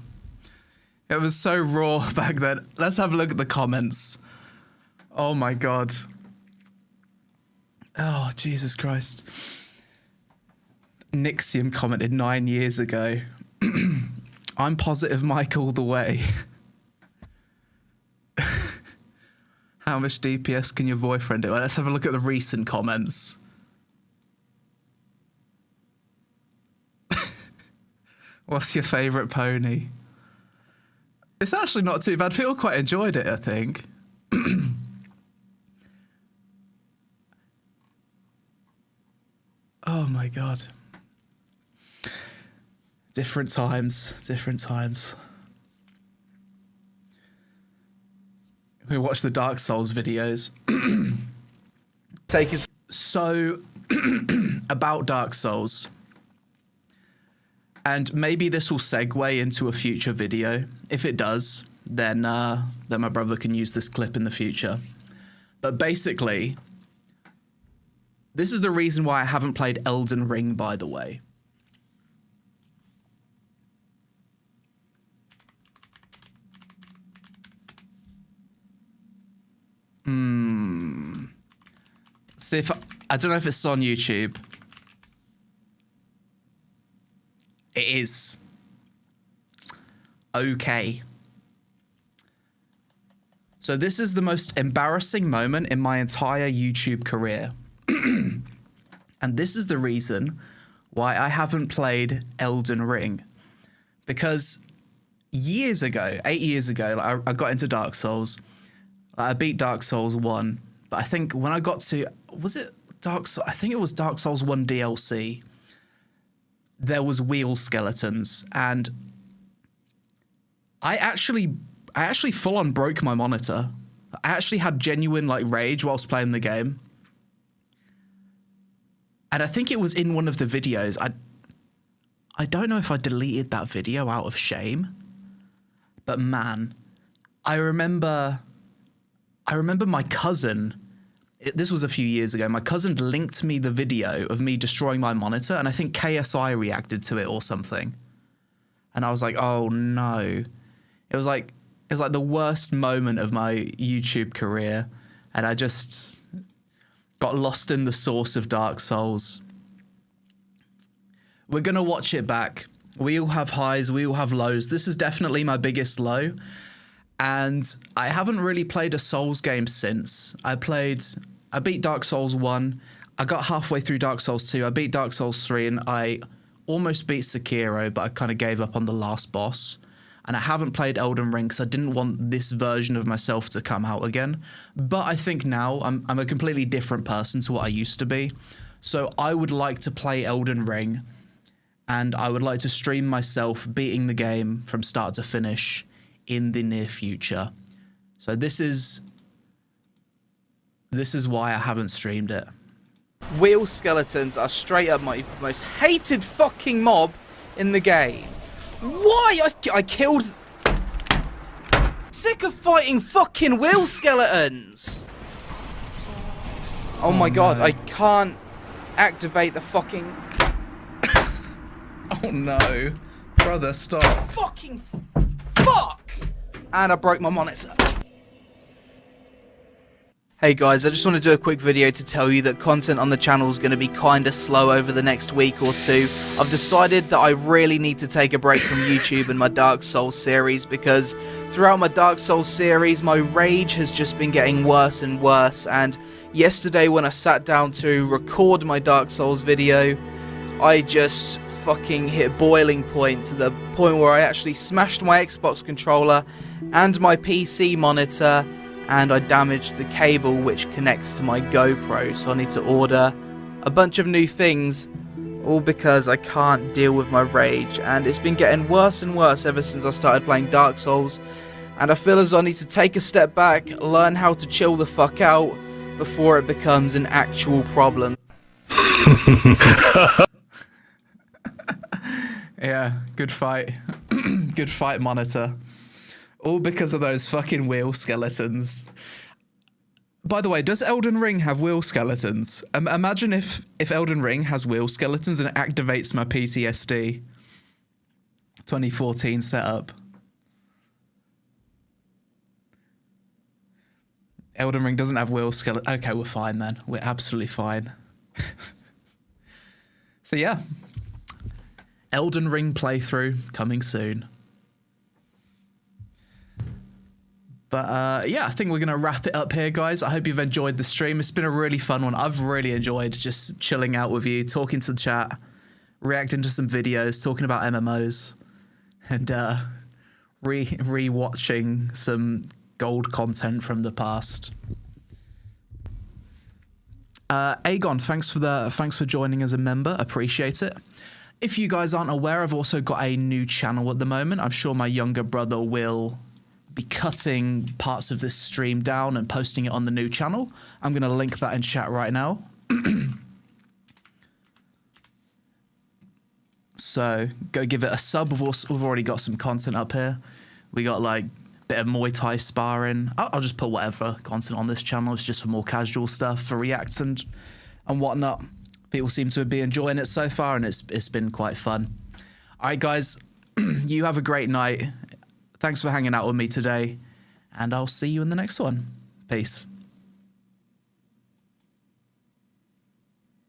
It was so raw back then. Let's have a look at the comments. Oh my god. Oh, Jesus Christ. Nixium commented 9 years ago. I'm positive Mike all the way. How much DPS can your boyfriend do? Let's have a look at the recent comments. What's your favourite pony? It's actually not too bad. People quite enjoyed it, I think. Oh my god. Different times. Different times. We watch the Dark Souls videos. Take it. So, about Dark Souls. And maybe this will segue into a future video. If it does, then my brother can use this clip in the future. But basically, this is the reason why I haven't played Elden Ring, by the way. See if I don't know if it's on YouTube. It is. Okay. So this is the most embarrassing moment in my entire YouTube career. And this is the reason why I haven't played Elden Ring. Because years ago, 8 years ago, I got into Dark Souls. I beat Dark Souls 1. But I think when I got to... Was it I think it was Dark Souls 1 DLC. There was wheel skeletons, and I actually full on broke my monitor. I actually had genuine like rage whilst playing the game. And I think it was in one of the videos. I don't know if I deleted that video out of shame, but man, I remember my cousin, this was a few years ago, my cousin linked me the video of me destroying my monitor, and I think KSI reacted to it or something. And I was like, oh no. It was like the worst moment of my YouTube career, and I just got lost in the source of Dark Souls. We're going to watch it back. We all have highs, we all have lows. This is definitely my biggest low. And I haven't really played a Souls game since. I beat Dark Souls 1. I got halfway through Dark Souls 2. I beat Dark Souls 3, and I almost beat Sekiro, but I kind of gave up on the last boss. And I haven't played Elden Ring because I didn't want this version of myself to come out again. But I think now I'm a completely different person to what I used to be. So I would like to play Elden Ring, and I would like to stream myself beating the game from start to finish in the near future. So this is why I haven't streamed it. Wheel skeletons are straight up my most hated fucking mob in the game. Why? I killed... Sick of fighting fucking wheel skeletons! Oh my god, I can't activate the fucking... Oh no. Brother, stop. Fucking fuck! And I broke my monitor. Hey guys, I just want to do a quick video to tell you that content on the channel is going to be kinda slow over the next week or two. I've decided that I really need to take a break from YouTube and my Dark Souls series, because throughout my Dark Souls series, my rage has just been getting worse and worse, and yesterday when I sat down to record my Dark Souls video, I just fucking hit boiling point, to the point where I actually smashed my Xbox controller and my PC monitor, and I damaged the cable which connects to my GoPro, so I need to order a bunch of new things, all because I can't deal with my rage, and it's been getting worse and worse ever since I started playing Dark Souls, and I feel as though I need to take a step back, learn how to chill the fuck out before it becomes an actual problem. Yeah, good fight. Good fight, monitor. All because of those fucking wheel skeletons. By the way, does Elden Ring have wheel skeletons? Imagine if Elden Ring has wheel skeletons and it activates my PTSD. 2014 setup. Elden Ring doesn't have wheel skeletons. Okay, we're fine then. We're absolutely fine. So yeah. Elden Ring playthrough coming soon. But yeah, I think we're going to wrap it up here, guys. I hope you've enjoyed the stream. It's been a really fun one. I've really enjoyed just chilling out with you, talking to the chat, reacting to some videos, talking about MMOs, and re-watching some gold content from the past. Aegon, thanks for joining as a member. Appreciate it. If you guys aren't aware, I've also got a new channel at the moment. I'm sure my younger brother will be cutting parts of this stream down and posting it on the new channel. I'm going to link that in chat right now. So go give it a sub. We've already got some content up here. We got like a bit of Muay Thai sparring. I'll just put whatever content on this channel. It's just for more casual stuff, for reacts and whatnot. People seem to be enjoying it so far, and it's been quite fun. All right, guys, you have a great night. Thanks for hanging out with me today, and I'll see you in the next one. Peace.